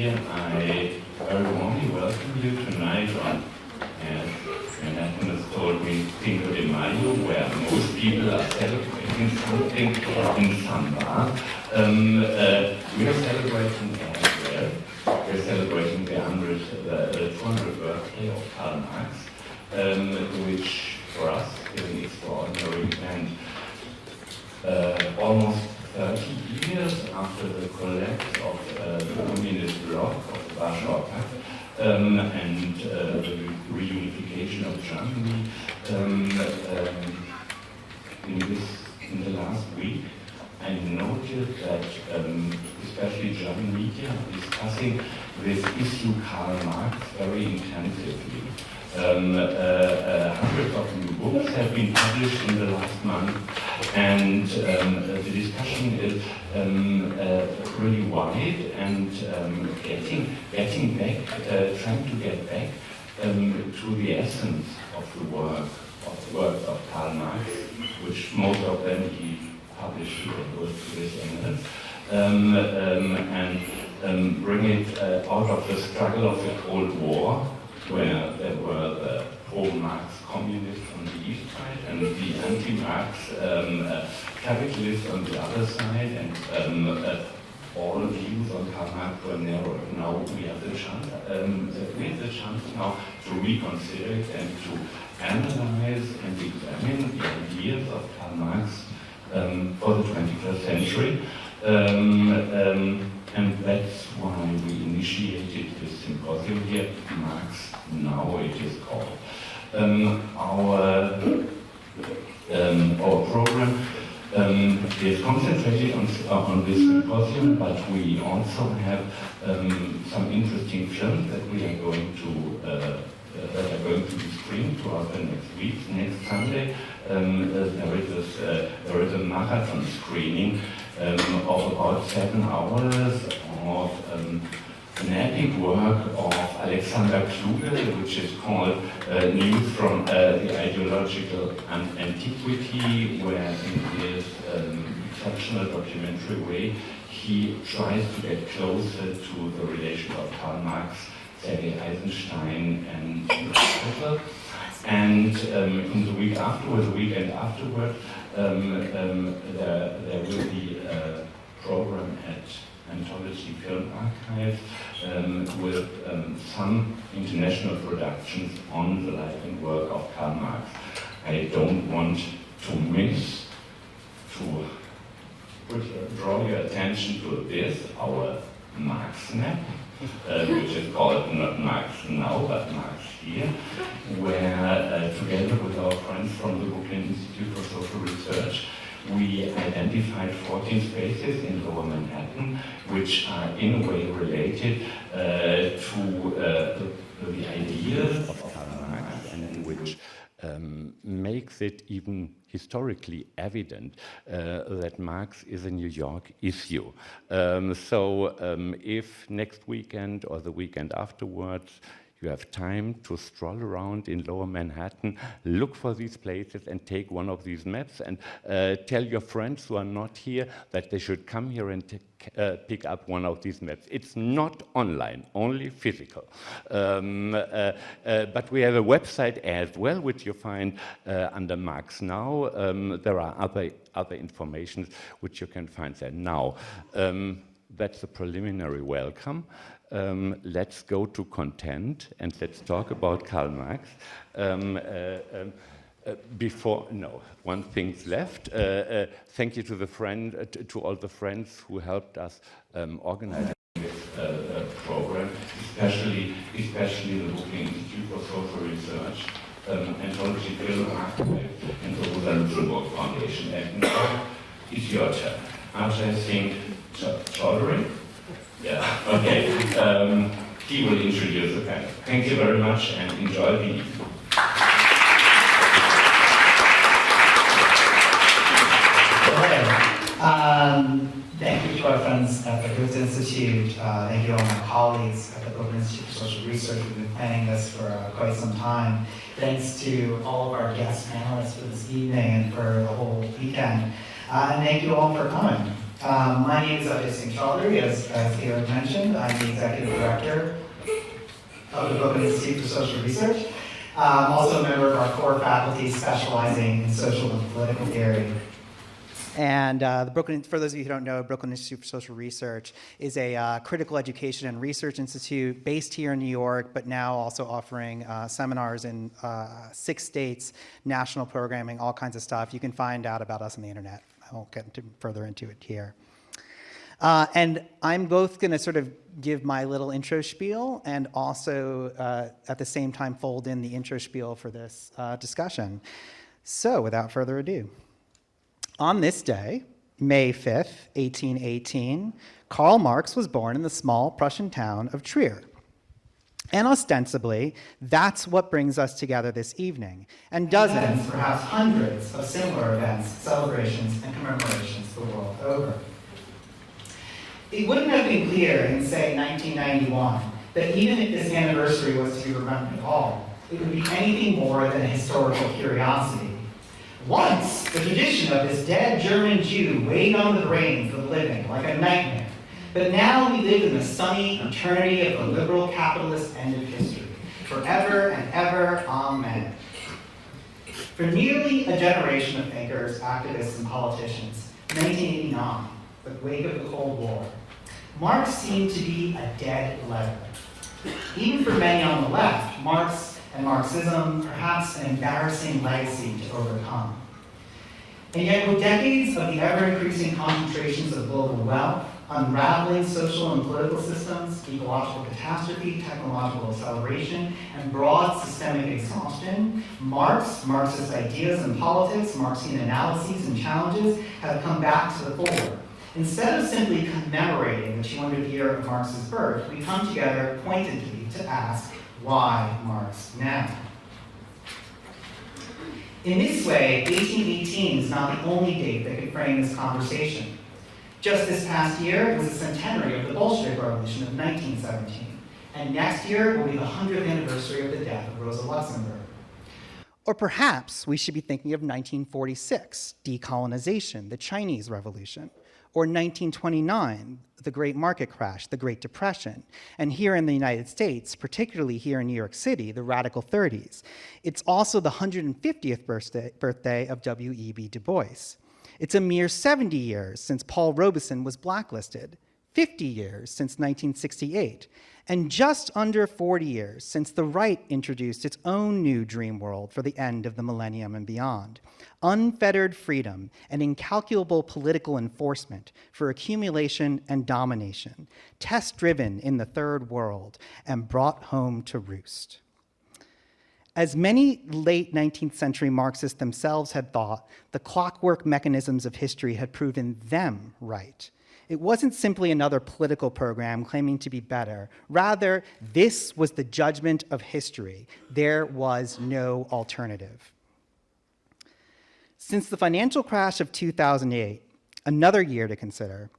I very warmly welcome you tonight on, as Manhattan has told me, Cinco de Mayo, where most people are celebrating something in samba. We are celebrating as well. We're celebrating the 200th birthday of Karl Marx, which for us is an extraordinary event. Almost 30 years after the collapse of the communist bloc of the Warsaw Pact and the reunification of Germany, in the last week, I noted that especially German media are discussing this issue Karl Marx very intensively. Hundreds of new books have been published in the last month, and the discussion is really wide and getting back, trying to get back to the essence of the work of Karl Marx, which most of them he published with his England, and bring it out of the struggle of the Cold War, where there were the pro-Marx communists on the east side and the anti-Marx capitalists on the other side, and all views on Karl Marx were narrow. Now we have the chance now to reconsider it and to analyze and examine the ideas of Karl Marx for the 21st century. And that's why we initiated this symposium here, Marx Now it is called. Our program is concentrated on this symposium, but we also have some interesting films that we are going to be screened throughout the next week. Next Sunday, there is a marathon screening of about 7 hours of an epic work of Alexander Kluge, which is called News from the Ideological Antiquity, where in his exceptional documentary way he tries to get closer to the relation of Karl Marx, Sergei Eisenstein, and Aristotle. And in the weekend afterward, there will be a program at Anthology Film Archive with some international productions on the life and work of Karl Marx. I don't want to miss to draw your attention to this, our Marx map, which is called not Marx Now, but Marx Here, where together with our friends from the Goethe-Institut for Social Research, we identified 14 spaces in Lower Manhattan, which are in a way related to the ideas of Karl Marx, and which makes it even historically evident that Marx is a New York issue. If next weekend or the weekend afterwards you have time to stroll around in Lower Manhattan, look for these places and take one of these maps, and tell your friends who are not here that they should come here and pick up one of these maps. It's not online, only physical. But we have a website as well, which you find under Marx Now. There are other information which you can find there. Now, that's a preliminary welcome. Let's go to content and let's talk about Karl Marx. One thing's left. Thank you to all the friends who helped us organize this program, especially the Goethe-Institut for Social Research, Anthology Film Archive, and the Rosa Luxemburg Foundation. And now it's your turn. Ajay, Singh, Chaudhary. Yeah, okay. He will introduce the panel. Thank you very much and enjoy the evening. Thank you to our friends at the Goethe-Institut. Thank you all my colleagues at the Goethe-Institut for Social Research. We've been planning this for quite some time. Thanks to all of our guest panelists for this evening and for the whole weekend. And thank you all for coming. My name is Ajay Chaudhary, as Chiara mentioned. I'm the Executive Director of the Goethe-Institut for Social Research. I'm also a member of our core faculty specializing in social and political theory. And for those of you who don't know, Brooklyn Institute for Social Research is a critical education and research institute based here in New York, but now also offering seminars in 6 states, national programming, all kinds of stuff. You can find out about us on the internet. I won't get further into it here. And I'm both going to sort of give my little intro spiel and also at the same time fold in the intro spiel for this discussion. So without further ado. On this day, May 5th, 1818, Karl Marx was born in the small Prussian town of Trier. And ostensibly, that's what brings us together this evening, and dozens, perhaps hundreds, of similar events, celebrations, and commemorations the world over. It wouldn't have been clear in, say, 1991, that even if this anniversary was to be remembered at all, it would be anything more than a historical curiosity. Once, the tradition of this dead German Jew weighed on the brain for the living, like a nightmare. But now we live in the sunny eternity of the liberal capitalist end of history. Forever and ever, amen. For nearly a generation of thinkers, activists, and politicians, 1989, the wake of the Cold War, Marx seemed to be a dead letter. Even for many on the left, Marx and Marxism, perhaps an embarrassing legacy to overcome. And yet, with decades of the ever-increasing concentrations of global wealth, unraveling social and political systems, ecological catastrophe, technological acceleration, and broad systemic exhaustion, Marxist ideas and politics, Marxian analyses and challenges have come back to the fore. Instead of simply commemorating the 200th year of Marx's birth, we come together pointedly to ask, why Marx now? In this way, 1818 is not the only date that could frame this conversation. Just this past year, it was the centenary of the Bolshevik Revolution of 1917, and next year will be the 100th anniversary of the death of Rosa Luxemburg. Or perhaps we should be thinking of 1946, decolonization, the Chinese Revolution, or 1929, the Great Market Crash, the Great Depression, and here in the United States, particularly here in New York City, the Radical 30s. It's also the 150th birthday of W.E.B. Du Bois. It's a mere 70 years since Paul Robeson was blacklisted, 50 years since 1968, and just under 40 years since the right introduced its own new dream world for the end of the millennium and beyond. Unfettered freedom and incalculable political enforcement for accumulation and domination, test-driven in the third world and brought home to roost. As many late 19th century Marxists themselves had thought, the clockwork mechanisms of history had proven them right. It wasn't simply another political program claiming to be better. Rather, this was the judgment of history. There was no alternative. Since the financial crash of 2008, another year to consider,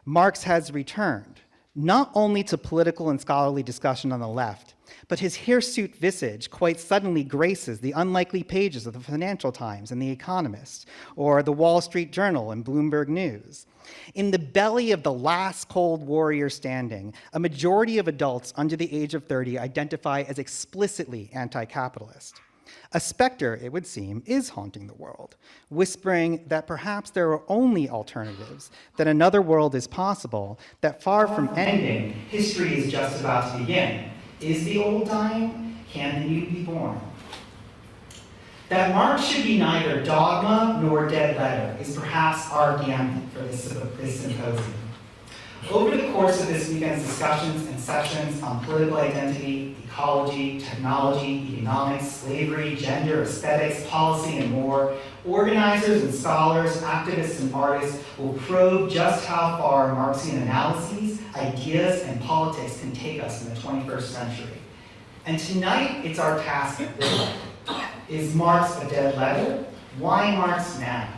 Marx has returned, not only to political and scholarly discussion on the left, but his hirsute visage quite suddenly graces the unlikely pages of the Financial Times and The Economist, or the Wall Street Journal and Bloomberg News. In the belly of the last cold warrior standing, a majority of adults under the age of 30 identify as explicitly anti-capitalist. A specter, it would seem, is haunting the world, whispering that perhaps there are only alternatives, that another world is possible, that far from ending, history is just about to begin. Is the old dying? Can the new be born? That Marx should be neither dogma nor dead letter is perhaps our gambit for this symposium. Over the course of this weekend's discussions and sessions on political identity, ecology, technology, economics, slavery, gender, aesthetics, policy, and more, organizers and scholars, activists and artists will probe just how far Marxian analyses, ideas, and politics can take us in the 21st century. And tonight, it's our task at this. Is Marx a dead letter? Why Marx now?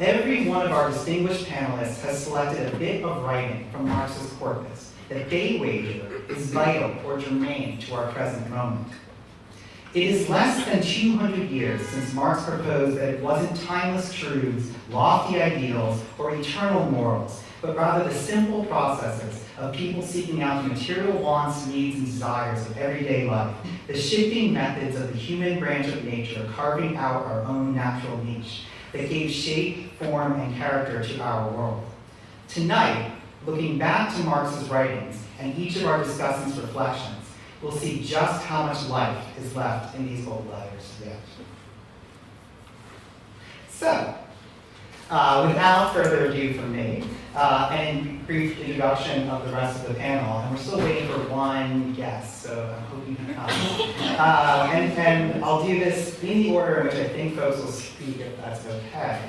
Every one of our distinguished panelists has selected a bit of writing from Marx's corpus that they wager is vital or germane to our present moment. It is less than 200 years since Marx proposed that it wasn't timeless truths, lofty ideals, or eternal morals, but rather the simple processes of people seeking out the material wants, needs, and desires of everyday life, the shifting methods of the human branch of nature carving out our own natural niche that gave shape, form, and character to our world. Tonight, looking back to Marx's writings and each of our discussants' reflections, we'll see just how much life is left in these old letters yet. So, without further ado from me, and brief introduction of the rest of the panel, and we're still waiting for one guest, so I'm hoping he comes. And I'll do this in the order in which I think folks will speak, if that's okay.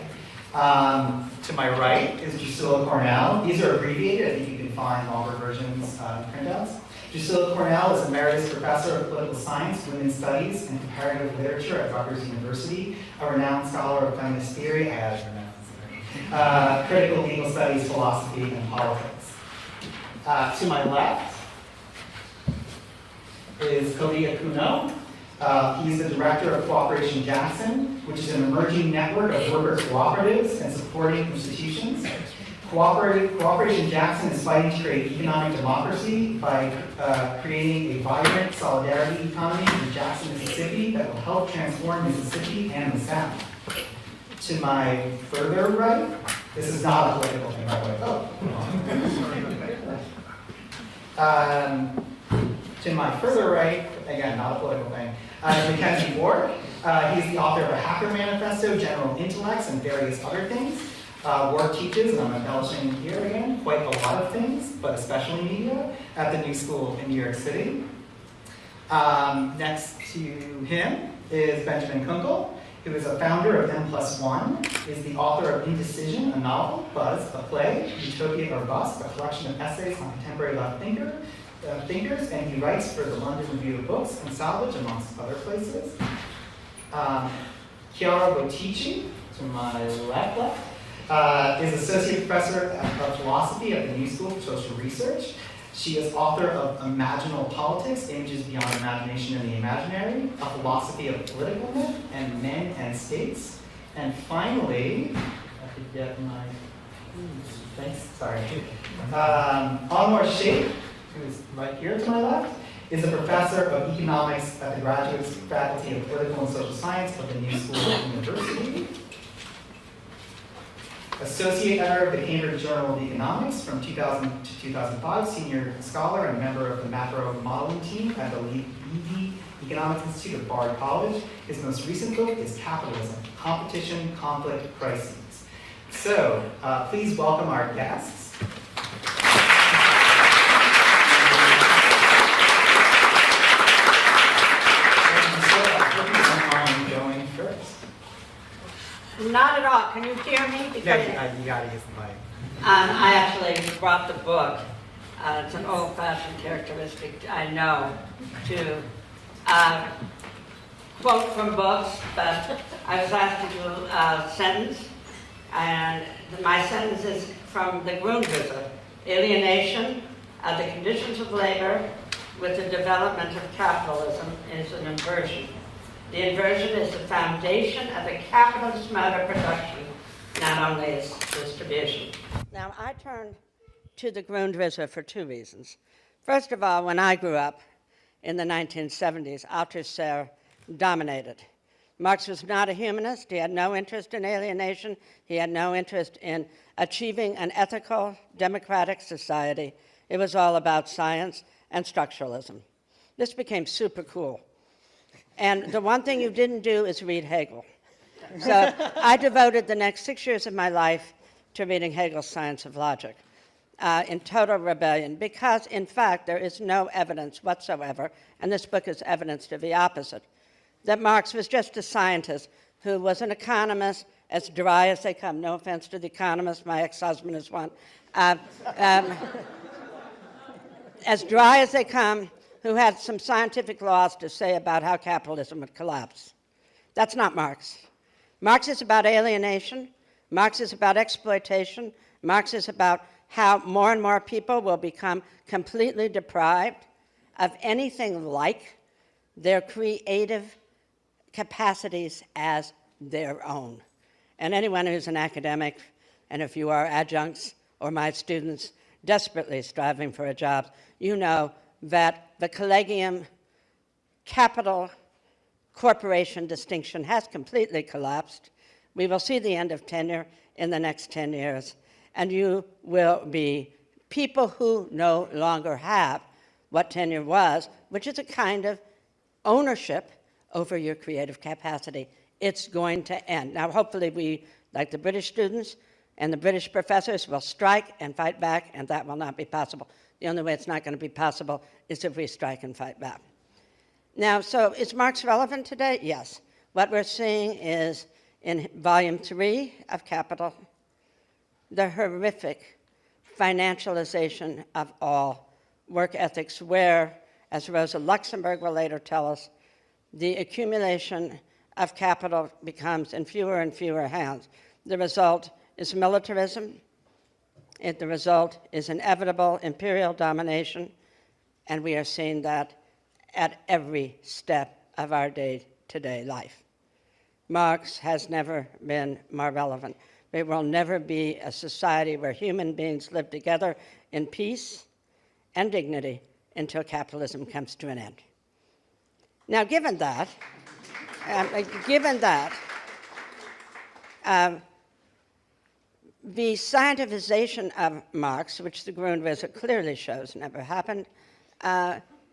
To my right is Drucilla Cornell. These are abbreviated. I think you can find longer versions in printouts. Drucilla Cornell is Emeritus Professor of Political Science, Women's Studies, and Comparative Literature at Rutgers University, a renowned scholar of feminist theory, critical legal studies, philosophy, and politics. To my left is Cody Akuno. He's the director of Cooperation Jackson, which is an emerging network of workers' cooperatives and supporting institutions. Cooperation Jackson is fighting to create economic democracy by creating a vibrant solidarity economy in Jackson, Mississippi that will help transform Mississippi and the South. To my further right, this is not a political thing, by the way. To my further right, again, not a political thing, McKenzie Wark. He's the author of A Hacker Manifesto, General Intellects, and various other things. Wark teaches, and I'm embellishing here again, quite a lot of things, but especially media, at the New School in New York City. Next to him is Benjamin Kunkel, who is a founder of M+1, is the author of Indecision, a novel, Buzz, a play, Utopia or Bust, a collection of essays on contemporary left thinkers, and he writes for the London Review of Books and Salvage, amongst other places. Chiara Bottici, to my left, is Associate Professor of Philosophy at the New School for Social Research. She is author of Imaginal Politics, Images Beyond Imagination and the Imaginary, A Philosophy of Political Myth, and Men and States. And finally, I could get my, thanks, sorry. Anwar Shaikh, who is right here to my left, is a professor of economics at the Graduate Faculty of Political and Social Science of the New School University. Associate editor of the Cambridge Journal of Economics from 2000 to 2005, senior scholar and member of the macro modeling team at the Levy Economics Institute of Bard College. His most recent book is Capitalism, Competition, Conflict, Crises. So, please welcome our guests. Not at all. Can you hear me? Yeah, you gotta use the mic. I actually brought the book. It's an old-fashioned characteristic, I know, to quote from books, but I was asked to do a sentence, and my sentence is from the Grundrisse, Alienation of the Conditions of Labor with the Development of Capitalism is an Inversion. The inversion is the foundation of the capitalist mode of production, not only its distribution. Now, I turned to the Grundrisse for two reasons. First of all, when I grew up in the 1970s, Althusser dominated. Marx was not a humanist. He had no interest in alienation. He had no interest in achieving an ethical, democratic society. It was all about science and structuralism. This became super cool. And the one thing you didn't do is read Hegel. So I devoted the next 6 years of my life to reading Hegel's Science of Logic in total rebellion, because, in fact, there is no evidence whatsoever, and this book is evidence to the opposite, that Marx was just a scientist who was an economist, as dry as they come. No offense to the economists, my ex-husband is one. As dry as they come, who had some scientific laws to say about how capitalism would collapse. That's not Marx. Marx is about alienation. Marx is about exploitation. Marx is about how more and more people will become completely deprived of anything like their creative capacities as their own. And anyone who's an academic, and if you are adjuncts or my students desperately striving for a job, you know that the collegium capital corporation distinction has completely collapsed. We will see the end of tenure in the next 10 years, and you will be people who no longer have what tenure was, which is a kind of ownership over your creative capacity. It's going to end. Now, hopefully we, like the British students and the British professors, will strike and fight back, and that will not be possible. The only way it's not going to be possible is if we strike and fight back. Now, so is Marx relevant today? Yes. What we're seeing is, in volume 3 of Capital, the horrific financialization of all work ethics, where, as Rosa Luxemburg will later tell us, the accumulation of capital becomes in fewer and fewer hands. The result is militarism. The result is inevitable imperial domination, and we are seeing that at every step of our day-to-day life. Marx has never been more relevant. There will never be a society where human beings live together in peace and dignity until capitalism comes to an end. Now, given that, the scientificization of Marx, which the Grundrisse clearly shows never happened,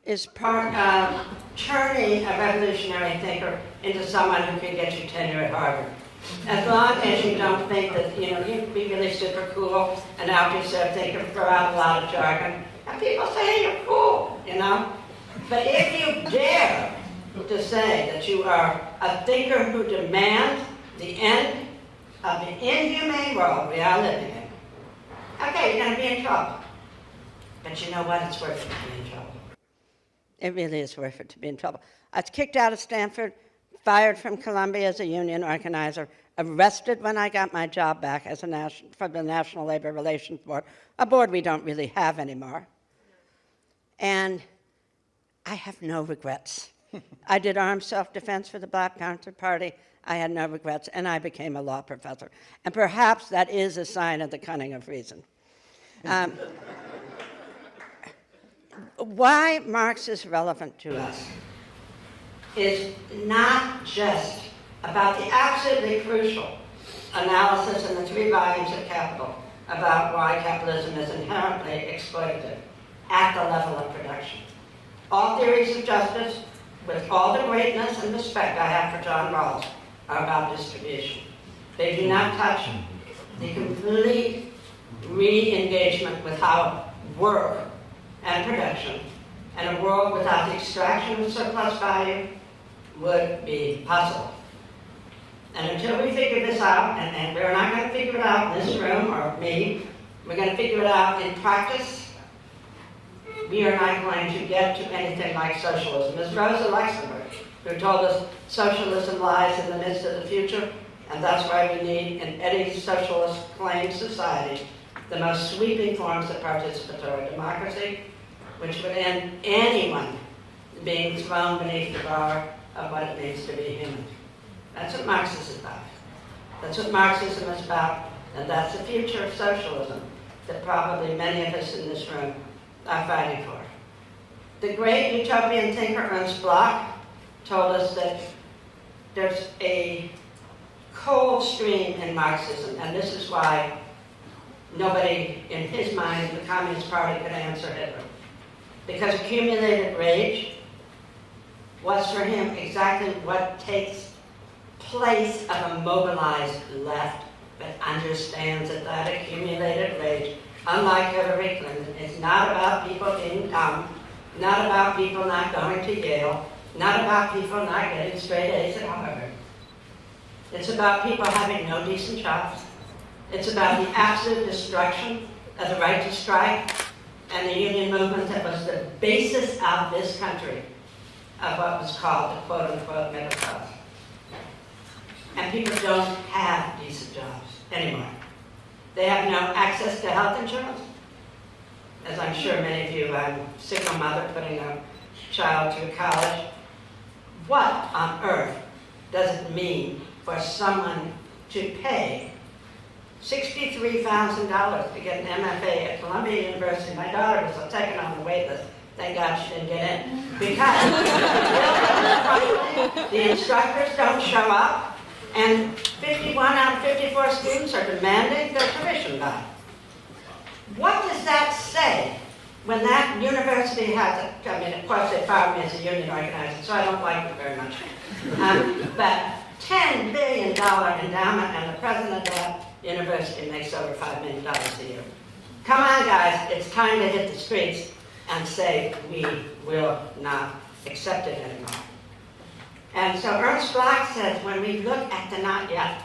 is part of turning a revolutionary thinker into someone who can get you tenure at Harvard. As long as you don't think that, you can be really super cool and out yourself think and throw out a lot of jargon, and people say you're cool, But if you dare to say that you are a thinker who demands the end of the inhumane world we are living in, okay, you're going to be in trouble. But you know what? It's worth it to be in trouble. It really is worth it to be in trouble. I was kicked out of Stanford, fired from Columbia as a union organizer, arrested when I got my job back as from the National Labor Relations Board, a board we don't really have anymore. And I have no regrets. I did armed self-defense for the Black Panther Party. I had no regrets, and I became a law professor. And perhaps that is a sign of the cunning of reason. Why Marx is relevant to us is not just about the absolutely crucial analysis in the 3 volumes of Capital about why capitalism is inherently exploitative at the level of production. All theories of justice, with all the greatness and respect I have for John Rawls, are about distribution. They do not touch the complete re-engagement with how work and production and a world without the extraction of surplus value would be possible. And until we figure this out, and we're not going to figure it out in this room or me, we're going to figure it out in practice, we are not going to get to anything like socialism. As Rosa Luxemburg, who told us socialism lies in the midst of the future, and that's why we need, in any socialist claimed society, the most sweeping forms of participatory democracy, which would end anyone being thrown beneath the bar of what it means to be human. That's what Marx is about. That's what Marxism is about, and that's the future of socialism that probably many of us in this room are fighting for. The great utopian thinker Ernst Bloch told us that there's a cold stream in Marxism, and this is why nobody in his mind, the Communist Party, could answer Hitler. Because accumulated rage was for him exactly what takes place of a mobilized left that understands that that accumulated rage, unlike Hillary Clinton, is not about people being dumb, not about people not going to Yale, not about people not getting straight A's at Harvard. It's about people having no decent jobs. It's about the absolute destruction of the right to strike and the union movement that was the basis of this country, of what was called the quote-unquote middle class. And people don't have decent jobs anymore. They have no access to health insurance. As I'm sure many of you, I'm a single mother putting a child through college. what on earth does it mean for someone to pay $63,000 to get an MFA at Columbia University? My daughter was taken on the wait list. Thank God she didn't get in. Because the instructors don't show up, and 51 out of 54 students are demanding their tuition back. What does that say when that university has, I mean, of course they fired me as a union organizer, so I don't like it very much. But $10 billion endowment, and the president of that university makes over $5 million a year. Come on, guys, it's time to hit the streets and say we will not accept it anymore. And so Ernst Bloch says, when we look at the not yet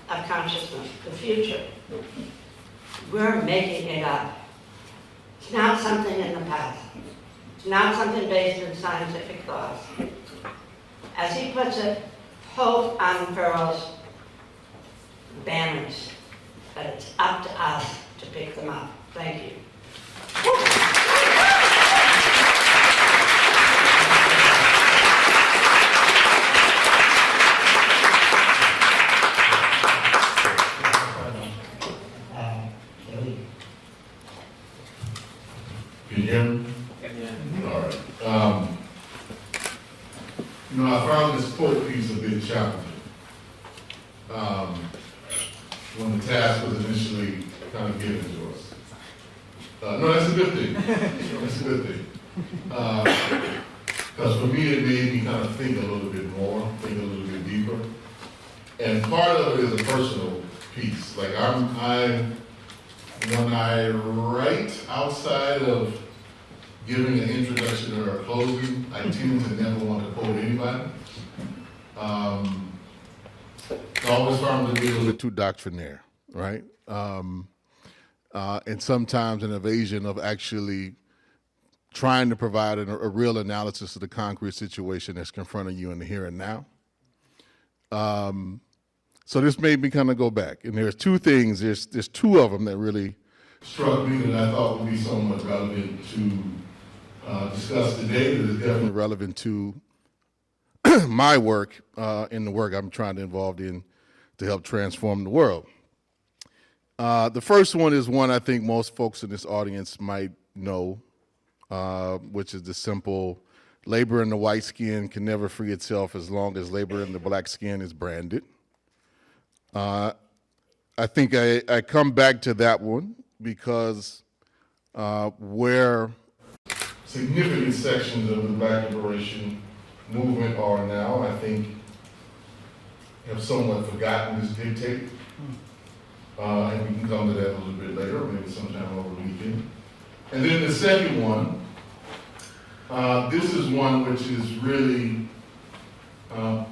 of consciousness, the future, we're making it up. It's not something in the past. It's not something based in scientific laws. As he puts it, hope unfurls banners, but it's up to us to pick them up. Thank you. Can you hear me? Yeah. All right. You know, I found this quote piece a bit challenging. When the task was initially kind of given to us. No, that's a good thing. That's a good thing. Because for me, it made me kind of think a little bit more, think a little bit deeper. And part of it is a personal piece. Like when I write outside of giving an introduction or a closing, I tend to never want to quote anybody. I always found to be a little bit too doctrinaire, right? And sometimes an evasion of actually trying to provide a real analysis of the concrete situation that's confronting you in the here and now. So this made me kind of go back. And there's two things, there's two of them that really struck me that I thought would be somewhat relevant to discuss today, that is definitely relevant to my work in the work I'm trying to involve in to help transform the world. The first one is one I think most folks in this audience might know, which is the simple, labor in the white skin can never free itself as long as labor in the black skin is branded. I think I come back to that one because where significant sections of the Black liberation movement are now, I think, have somewhat forgotten this dictate. And we can come to that a little bit later, maybe sometime over the weekend. And then the second one, this is one which has really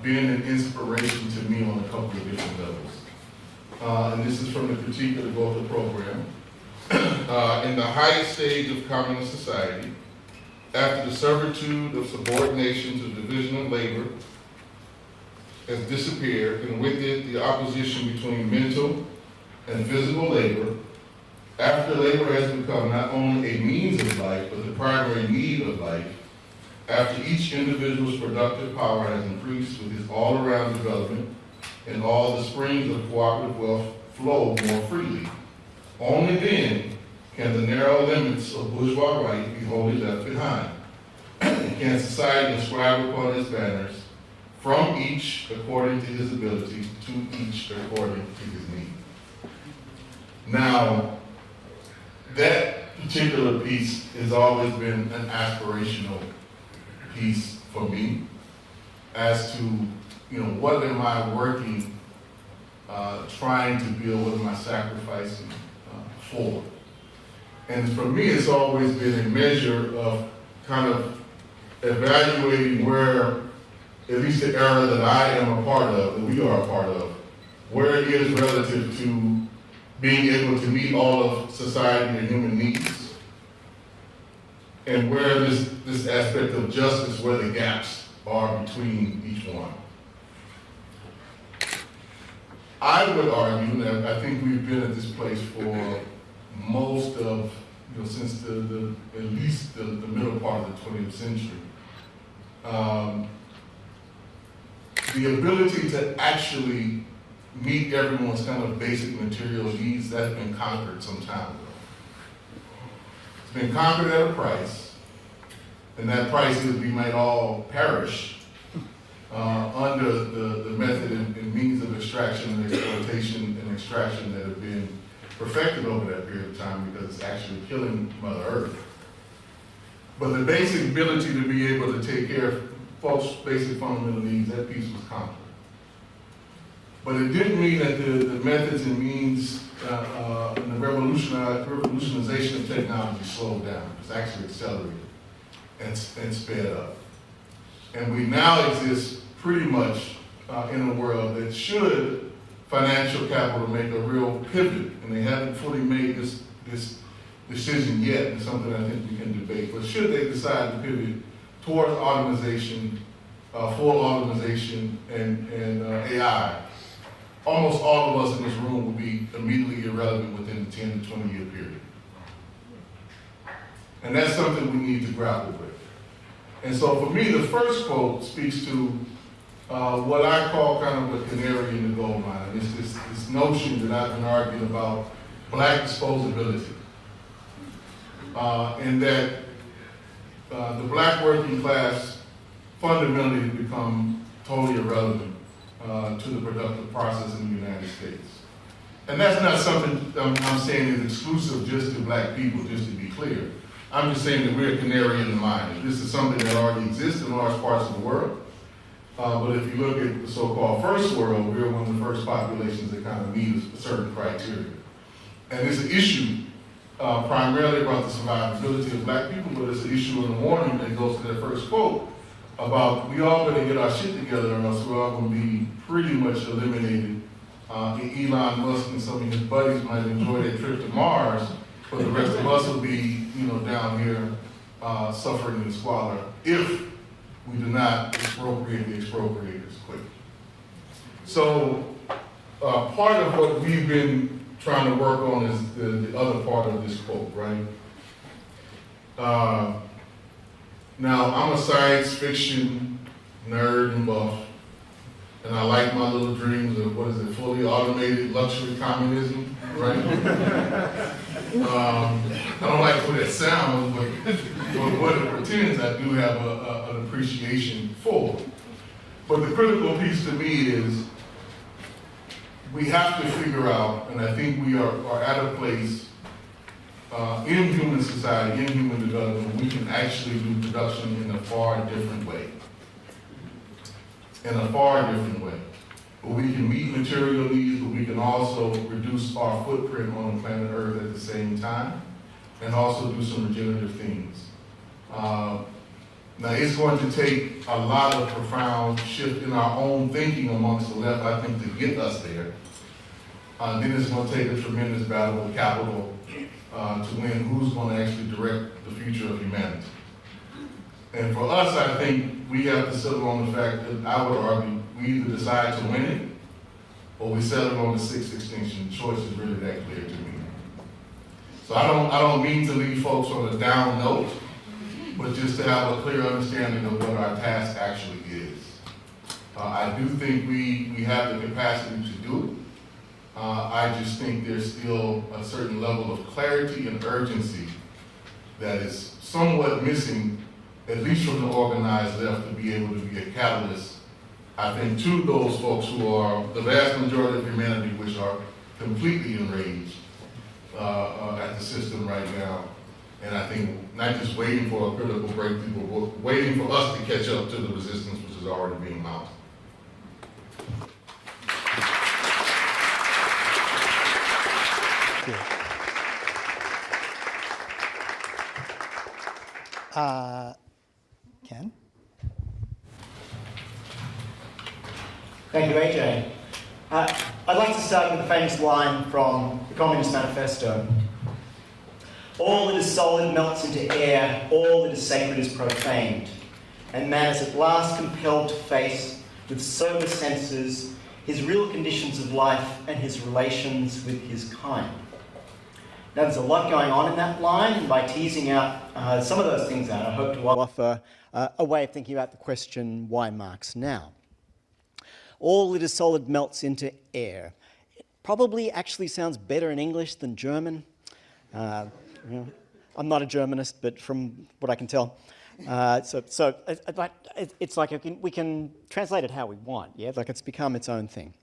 been an inspiration to me on a couple of different levels. And this is from the critique of the Goethe program. In the highest stage of communist society, after the servitude of subordination to the division of labor has disappeared, and with it the opposition between mental and physical labor, after labor has become not only a means of life, but the primary need of life, after each individual's productive power has increased with its all-around development and all the springs of cooperative wealth flow more freely, only then can the narrow limits of bourgeois right be wholly left behind. And can society inscribe upon its banners, from each according to his ability, to each according to his need. Now, that particular piece has always been an aspirational piece for me as to, what am I working, trying to build, what am I sacrificing for? And for me, it's always been a measure of kind of evaluating where, at least the era that I am a part of, that we are a part of, where it is relative to being able to meet all of society and human needs, and where this aspect of justice, where the gaps are between each one. I would argue that I think we've been at this place for most of, since at least the middle part of the 20th century. the ability to actually meet everyone's kind of basic material needs, that's been conquered some time ago. It's been conquered at a price, and that price is we might all perish under the method and means of extraction and exploitation and extraction that have been perfected over that period of time because it's actually killing Mother Earth. But the basic ability to be able to take care of folks' basic fundamental needs, that piece was conquered. But it didn't mean that the methods and means and the revolutionization of technology slowed down. It's actually accelerated and sped up. And we now exist pretty much in a world that should financial capital make a real pivot, and they haven't fully made this decision yet, and something I think we can debate, but should they decide to pivot towards automation, full automation, and AI, almost all of us in this room will be immediately irrelevant within the 10 to 20 year period. And that's something we need to grapple with. And so for me, the first quote speaks to what I call kind of a canary in the gold mine. And it's this notion that I've been arguing about black disposability. And that the black working class fundamentally has become totally irrelevant to the productive process in the United States. And that's not something I'm saying is exclusive just to black people, just to be clear. I'm just saying that we're a canary in the mine. This is something that already exists in large parts of the world. But if you look at the so-called first world, we're one of the first populations that kind of meet a certain criteria. And it's an issue primarily about the survivability of black people, but it's an issue in the warning that goes to that first quote about we all better get our shit together or else we're all going to be pretty much eliminated. Elon Musk and some of his buddies might enjoy their trip to Mars, but the rest of us will be, down here suffering in squalor if we do not expropriate the expropriators quickly. So part of what we've been trying to work on is the other part of this quote, right? Now, I'm a science fiction nerd and buff, and I like my little dreams of, fully automated luxury communism, right? I don't like what that sounds, but what it pretends I do have an appreciation for. But the critical piece to me is we have to figure out, and I think we are at a place in human society, in human development, we can actually do production in a far different way. In a far different way. But we can meet material needs, but we can also reduce our footprint on the planet Earth at the same time, and also do some regenerative things. Now, it's going to take a lot of profound shift in our own thinking amongst the left, I think, to get us there. Then it's going to take a tremendous battle with capital to win who's going to actually direct the future of humanity. And for us, I think we have to settle on the fact that I would argue we either decide to win it or we settle on the sixth extinction. The choice is really that clear to me. So I don't mean to leave folks on a down note, but just to have a clear understanding of what our task actually is. I do think we have the capacity to do it. I just think there's still a certain level of clarity and urgency that is somewhat missing, at least from the organized left, to be able to be a catalyst, I think, to those folks who are the vast majority of humanity, which are completely enraged at the system right now. And I think not just waiting for a critical breakthrough, but waiting for us to catch up to the resistance which is already being mounted. Ken? Thank you, Ajay. I'd like to start with a famous line from the Communist Manifesto. All that is solid melts into air, all that is sacred is profaned, and man is at last compelled to face with sober senses his real conditions of life and his relations with his kind. Now, there's a lot going on in that line, and by teasing out some of those things out, I hope to offer a way of thinking about the question, why Marx now? All that is solid melts into air. It probably actually sounds better in English than German. You know, I'm not a Germanist, but from what I can tell. It's like we can translate it how we want, yeah? Like it's become its own thing.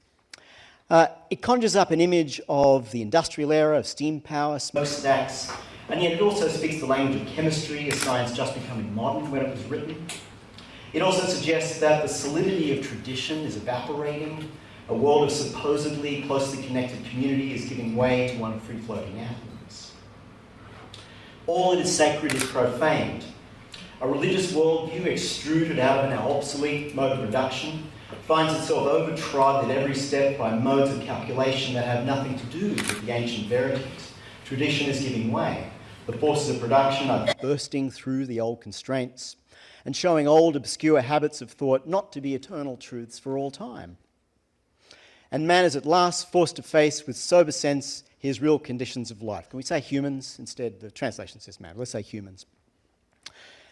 It conjures up an image of the industrial era, of steam power, smokestacks, and yet it also speaks the language of chemistry, a science just becoming modern when it was written. It also suggests that the solidity of tradition is evaporating, a world of supposedly closely connected community is giving way to one of free-floating atoms. All that is sacred is profaned. A religious worldview extruded out of an now obsolete mode of production finds itself overtrod at every step by modes of calculation that have nothing to do with the ancient verities. Tradition is giving way. The forces of production are bursting through the old constraints and showing old obscure habits of thought not to be eternal truths for all time. And man is at last forced to face with sober sense his real conditions of life. Can we say humans instead? The translation says man. Let's say humans.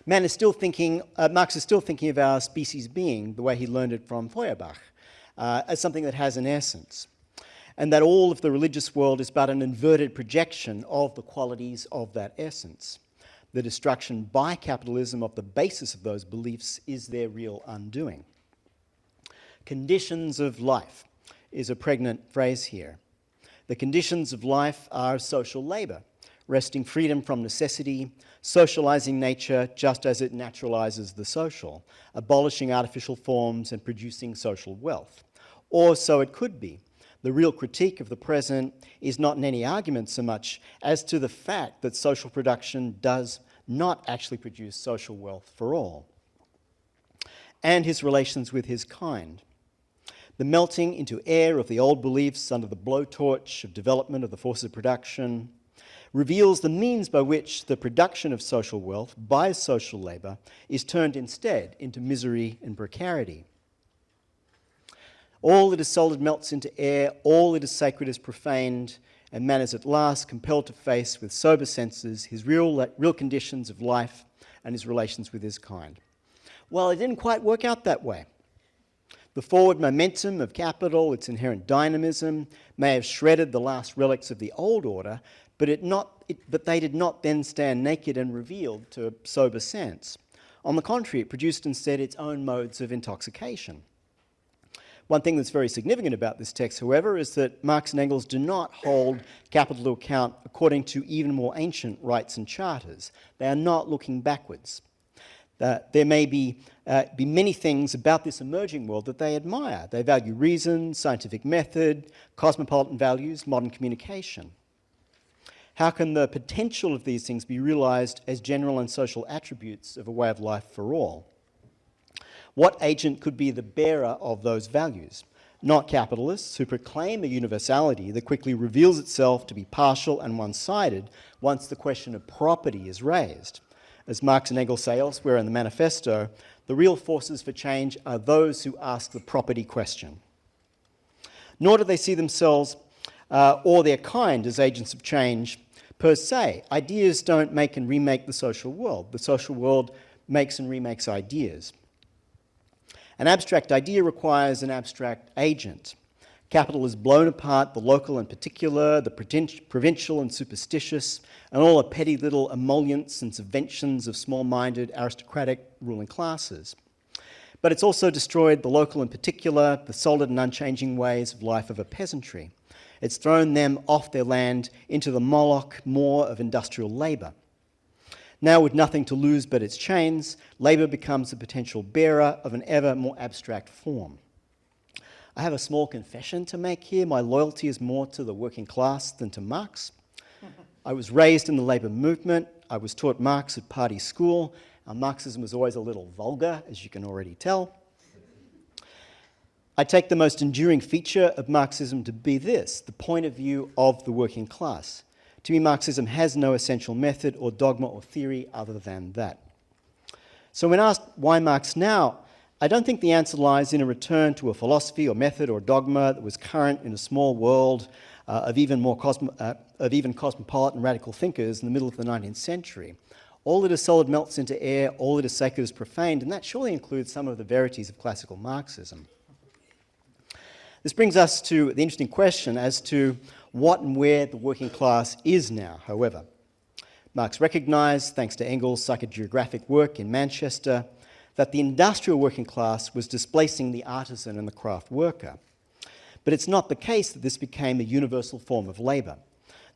Man is still thinking, Marx is still thinking of our species being the way he learned it from Feuerbach, as something that has an essence, and that all of the religious world is but an inverted projection of the qualities of that essence. The destruction by capitalism of the basis of those beliefs is their real undoing. Conditions of life is a pregnant phrase here. The conditions of life are social labour, wresting freedom from necessity, socializing nature just as it naturalizes the social, abolishing artificial forms and producing social wealth. Or so it could be. The real critique of the present is not in any argument so much as to the fact that social production does not actually produce social wealth for all. And his relations with his kind. The melting into air of the old beliefs under the blowtorch of development of the forces of production reveals the means by which the production of social wealth by social labour is turned instead into misery and precarity. All that is solid melts into air, all that is sacred is profaned, and man is at last compelled to face with sober senses his real conditions of life and his relations with his kind. Well, it didn't quite work out that way. The forward momentum of capital, its inherent dynamism, may have shredded the last relics of the old order, but they did not then stand naked and revealed to sober sense. On the contrary, it produced instead its own modes of intoxication. One thing that's very significant about this text, however, is that Marx and Engels do not hold capital to account according to even more ancient rights and charters. They are not looking backwards. There may be many things about this emerging world that they admire. They value reason, scientific method, cosmopolitan values, modern communication. How can the potential of these things be realized as general and social attributes of a way of life for all? What agent could be the bearer of those values? Not capitalists who proclaim a universality that quickly reveals itself to be partial and one-sided once the question of property is raised. As Marx and Engels say elsewhere in the manifesto, the real forces for change are those who ask the property question. Nor do they see themselves or their kind as agents of change per se. Ideas don't make and remake the social world. The social world makes and remakes ideas. An abstract idea requires an abstract agent. Capital has blown apart the local and particular, the provincial and superstitious, and all the petty little emollients and subventions of small-minded aristocratic ruling classes. But it's also destroyed the local and particular, the solid and unchanging ways of life of a peasantry. It's thrown them off their land into the Moloch maw of industrial labour. Now, with nothing to lose but its chains, labour becomes the potential bearer of an ever more abstract form. I have a small confession to make here. My loyalty is more to the working class than to Marx. I was raised in the labour movement. I was taught Marx at party school. Our Marxism was always a little vulgar, as you can already tell. I take the most enduring feature of Marxism to be this, the point of view of the working class. To me, Marxism has no essential method or dogma or theory other than that. So when asked why Marx now, I don't think the answer lies in a return to a philosophy or method or dogma that was current in a small world of even cosmopolitan radical thinkers in the middle of the 19th century. All that is solid melts into air, all that is sacred is profaned, and that surely includes some of the verities of classical Marxism. This brings us to the interesting question as to what and where the working class is now, however. Marx recognised, thanks to Engels' psychogeographic work in Manchester, that the industrial working class was displacing the artisan and the craft worker. But it's not the case that this became a universal form of labour,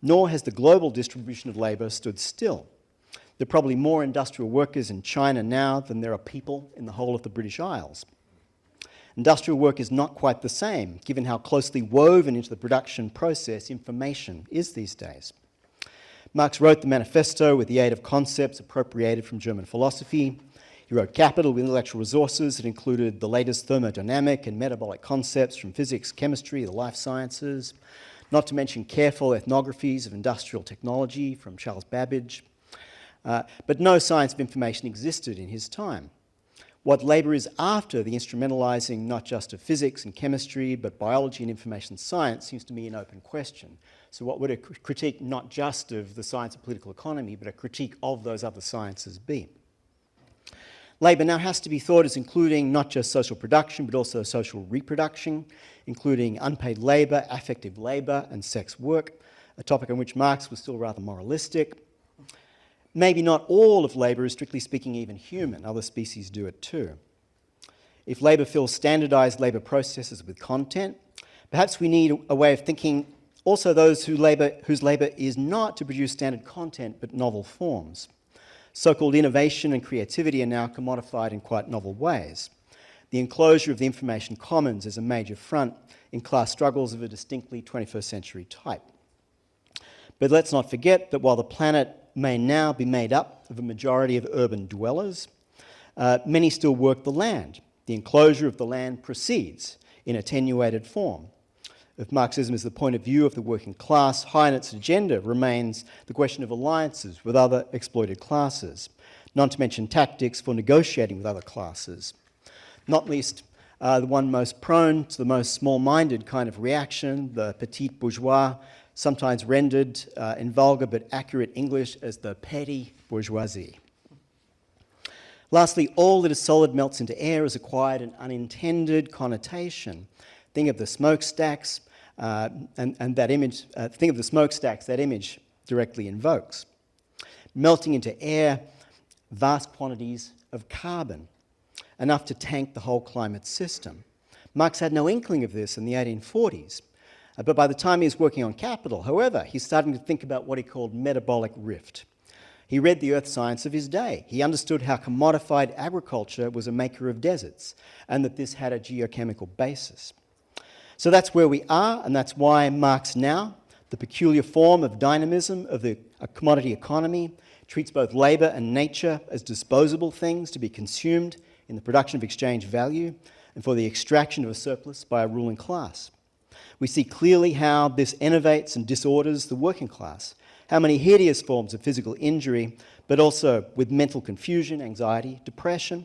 nor has the global distribution of labour stood still. There are probably more industrial workers in China now than there are people in the whole of the British Isles. Industrial work is not quite the same, given how closely woven into the production process information is these days. Marx wrote the manifesto with the aid of concepts appropriated from German philosophy. He wrote Capital with intellectual resources that included the latest thermodynamic and metabolic concepts from physics, chemistry, the life sciences, not to mention careful ethnographies of industrial technology from Charles Babbage. But no science of information existed in his time. What labour is after the instrumentalising not just of physics and chemistry, but biology and information science seems to me an open question. So what would a critique not just of the science of political economy, but a critique of those other sciences be? Labour now has to be thought as including not just social production, but also social reproduction, including unpaid labour, affective labour, and sex work, a topic on which Marx was still rather moralistic. Maybe not all of labour is, strictly speaking, even human. Other species do it too. If labour fills standardised labour processes with content, perhaps we need a way of thinking also those whose labour is not to produce standard content but novel forms. So-called innovation and creativity are now commodified in quite novel ways. The enclosure of the information commons is a major front in class struggles of a distinctly 21st century type. But let's not forget that while the planet may now be made up of a majority of urban dwellers, many still work the land. The enclosure of the land proceeds in attenuated form. If Marxism is the point of view of the working class, high on its agenda remains the question of alliances with other exploited classes, not to mention tactics for negotiating with other classes. Not least the one most prone to the most small-minded kind of reaction, the petit bourgeois, sometimes rendered in vulgar but accurate English as the petty bourgeoisie. Lastly, all that is solid melts into air has acquired an unintended connotation. Think of the smokestacks and that image, think of the smokestacks that image directly invokes. Melting into air vast quantities of carbon, enough to tank the whole climate system. Marx had no inkling of this in the 1840s. But by the time he was working on Capital, however, he's starting to think about what he called metabolic rift. He read the earth science of his day. He understood how commodified agriculture was a maker of deserts and that this had a geochemical basis. So that's where we are, and that's why Marx now, the peculiar form of dynamism of the commodity economy, treats both labour and nature as disposable things to be consumed in the production of exchange value and for the extraction of a surplus by a ruling class. We see clearly how this enervates and disorders the working class, how many hideous forms of physical injury, but also with mental confusion, anxiety, depression.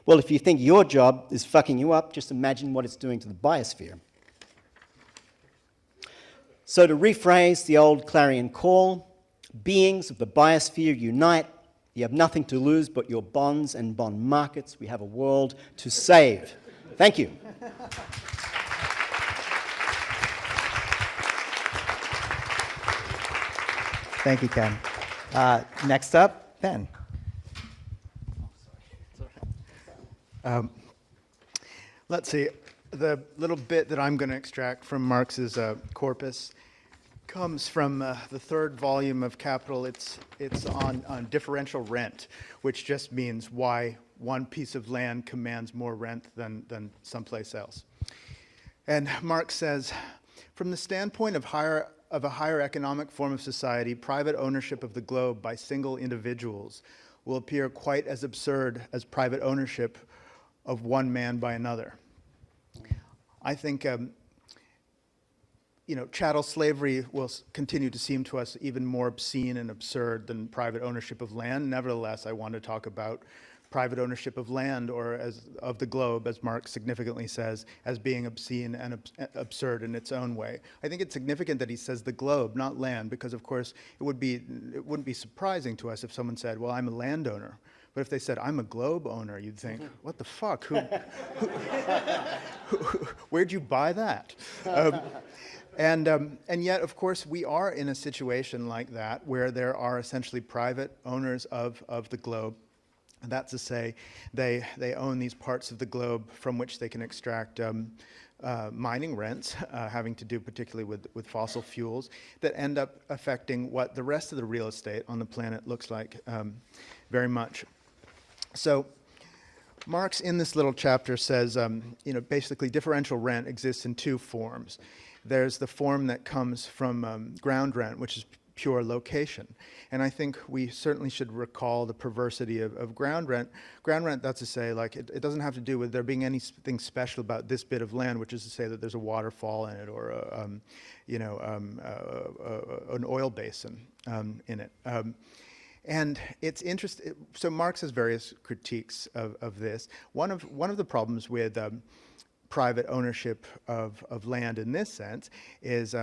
Well, if you think your job is fucking you up, just imagine what it's doing to the biosphere. So to rephrase the old clarion call, beings of the biosphere unite. You have nothing to lose but your bonds and bond markets. We have a world to save. Thank you. Thank you, Ken. Next up, Ben. Let's see. The little bit that I'm going to extract from Marx's corpus comes from the third volume of Capital. It's on differential rent, which just means why one piece of land commands more rent than someplace else. And Marx says, from the standpoint of a higher economic form of society, private ownership of the globe by single individuals will appear quite as absurd as private ownership of one man by another. I think chattel slavery will continue to seem to us even more obscene and absurd than private ownership of land. Nevertheless, I want to talk about private ownership of land, or of the globe, as Marx significantly says, as being obscene and absurd in its own way. I think it's significant that he says the globe, not land, because of course it wouldn't be surprising to us if someone said, well, I'm a landowner. But if they said, I'm a globe owner, you'd think, what the fuck? Where'd you buy that? And yet, of course, we are in a situation like that where there are essentially private owners of the globe. And that's to say, they own these parts of the globe from which they can extract mining rents, having to do particularly with fossil fuels, that end up affecting what the rest of the real estate on the planet looks like very much. So Marx, in this little chapter, says, basically differential rent exists in two forms. There's the form that comes from ground rent, which is pure location. And I think we certainly should recall the perversity of ground rent. Ground rent, that's to say, like, it doesn't have to do with there being anything special about this bit of land, which is to say that there's a waterfall in it or an oil basin in it. And it's interesting. So Marx has various critiques of this. One of the problems with private ownership of land in this sense is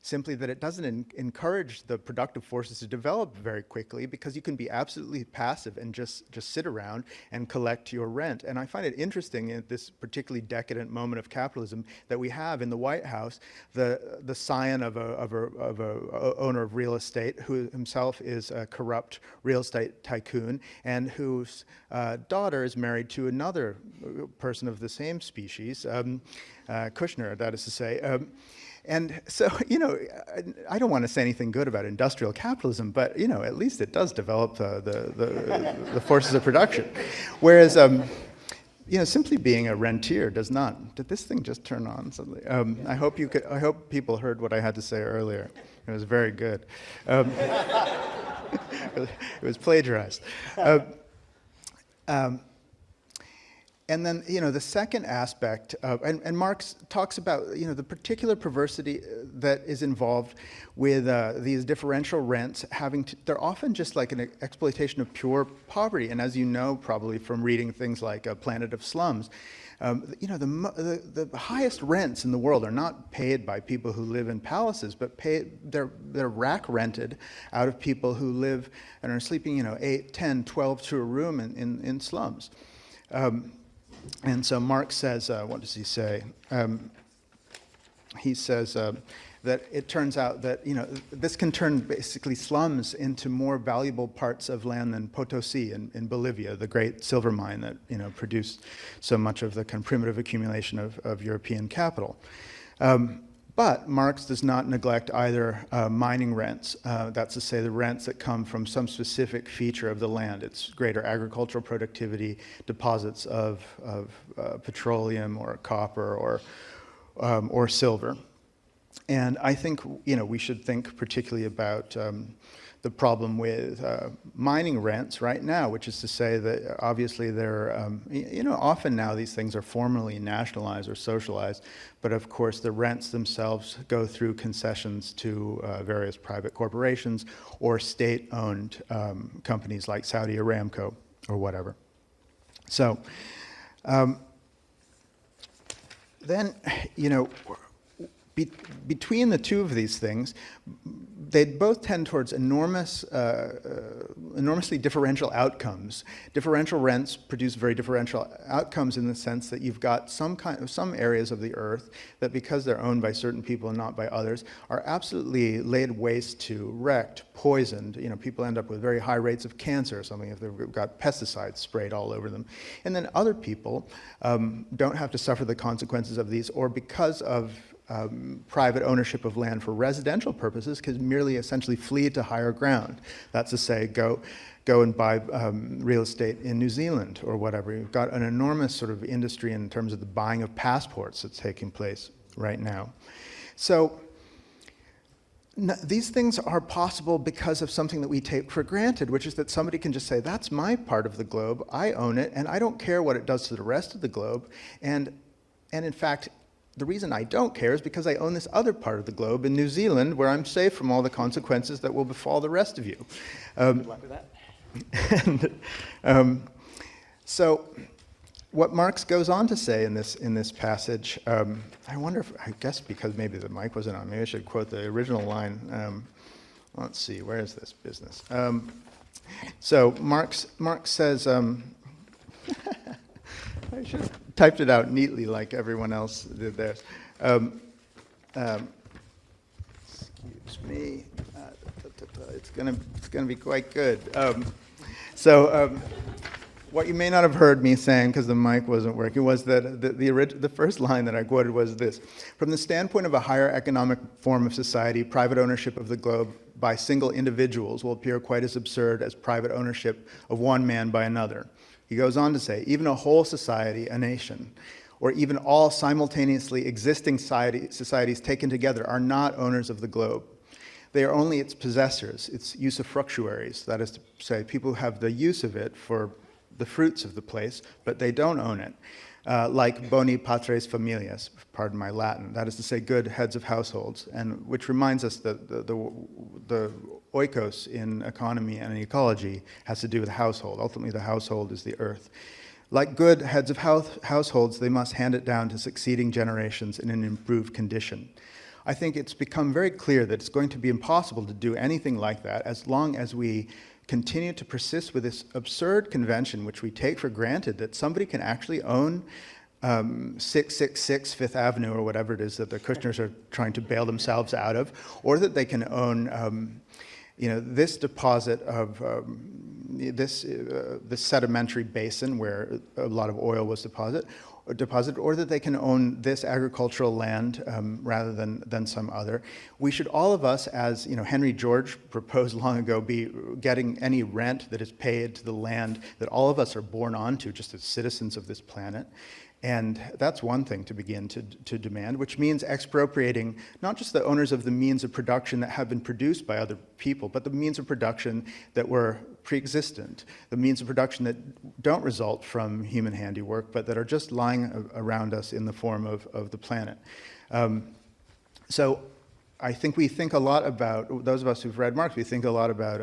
simply that it doesn't encourage the productive forces to develop very quickly, because you can be absolutely passive and just sit around and collect your rent. And I find it interesting at this particularly decadent moment of capitalism that we have in the White House the scion of a owner of real estate who himself is a corrupt real estate tycoon and whose daughter is married to another person of the same species, Kushner, that is to say. And so, I don't want to say anything good about industrial capitalism, but, at least it does develop the forces of production. Whereas, simply being a rentier does not. Did this thing just turn on suddenly? I hope people heard what I had to say earlier. It was very good. It was plagiarized. And then, the second aspect of, and Marx talks about, the particular perversity that is involved with these differential rents they're often just like an exploitation of pure poverty. And as you know, probably from reading things like Planet of Slums, the highest rents in the world are not paid by people who live in palaces, but they're rack rented out of people who live and are sleeping, 8, 10, 12 to a room in slums. And so Marx says, what does he say? He says that it turns out that, this can turn basically slums into more valuable parts of land than Potosi in Bolivia, the great silver mine that, produced so much of the kind of primitive accumulation of European capital. But Marx does not neglect either mining rents, that's to say the rents that come from some specific feature of the land, its greater agricultural productivity, deposits of petroleum or copper or silver. And I think we should think particularly about the problem with mining rents right now, which is to say that obviously they're, often now these things are formally nationalized or socialized, but of course the rents themselves go through concessions to various private corporations or state-owned companies like Saudi Aramco or whatever. So then, between the two of these things, they both tend towards enormously differential outcomes. Differential rents produce very differential outcomes in the sense that you've got some areas of the earth that, because they're owned by certain people and not by others, are absolutely laid waste to, wrecked, poisoned. People end up with very high rates of cancer or something if they've got pesticides sprayed all over them. And then other people don't have to suffer the consequences of these, or because of private ownership of land for residential purposes, can merely essentially flee to higher ground. That's to say, go and buy real estate in New Zealand or whatever. You've got an enormous sort of industry in terms of the buying of passports that's taking place right now. So these things are possible because of something that we take for granted, which is that somebody can just say, that's my part of the globe, I own it, and I don't care what it does to the rest of the globe. And in fact, the reason I don't care is because I own this other part of the globe in New Zealand, where I'm safe from all the consequences that will befall the rest of you. Good luck with that. So what Marx goes on to say in this passage, I guess because maybe the mic wasn't on, maybe I should quote the original line. Let's see, where is this business? So Marx says, I should have typed it out neatly like everyone else did theirs. Excuse me. It's gonna be quite good. What you may not have heard me saying, because the mic wasn't working, was that the first line that I quoted was this: from the standpoint of a higher economic form of society, private ownership of the globe by single individuals will appear quite as absurd as private ownership of one man by another. He goes on to say, even a whole society, a nation, or even all simultaneously existing societies taken together are not owners of the globe. They are only its possessors, its usufructuaries, that is to say, people who have the use of it for the fruits of the place, but they don't own it. Like boni patres familias, pardon my Latin, that is to say, good heads of households, and which reminds us that the oikos in economy and in ecology has to do with the household. Ultimately, the household is the earth. Like good heads of households, they must hand it down to succeeding generations in an improved condition. I think it's become very clear that it's going to be impossible to do anything like that as long as we continue to persist with this absurd convention, which we take for granted, that somebody can actually own 666 Fifth Avenue or whatever it is that the Kushners are trying to bail themselves out of, or that they can own this deposit of this sedimentary basin where a lot of oil was deposited, or that they can own this agricultural land rather than some other. We should, all of us, as Henry George proposed long ago, be getting any rent that is paid to the land that all of us are born onto just as citizens of this planet. And that's one thing to begin to demand, which means expropriating not just the owners of the means of production that have been produced by other people, but the means of production that were pre-existent, the means of production that don't result from human handiwork, but that are just lying around us in the form of the planet. So I think we think a lot about, those of us who've read Marx, we think a lot about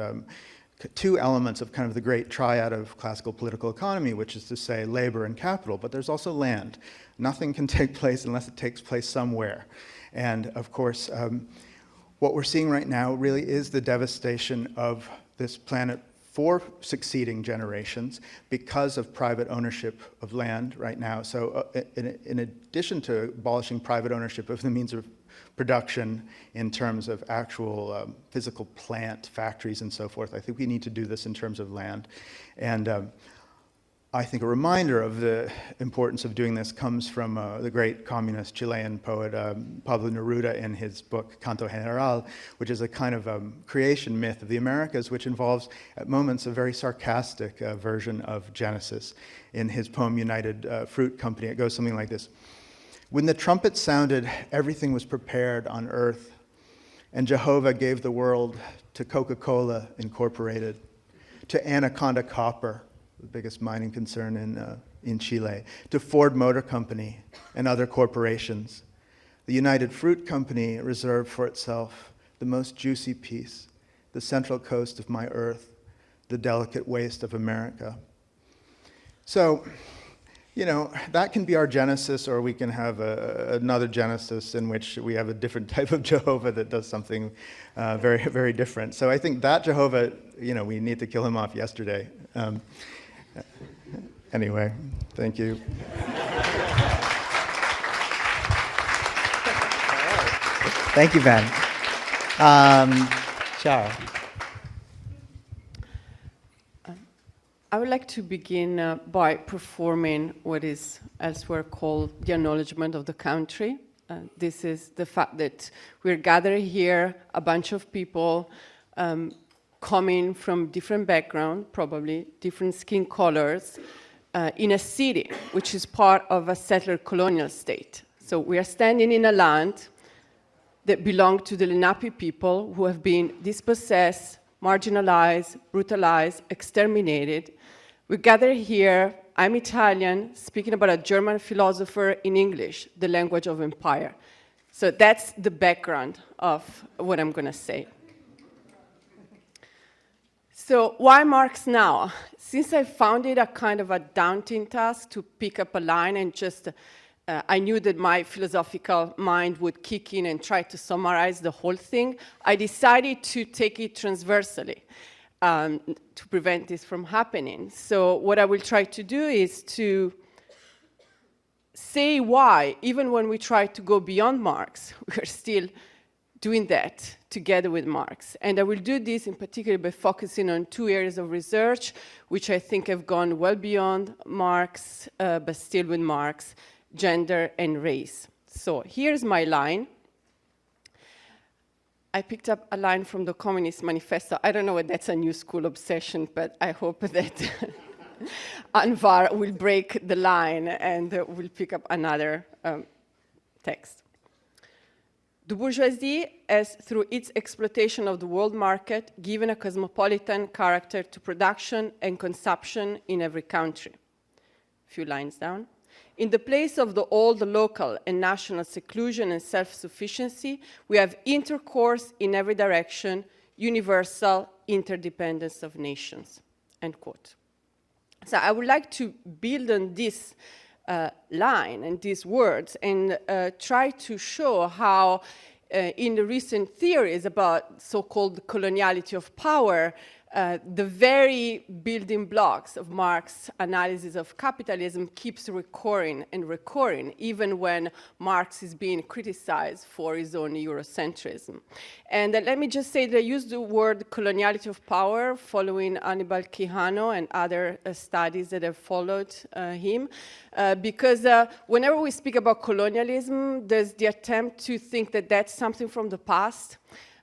two elements of kind of the great triad of classical political economy, which is to say labor and capital, but there's also land. Nothing can take place unless it takes place somewhere. And of course, what we're seeing right now really is the devastation of this planet for succeeding generations because of private ownership of land right now. So in addition to abolishing private ownership of the means of production in terms of actual physical plant, factories, and so forth, I think we need to do this in terms of land. And I think a reminder of the importance of doing this comes from the great communist Chilean poet Pablo Neruda in his book Canto General, which is a kind of creation myth of the Americas, which involves at moments a very sarcastic version of Genesis. In his poem United Fruit Company, it goes something like this: when the trumpet sounded, everything was prepared on earth, and Jehovah gave the world to Coca-Cola Incorporated, to Anaconda Copper, the biggest mining concern in Chile, to Ford Motor Company and other corporations. The United Fruit Company reserved for itself the most juicy piece, the central coast of my earth, the delicate waste of America. So, that can be our genesis, or we can have another genesis in which we have a different type of Jehovah that does something very, very different. So I think that Jehovah, we need to kill him off yesterday. Anyway, thank you. Thank you, Ben. Chiara. I would like to begin by performing what is elsewhere called the acknowledgement of the country. This is the fact that we're gathered here, a bunch of people coming from different backgrounds, probably different skin colors, in a city which is part of a settler colonial state. So we are standing in a land that belonged to the Lenape people who have been dispossessed, marginalized, brutalized, exterminated. We gather here, I'm Italian, speaking about a German philosopher in English, the language of empire. So that's the background of what I'm going to say. So why Marx now? Since I found it a kind of a daunting task to pick up a line and just, I knew that my philosophical mind would kick in and try to summarize the whole thing, I decided to take it transversally. to prevent this from happening. So what I will try to do is to say why, even when we try to go beyond Marx, we're still doing that together with Marx. And I will do this in particular by focusing on two areas of research, which I think have gone well beyond Marx, but still with Marx: gender and race. So here's my line. I picked up a line from the Communist Manifesto. I don't know whether that's a new school obsession, but I hope that Anwar will break the line and will pick up another text. The bourgeoisie has, through its exploitation of the world market, given a cosmopolitan character to production and consumption in every country. A few lines down. In the place of the old local and national seclusion and self-sufficiency, we have intercourse in every direction, universal interdependence of nations, end quote. So I would like to build on this line and these words and try to show how in the recent theories about so-called coloniality of power, the very building blocks of Marx's analysis of capitalism keeps recurring and recurring, even when Marx is being criticized for his own Eurocentrism. And let me just say that I use the word coloniality of power following Annibal Quijano and other studies that have followed him, because whenever we speak about colonialism, there's the attempt to think that that's something from the past.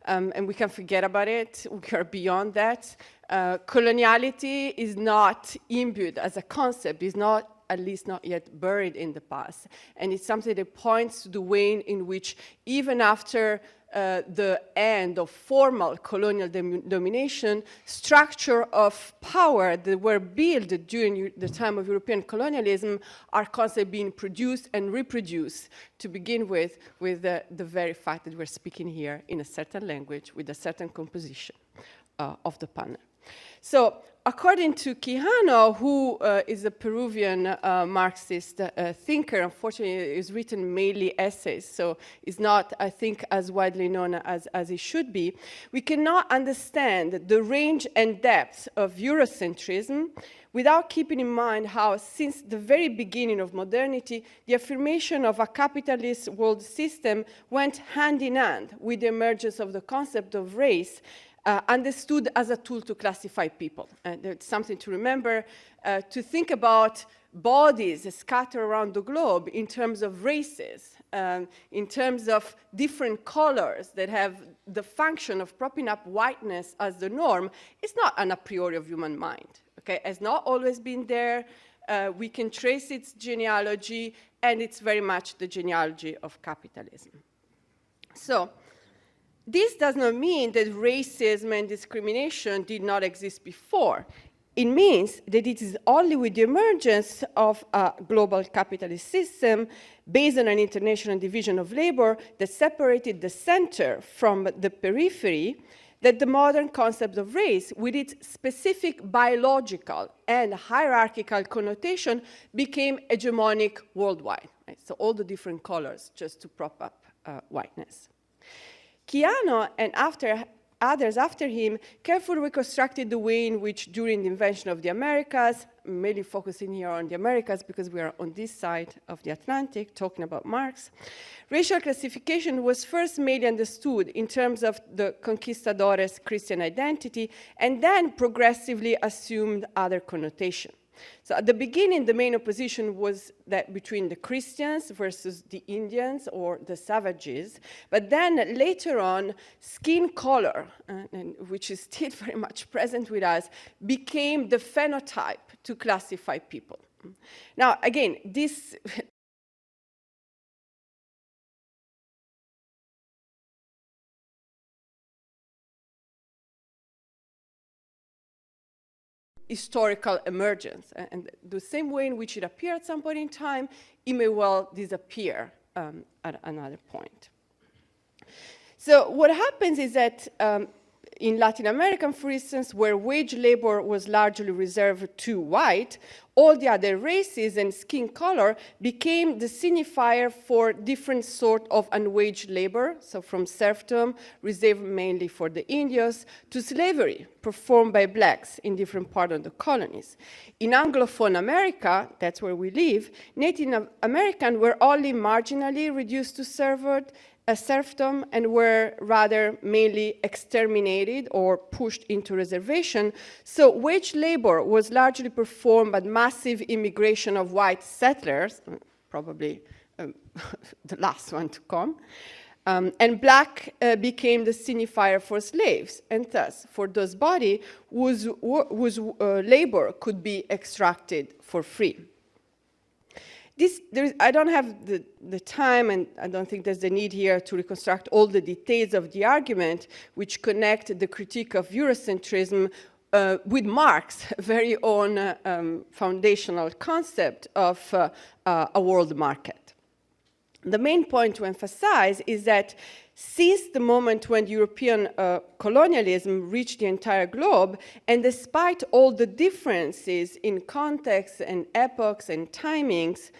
And we can forget about it. We are beyond that. Coloniality is not imbued as a concept, is not, at least not yet, buried in the past. And it's something that points to the way in which, even after the end of formal colonial domination, structure of power that were built during the time of European colonialism are constantly being produced and reproduced, to begin with the very fact that we're speaking here in a certain language with a certain composition of the panel. So according to Quijano, who is a Peruvian Marxist thinker, unfortunately he's written mainly essays, so is not, I think, as widely known as he should be, we cannot understand the range and depth of Eurocentrism without keeping in mind how, since the very beginning of modernity, the affirmation of a capitalist world system went hand in hand with the emergence of the concept of race, understood as a tool to classify people. And it's something to remember, to think about bodies scattered around the globe in terms of races, in terms of different colors that have the function of propping up whiteness as the norm, is not an a priori of human mind. Okay? Has not always been there. We can trace its genealogy, and it's very much the genealogy of capitalism. So, this does not mean that racism and discrimination did not exist before. It means that it is only with the emergence of a global capitalist system based on an international division of labor that separated the center from the periphery that the modern concept of race, with its specific biological and hierarchical connotation, became hegemonic worldwide. Right? So all the different colors just to prop up whiteness. Quijano and others after him carefully reconstructed the way in which, during the invention of the Americas, mainly focusing here on the Americas because we are on this side of the Atlantic, talking about Marx, racial classification was first made understood in terms of the conquistadores' Christian identity, and then progressively assumed other connotation. So at the beginning, the main opposition was that between the Christians versus the Indians or the savages. But then later on, skin color, which is still very much present with us, became the phenotype to classify people. Now, again, this historical emergence. And the same way in which it appeared at some point in time, it may well disappear at another point. So what happens is that in Latin America, for instance, where wage labor was largely reserved to white, all the other races and skin color became the signifier for different sort of unwaged labor, so from serfdom, reserved mainly for the Indios, to slavery, performed by blacks in different parts of the colonies. In Anglophone America, that's where we live, Native Americans were only marginally reduced to serfdom and were rather mainly exterminated or pushed into reservation. So wage labor was largely performed by massive immigration of white settlers, probably the last one to come, and black became the signifier for slaves, and thus for those bodies whose labor could be extracted for free. I don't have the time, and I don't think there's the need here to reconstruct all the details of the argument which connect the critique of Eurocentrism with Marx's very own foundational concept of a world market. The main point to emphasize is that since the moment when European colonialism reached the entire globe, and despite all the differences in context and epochs and timings,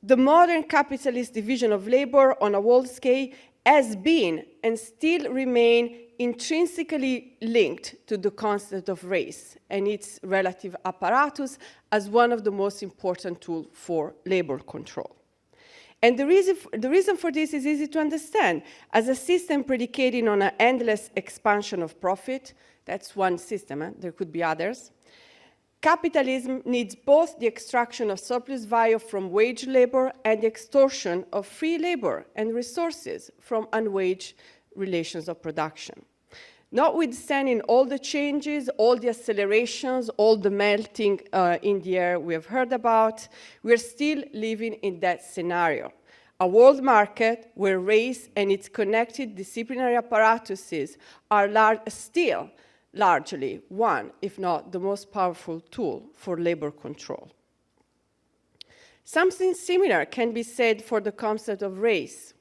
the modern capitalist division of labor on a world scale has been and still remain intrinsically linked to the concept of race and its relative apparatus as one of the most important tools for labor control. And the reason for this is easy to understand. As a system predicated on an endless expansion of profit, that's one system, there could be others, capitalism needs both the extraction of surplus value from wage labor and the extortion of free labor and resources from unwaged relations of production. Notwithstanding all the changes, all the accelerations, all the melting in the air we have heard about, we're still living in that scenario. A world market where race and its connected disciplinary apparatuses are still largely one, if not the most powerful tool for labor control. Something similar can be said for the concept of race.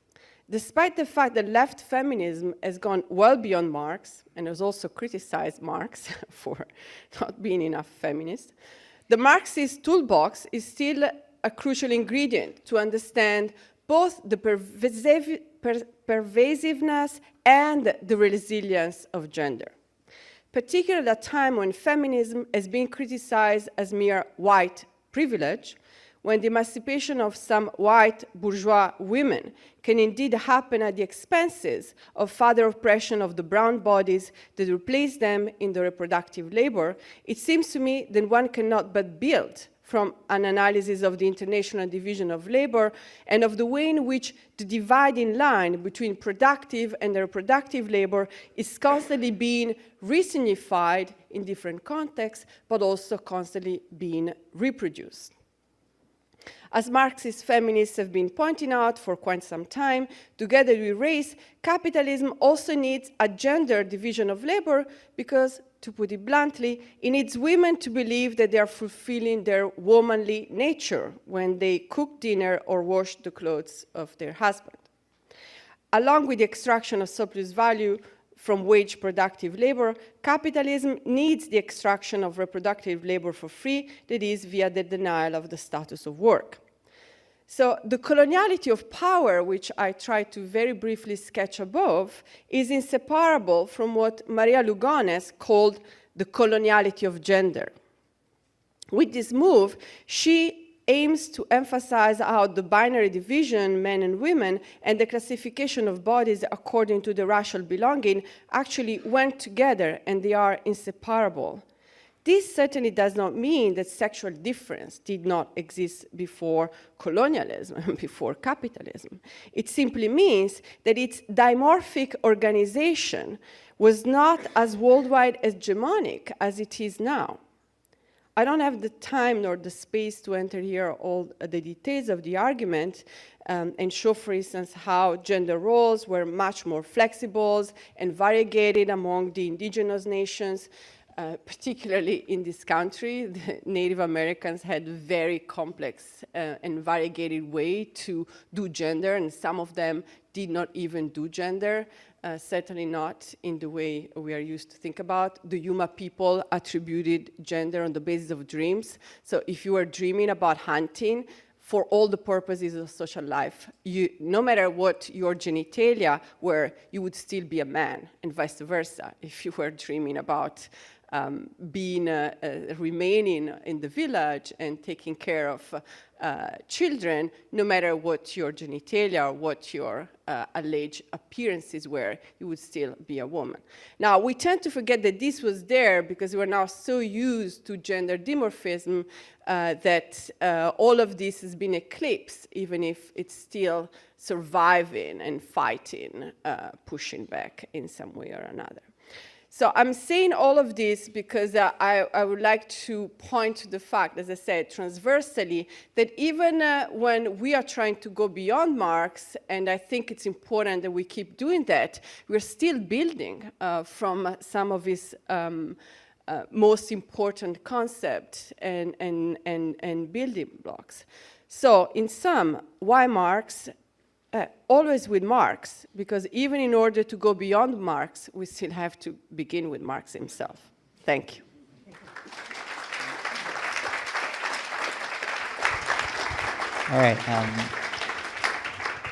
Despite the fact that left feminism has gone well beyond Marx, and has also criticized Marx for not being enough feminist, the Marxist toolbox is still a crucial ingredient to understand both the pervasiveness and the resilience of gender. Particularly at a time when feminism has been criticized as mere white privilege, when the emancipation of some white bourgeois women can indeed happen at the expenses of further oppression of the brown bodies that replace them in the reproductive labor, it seems to me that one cannot but build from an analysis of the international division of labor and of the way in which the dividing line between productive and reproductive labor is constantly being resignified in different contexts, but also constantly being reproduced. As Marxist feminists have been pointing out for quite some time, together with race, capitalism also needs a gender division of labor because, to put it bluntly, it needs women to believe that they are fulfilling their womanly nature when they cook dinner or wash the clothes of their husband. Along with the extraction of surplus value from wage productive labor, capitalism needs the extraction of reproductive labor for free, that is, via the denial of the status of work. So the coloniality of power, which I tried to very briefly sketch above, is inseparable from what Maria Lugones called the coloniality of gender. With this move, she aims to emphasize how the binary division, men and women, and the classification of bodies according to the racial belonging actually went together and they are inseparable. This certainly does not mean that sexual difference did not exist before colonialism and before capitalism. It simply means that its dimorphic organization was not as worldwide hegemonic as it is now. I don't have the time nor the space to enter here all the details of the argument and show, for instance, how gender roles were much more flexible and variegated among the indigenous nations. Particularly in this country, the Native Americans had a very complex and variegated way to do gender, and some of them did not even do gender. certainly not in the way we are used to think about. The Yuma people attributed gender on the basis of dreams. So if you are dreaming about hunting, for all the purposes of social life, no matter what your genitalia were, you would still be a man, and vice versa. If you were dreaming about remaining in the village and taking care of children, no matter what your genitalia or what your alleged appearances were, you would still be a woman. Now, we tend to forget that this was there because we're now so used to gender dimorphism that all of this has been eclipsed, even if it's still surviving and fighting, pushing back in some way or another. So I'm saying all of this because I would like to point to the fact, as I said, transversally, that even when we are trying to go beyond Marx, and I think it's important that we keep doing that, we're still building from some of his most important concepts and building blocks. So in sum, why Marx? Always with Marx, because even in order to go beyond Marx, we still have to begin with Marx himself. Thank you. All right.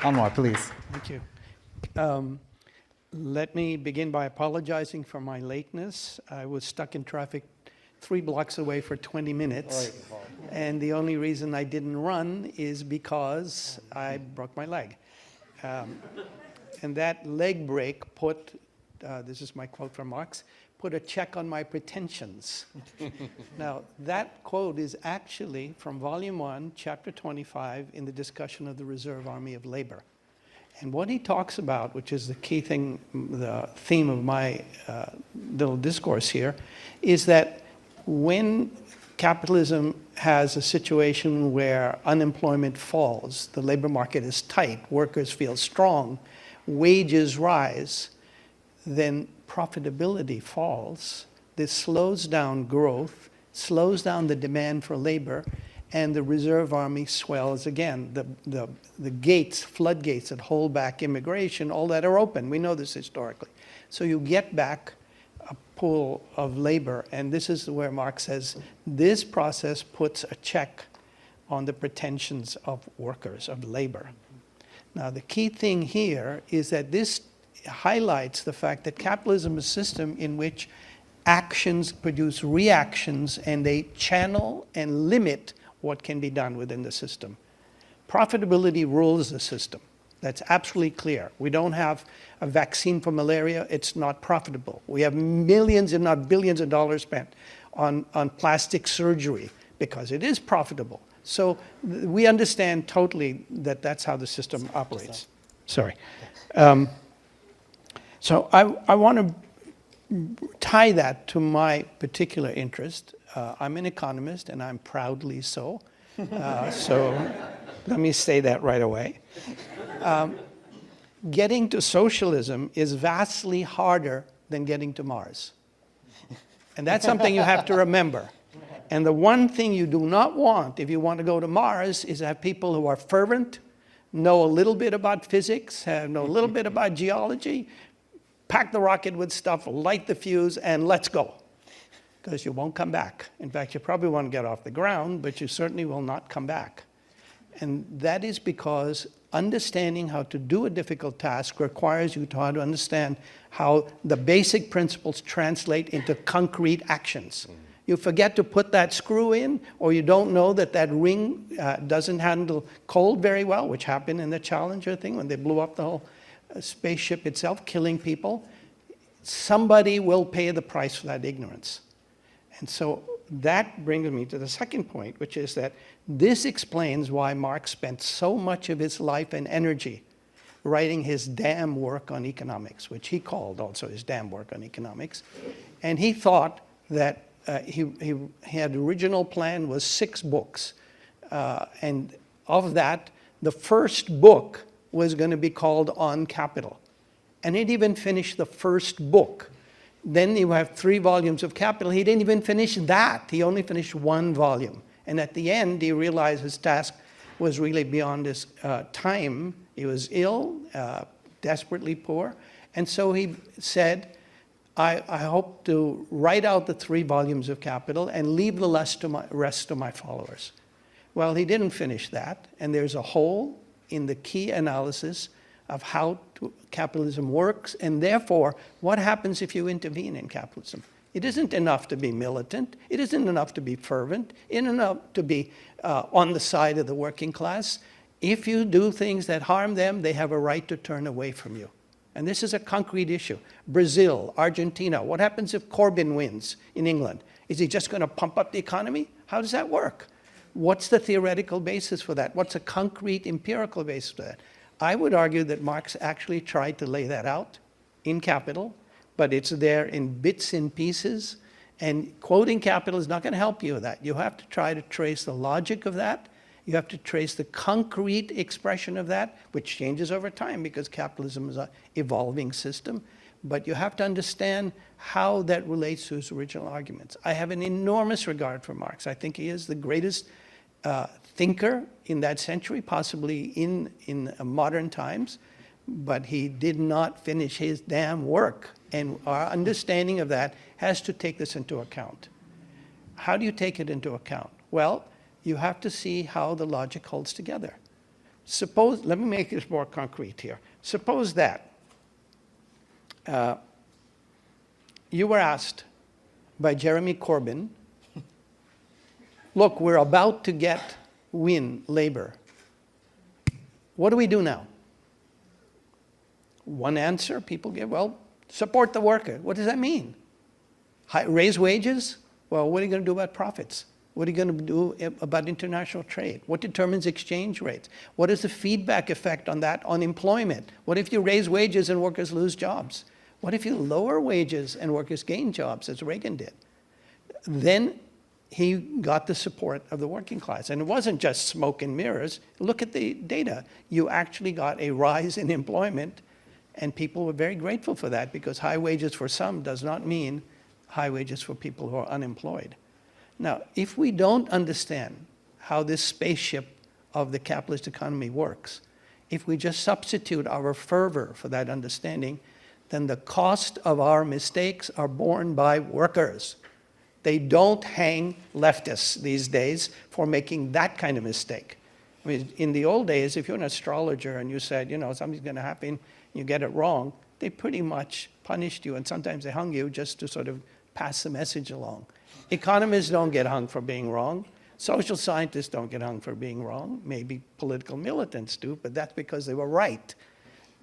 Anwar, please. Thank you. Let me begin by apologizing for my lateness. I was stuck in traffic 3 blocks away for 20 minutes. And the only reason I didn't run is because I broke my leg. And that leg break put, this is my quote from Marx, put a check on my pretensions. Now, that quote is actually from Volume 1, Chapter 25, in the discussion of the Reserve Army of Labor. And what he talks about, which is the key thing, the theme of my little discourse here, is that when capitalism has a situation where unemployment falls, the labor market is tight, workers feel strong, wages rise, then profitability falls. This slows down growth, slows down the demand for labor, and the reserve army swells again. The gates, floodgates that hold back immigration, all that are open. We know this historically. So you get back a pool of labor, and this is where Marx says this process puts a check on the pretensions of workers, of labor. Now, the key thing here is that this highlights the fact that capitalism is a system in which actions produce reactions, and they channel and limit what can be done within the system. Profitability rules the system. That's absolutely clear. We don't have a vaccine for malaria. It's not profitable. We have millions, if not billions of dollars spent on plastic surgery because it is profitable. So we understand totally that that's how the system operates. Sorry. So I want to tie that to my particular interest. I'm an economist, and I'm proudly so. So let me say that right away. Getting to socialism is vastly harder than getting to Mars. And that's something you have to remember. And the one thing you do not want if you want to go to Mars is to have people who are fervent, know a little bit about physics, know a little bit about geology, pack the rocket with stuff, light the fuse, and let's go. Because you won't come back. In fact, you probably want to get off the ground, but you certainly will not come back. And that is because understanding how to do a difficult task requires you to understand how the basic principles translate into concrete actions. You forget to put that screw in, or you don't know that that ring doesn't handle cold very well, which happened in the Challenger thing when they blew up the whole spaceship itself, killing people. Somebody will pay the price for that ignorance. And so that brings me to the second point, which is that this explains why Marx spent so much of his life and energy writing his damn work on economics, which he called also his damn work on economics. And he thought that he had original plan was 6 books. And of that, the first book was going to be called On Capital. And he didn't even finish the first book. Then you have 3 volumes of Capital. He didn't even finish that. He only finished 1 volume. And at the end, he realized his task was really beyond his time. He was ill, desperately poor, And so he said, I hope to write out the 3 volumes of Capital and leave the rest to my followers. Well, he didn't finish that, and there's a hole in the key analysis of how capitalism works, and therefore, what happens if you intervene in capitalism. It isn't enough to be militant. It isn't enough to be fervent. It isn't enough to be on the side of the working class. If you do things that harm them, they have a right to turn away from you. And this is a concrete issue. Brazil, Argentina, what happens if Corbyn wins in England? Is he just going to pump up the economy? How does that work? What's the theoretical basis for that? What's a concrete empirical basis for that? I would argue that Marx actually tried to lay that out in Capital, but it's there in bits and pieces. And quoting Capital is not going to help you with that. You have to try to trace the logic of that. You have to trace the concrete expression of that, which changes over time because capitalism is an evolving system. But you have to understand how that relates to his original arguments. I have an enormous regard for Marx. I think he is the greatest thinker in that century, possibly in modern times. But he did not finish his damn work. And our understanding of that has to take this into account. How do you take it into account? Well, you have to see how the logic holds together. Suppose, let me make this more concrete here. Suppose that you were asked by Jeremy Corbyn, look, we're about to win Labour. What do we do now? One answer people give, well, support the worker. What does that mean? Raise wages? Well, what are you going to do about profits? What are you going to do about international trade? What determines exchange rates? What is the feedback effect on that on employment? What if you raise wages and workers lose jobs? What if you lower wages and workers gain jobs, as Reagan did? Then he got the support of the working class. And it wasn't just smoke and mirrors. Look at the data. You actually got a rise in employment, and people were very grateful for that because high wages for some does not mean high wages for people who are unemployed. Now, if we don't understand how this spaceship of the capitalist economy works, if we just substitute our fervor for that understanding, then the cost of our mistakes are borne by workers. They don't hang leftists these days for making that kind of mistake. I mean, in the old days, if you're an astrologer and you said, something's going to happen, you get it wrong, they pretty much punished you, and sometimes they hung you just to sort of pass the message along. Economists don't get hung for being wrong. Social scientists don't get hung for being wrong. Maybe political militants do, but that's because they were right.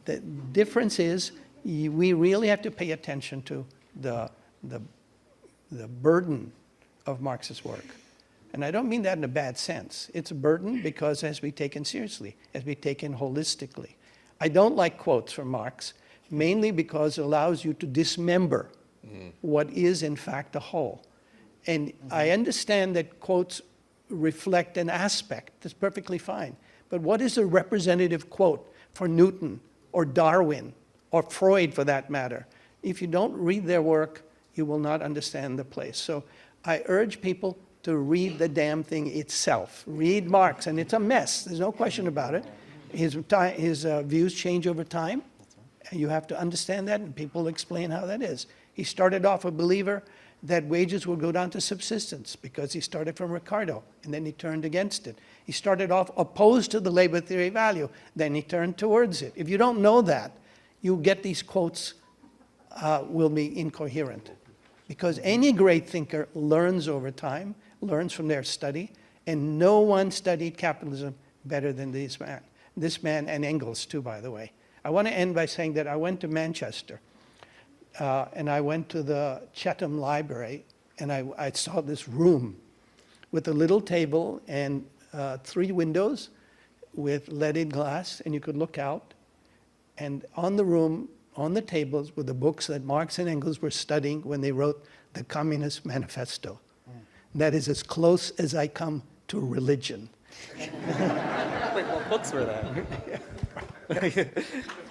The difference is we really have to pay attention to the burden of Marx's work. And I don't mean that in a bad sense. It's a burden because it has to be taken seriously, it has to be taken holistically. I don't like quotes from Marx, mainly because it allows you to dismember what is in fact a whole. And I understand that quotes reflect an aspect. That's perfectly fine. But what is a representative quote for Newton or Darwin or Freud for that matter? If you don't read their work, you will not understand the place. So I urge people to read the damn thing itself. Read Marx, and it's a mess. There's no question about it. His views change over time. And you have to understand that, and people explain how that is. He started off a believer that wages will go down to subsistence because he started from Ricardo, and then he turned against it. He started off opposed to the labor theory value, then he turned towards it. If you don't know that, you get these quotes will be incoherent. Because any great thinker learns over time, learns from their study, and no one studied capitalism better than this man. This man and Engels too, by the way. I want to end by saying that I went to Manchester. And I went to the Chatham Library, and I saw this room with a little table and 3 windows with leaded glass, and you could look out. And on the room, on the tables, were the books that Marx and Engels were studying when they wrote the Communist Manifesto. That is as close as I come to religion. Wait, what books were that?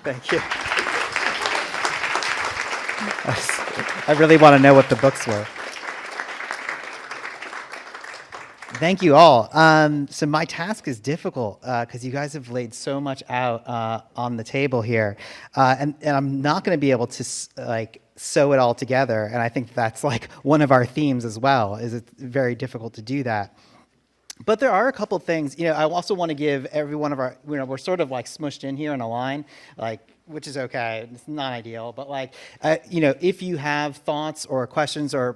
Thank you. I really want to know what the books were. Thank you all. So my task is difficult because you guys have laid so much out on the table here, and I'm not going to be able to like sew it all together. And I think that's like one of our themes as well. Is it's very difficult to do that. But there are a couple things. You know, I also want to give every one of our. You know, we're sort of like smushed in here in a line, like. Which is okay, it's not ideal, but like, you know, if you have thoughts or questions or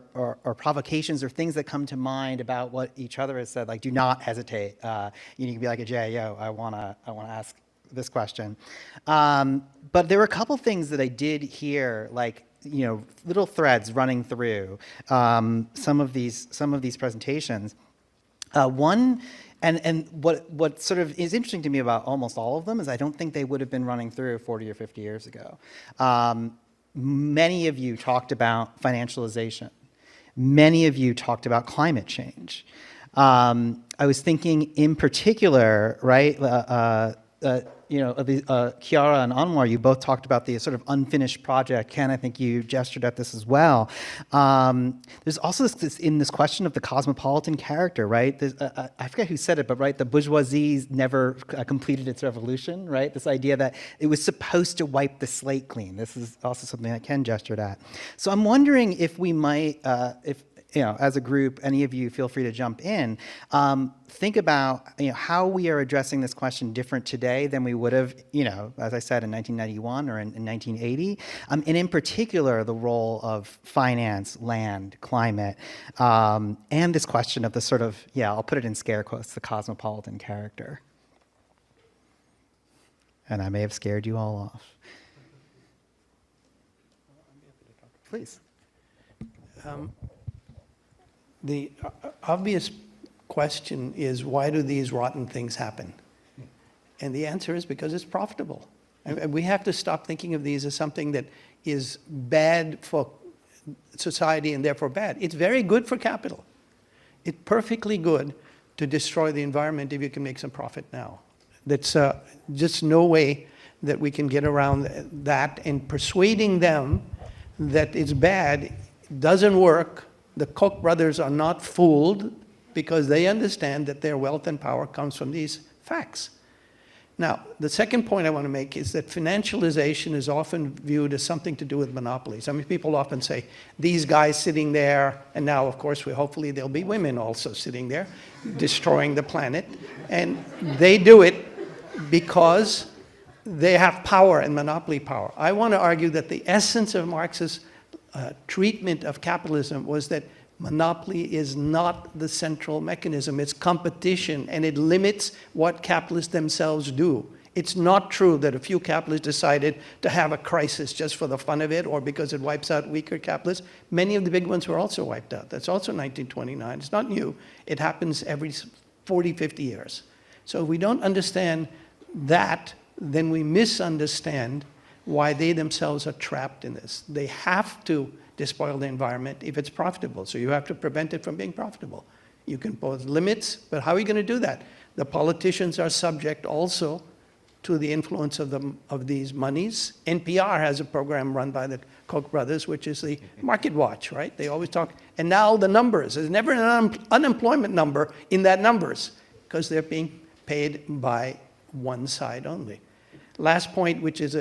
provocations or things that come to mind about what each other has said, like, do not hesitate. You can be like, Ajay, yo, I wanna ask this question. But there were a couple things that I did hear, like, you know, little threads running through some of these presentations. One. And what sort of is interesting to me about almost all of them is I don't think they would have been running through 40 or 50 years ago. Many of you talked about financialization. Many of you talked about climate change. I was thinking in particular, right, you know, Chiara and Anwar, you both talked about the sort of unfinished project. Ken, I think you gestured at this as well. There's also this question of the cosmopolitan character, right? I forget who said it, but right, the bourgeoisie never completed its revolution, right? This idea that it was supposed to wipe the slate clean. This is also something that Ken gestured at. So I'm wondering if we might, if you know, as a group, any of you feel free to jump in. Think about, you know, how we are addressing this question different today than we would have, you know, as I said, in 1991 or in 1980. And in particular, the role of finance, land, climate, and this question of the sort of, yeah, I'll put it in scare quotes, the cosmopolitan character. And I may have scared you all off. Please. The obvious question is, why do these rotten things happen? And the answer is because it's profitable. And we have to stop thinking of these as something that is bad for society and therefore bad. It's very good for capital. It's perfectly good to destroy the environment if you can make some profit now. That's just no way that we can get around that, and persuading them that it's bad doesn't work. The Koch brothers are not fooled because they understand that their wealth and power comes from these facts. Now, the second point I want to make is that financialization is often viewed as something to do with monopolies. I mean, people often say, these guys sitting there, and now, of course, hopefully there'll be women also sitting there, destroying the planet. And they do it because they have power and monopoly power. I want to argue that the essence of Marx's treatment of capitalism was that monopoly is not the central mechanism. It's competition, and it limits what capitalists themselves do. It's not true that a few capitalists decided to have a crisis just for the fun of it or because it wipes out weaker capitalists. Many of the big ones were also wiped out. That's also 1929. It's not new. It happens every 40, 50 years. So if we don't understand that, then we misunderstand why they themselves are trapped in this. They have to despoil the environment if it's profitable. So you have to prevent it from being profitable. You can pose limits, but how are you going to do that? The politicians are subject also to the influence of these monies. NPR has a program run by the Koch brothers, which is the Market Watch, right? They always talk, and now the numbers. There's never an unemployment number in that numbers because they're being paid by one side only. Last point, which is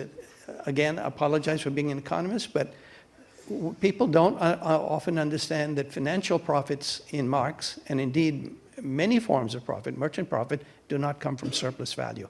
again, apologize for being an economist, but people don't often understand that financial profits in Marx, and indeed many forms of profit, merchant profit, do not come from surplus value.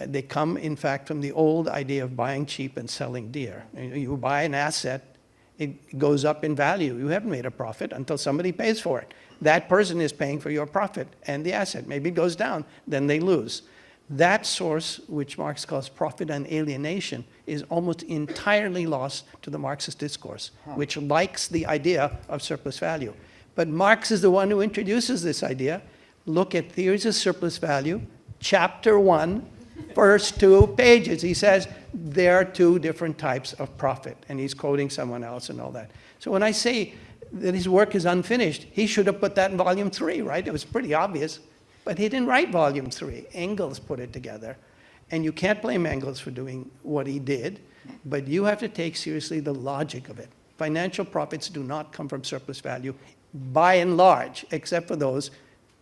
They come, in fact, from the old idea of buying cheap and selling dear. You buy an asset, it goes up in value. You haven't made a profit until somebody pays for it. That person is paying for your profit and the asset. Maybe it goes down, then they lose. That source, which Marx calls profit and alienation, is almost entirely lost to the Marxist discourse, which likes the idea of surplus value. But Marx is the one who introduces this idea. Look at Theories of Surplus Value, chapter 1, first 2 pages. He says there are 2 different types of profit, and he's quoting someone else and all that. So when I say that his work is unfinished, he should have put that in volume 3, right? It was pretty obvious. But he didn't write volume 3. Engels put it together. And you can't blame Engels for doing what he did, but you have to take seriously the logic of it. Financial profits do not come from surplus value by and large, except for those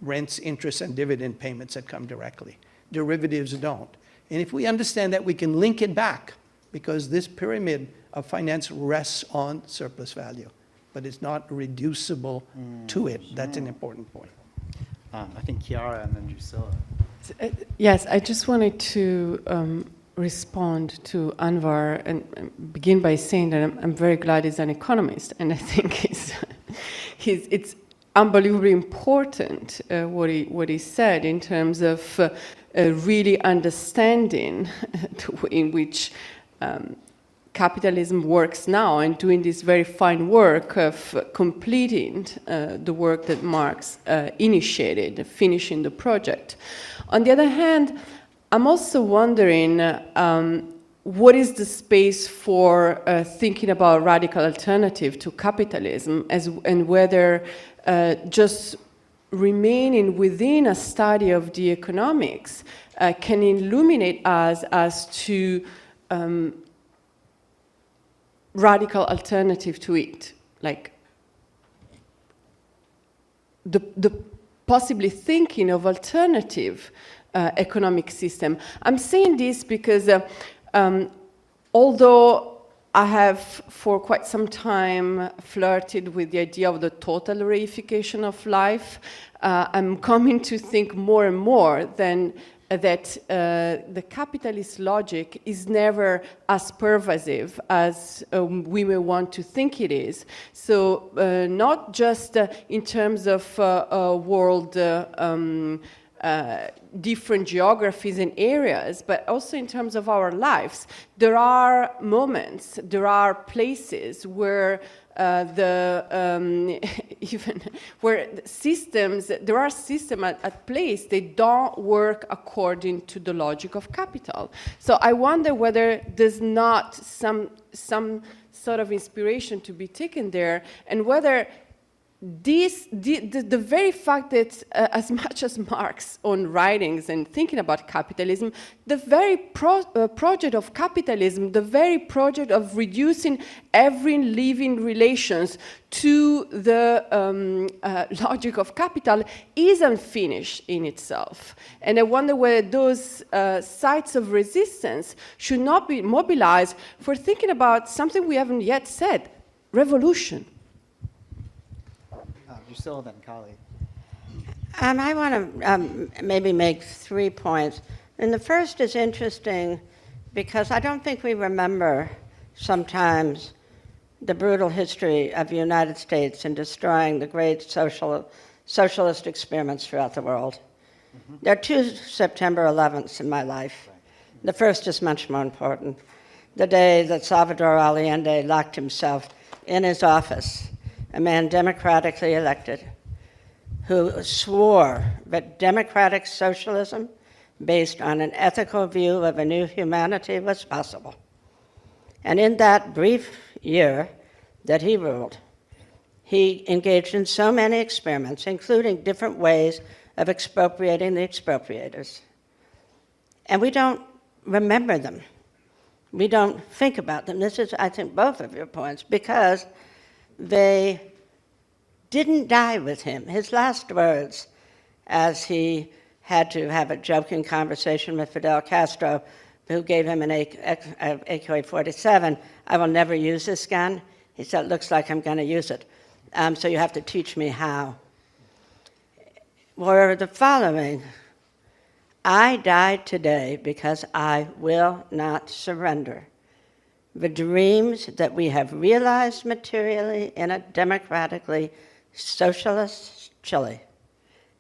rents, interest, and dividend payments that come directly. Derivatives don't. And if we understand that, we can link it back, because this pyramid of finance rests on surplus value, but it's not reducible to it. That's an important point. I think Chiara and then Drucilla. Yes, I just wanted to respond to Anwar and begin by saying that I'm very glad he's an economist, and I think it's unbelievably important what he said in terms of really understanding the way in which capitalism works now, and doing this very fine work of completing the work that Marx initiated, finishing the project. On the other hand, I'm also wondering what is the space for thinking about radical alternative to capitalism, and whether just remaining within a study of the economics can illuminate us as to radical alternative to it, like the possibly thinking of alternative economic system. I'm saying this because although I have for quite some time flirted with the idea of the total reification of life, I'm coming to think more and more that the capitalist logic is never as pervasive as we may want to think it is. So not just in terms of world different geographies and areas, but also in terms of our lives. There are moments, there are places where even where systems, there are systems at place, they don't work according to the logic of capital. So I wonder whether there's not some sort of inspiration to be taken there, and whether the very fact that as much as Marx's own writings and thinking about capitalism, the very project of capitalism, the very project of reducing every living relations to the logic of capital is unfinished in itself. And I wonder whether those sites of resistance should not be mobilized for thinking about something we haven't yet said, revolution. Drucilla, then Kali. I want to maybe make 3 points. And the first is interesting because I don't think we remember sometimes the brutal history of the United States in destroying the great socialist experiments throughout the world. Mm-hmm. There are 2 September 11ths in my life. Right. The first is much more important. The day that Salvador Allende locked himself in his office, a man democratically elected, who swore that democratic socialism based on an ethical view of a new humanity was possible. And in that brief year that he ruled, he engaged in so many experiments, including different ways of expropriating the expropriators. And we don't remember them. We don't think about them. This is, I think, both of your points, because they didn't die with him. His last words, as he had to have a joking conversation with Fidel Castro, who gave him an AK-47, "I will never use this gun." He said, "It looks like I'm going to use it. So you have to teach me how." Were the following: "I died today because I will not surrender the dreams that we have realized materially in a democratically socialist Chile.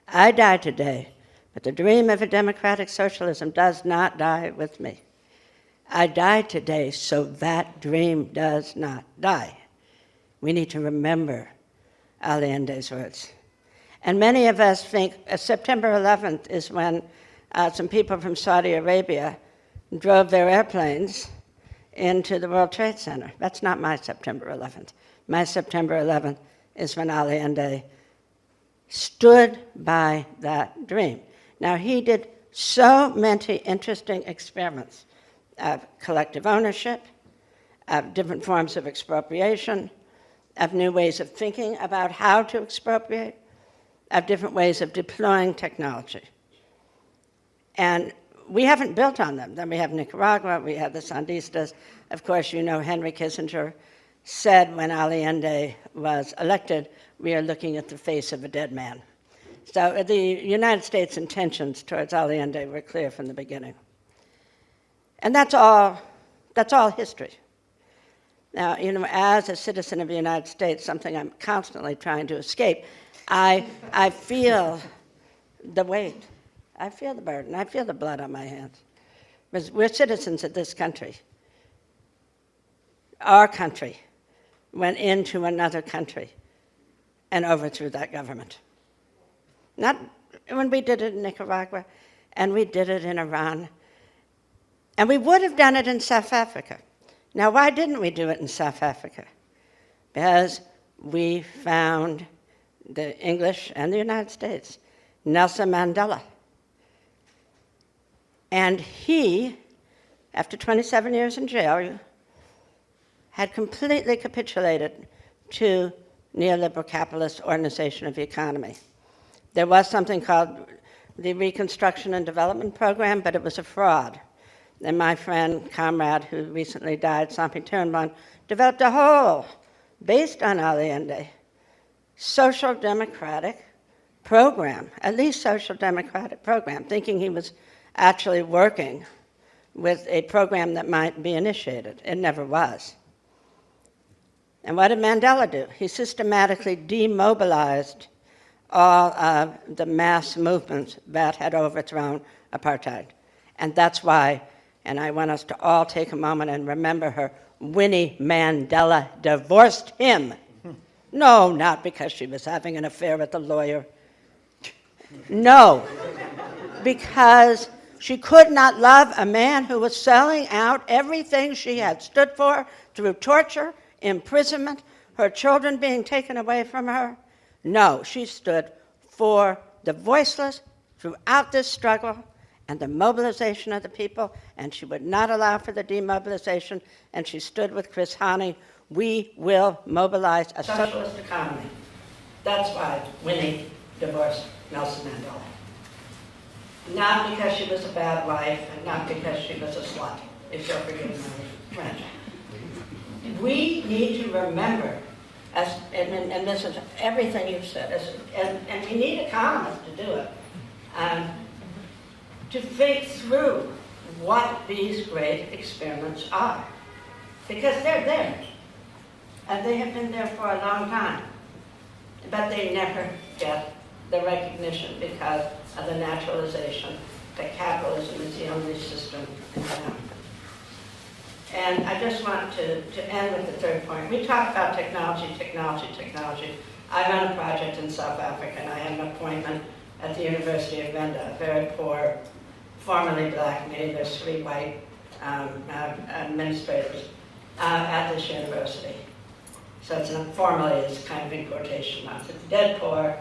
I die today, but the dream of a democratic socialism does not die with me. I die today so that dream does not die." We need to remember Allende's words. And many of us think September 11th is when some people from Saudi Arabia drove their airplanes into the World Trade Center. That's not my September 11th. My September 11th is when Allende stood by that dream. Now, he did so many interesting experiments of collective ownership, of different forms of expropriation, of new ways of thinking about how to expropriate, of different ways of deploying technology. And we haven't built on them. Then we have Nicaragua, we have the Sandistas. Of course, you know Henry Kissinger said when Allende was elected, we are looking at the face of a dead man. So the United States' intentions towards Allende were clear from the beginning. And that's all history. Now, you know, as a citizen of the United States, something I'm constantly trying to escape, I feel the weight. I feel the burden. I feel the blood on my hands. Because we're citizens of this country. Our country went into another country and overthrew that government. Not when we did it in Nicaragua, and we did it in Iran, and we would have done it in South Africa. Now, why didn't we do it in South Africa? Because we found the English and the United States, Nelson Mandela. And he, after 27 years in jail, had completely capitulated to neoliberal capitalist organization of the economy. There was something called the Reconstruction and Development Program, but it was a fraud. And my friend, comrade, who recently died, Sampi Turnbull, developed a whole, based on Allende, social democratic program, at least social democratic program, thinking he was actually working with a program that might be initiated. It never was. And what did Mandela do? He systematically demobilized all of the mass movements that had overthrown apartheid. And that's why, and I want us to all take a moment and remember her, Winnie Mandela divorced him. No, not because she was having an affair with a lawyer. No, because she could not love a man who was selling out everything she had stood for through torture, imprisonment, her children being taken away from her. No, she stood for the voiceless throughout this struggle and the mobilization of the people, and she would not allow for the demobilization, and she stood with Chris Hani. We will mobilize a socialist economy. That's why Winnie divorced Nelson Mandela. Not because she was a bad wife, and not because she was a slut, if you'll forgive my French. We need to remember, and this is everything you've said, and we need economists to do it, to think through what these great experiments are. Because they're there, and they have been there for a long time, but they never get the recognition because of the naturalization that capitalism is the only system in town. And I just want to end with the third point. We talk about technology, technology, technology. I run a project in South Africa, and I had an appointment at the University of Venda, very poor, formerly black, maybe there's 3 white administrators at this university. So it's formally, it's kind of in quotation marks. It's dead poor.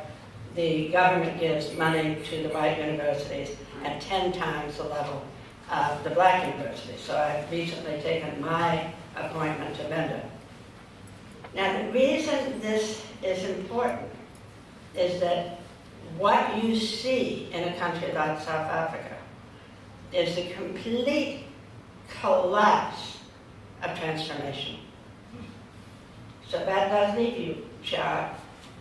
The government gives money to the white universities at 10 times the level of the black universities. So I've recently taken my appointment to Venda. Now the reason this is important is that what you see in a country like South Africa is the complete collapse of transformation. So that does leave you, Chiara,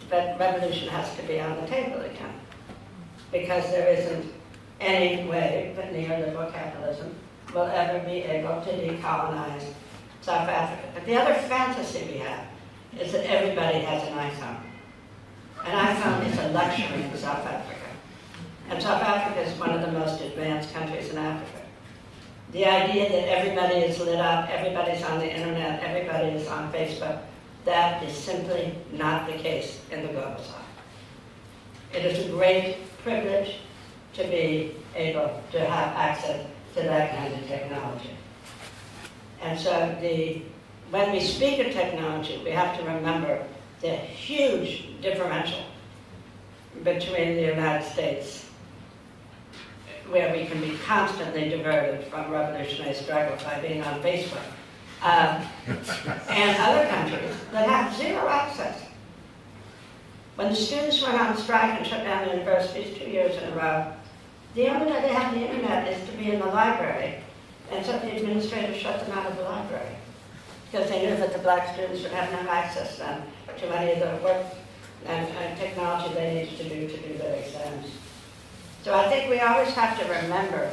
that revolution has to be on the table again, because there isn't any way that neoliberal capitalism will ever be able to decolonize South Africa. But the other fantasy we have is that everybody has an iPhone. An iPhone is a luxury in South Africa. And South Africa is one of the most advanced countries in Africa. The idea that everybody is lit up, everybody's on the internet, everybody is on Facebook, that is simply not the case in the global south. It is a great privilege to be able to have access to that kind of technology. And so when we speak of technology, we have to remember the huge differential between the United States, where we can be constantly diverted from revolutionary struggle by being on Facebook, and other countries that have zero access. When When the students went on strike and shut down the universities 2 years in a row, the only way they had the internet is to be in the library. And so the administrators shut them out of the library because they knew that the black students would have no access then to any of the work and technology they needed to do their exams. So I think we always have to remember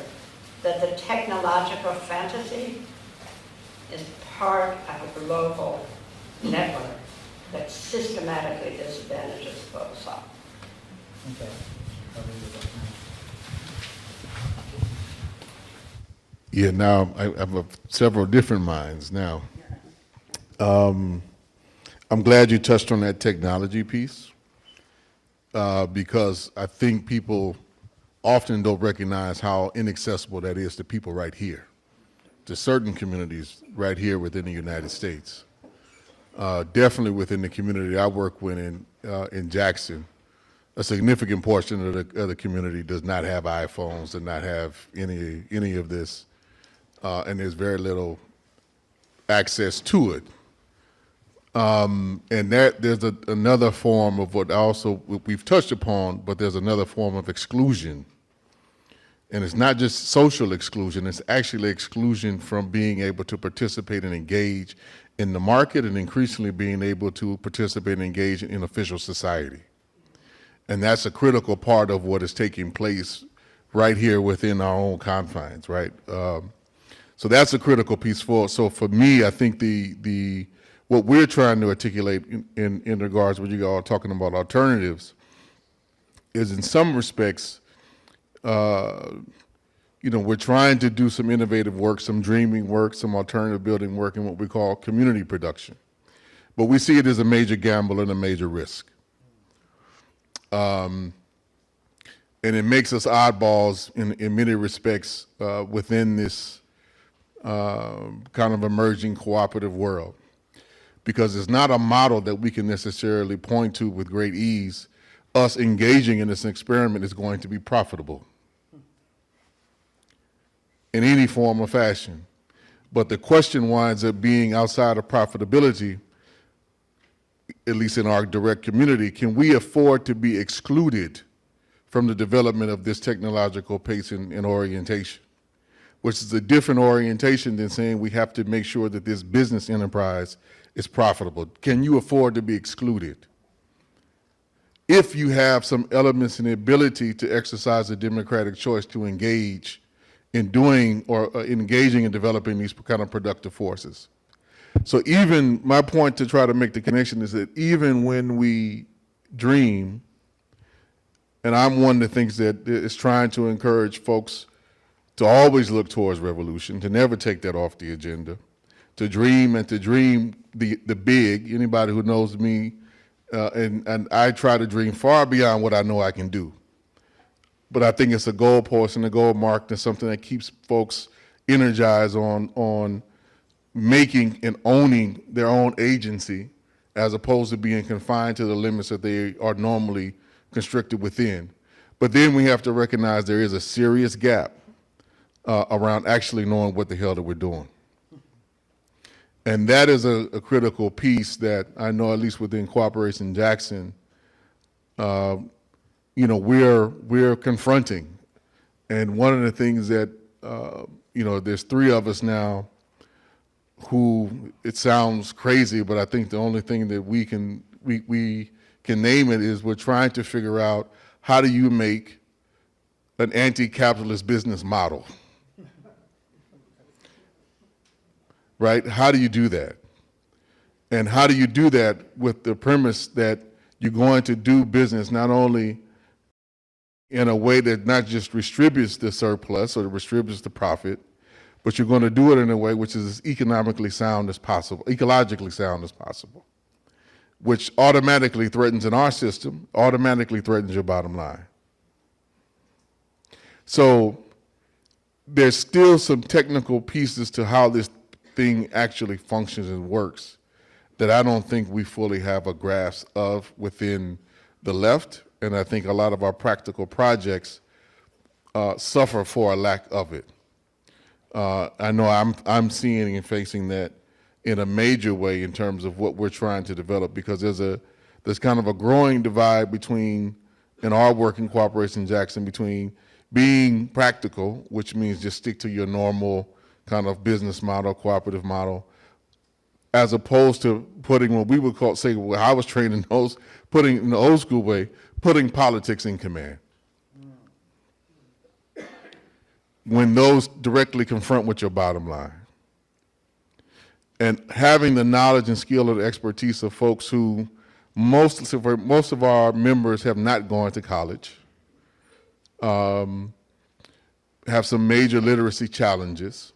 that the technological fantasy is part of a global network that systematically disadvantages folks. Okay. Yeah, now I have several different minds now. I'm glad you touched on that technology piece because I think people often don't recognize how inaccessible that is to people right here, to certain communities right here within the United States. Definitely within the community I work with in Jackson, a significant portion of the community does not have iPhones, does not have any of this, and there's very little access to it. And there's another form of what also we've touched upon, but there's another form of exclusion. And it's not just social exclusion, it's actually exclusion from being able to participate and engage in the market and increasingly being able to participate and engage in official society. And that's a critical part of what is taking place right here within our own confines, right? So that's a critical piece so for me, I think what we're trying to articulate in regards to what you all are talking about alternatives is in some respects, we're trying to do some innovative work, some dreaming work, some alternative building work in what we call community production. But we see it as a major gamble and a major risk. And it makes us oddballs in many respects within this kind of emerging cooperative world. Because it's not a model that we can necessarily point to with great ease. Us engaging in this experiment is going to be profitable in any form or fashion. But the question winds up being outside of profitability, at least in our direct community, can we afford to be excluded from the development of this technological pace and orientation? Which is a different orientation than saying we have to make sure that this business enterprise is profitable. Can you afford to be excluded? If you have some elements and the ability to exercise a democratic choice to engage in doing or engaging in developing these kind of productive forces. So even my point to try to make the connection is that even when we dream, and I'm one that thinks that is trying to encourage folks to always look towards revolution, to never take that off the agenda, to dream and to dream the big. Anybody who knows me, and I try to dream far beyond what I know I can do. But I think it's a goalpost and a goal mark and something that keeps folks energized on making and owning their own agency as opposed to being confined to the limits that they are normally constricted within. But then we have to recognize there is a serious gap around actually knowing what the hell that we're doing. And that is a critical piece that I know, at least within Cooperation Jackson, we're confronting. And one of the things that, there's 3 of us now who, it sounds crazy, but I think the only thing that we can name it is we're trying to figure out how do you make an anti-capitalist business model? Right? How do you do that? And how do you do that with the premise that you're going to do business not only in a way that not just distributes the surplus or distributes the profit, but you're going to do it in a way which is as economically sound as possible, ecologically sound as possible, which automatically threatens in our system, automatically threatens your bottom line. So there's still some technical pieces to how this thing actually functions and works that I don't think we fully have a grasp of within the left, and I think a lot of our practical projects suffer for a lack of it. I know I'm seeing and facing that in a major way in terms of what we're trying to develop, because there's there's kind of a growing divide between, in our work in Cooperation Jackson, between being practical, which means just stick to your normal kind of business model, cooperative model, as opposed to putting what we would call, say, what I was trained in putting in the old school way, putting politics in command. When those directly confront with your bottom line. And having the knowledge and skill or the expertise of folks who most of our members have not gone to college, have some major literacy challenges,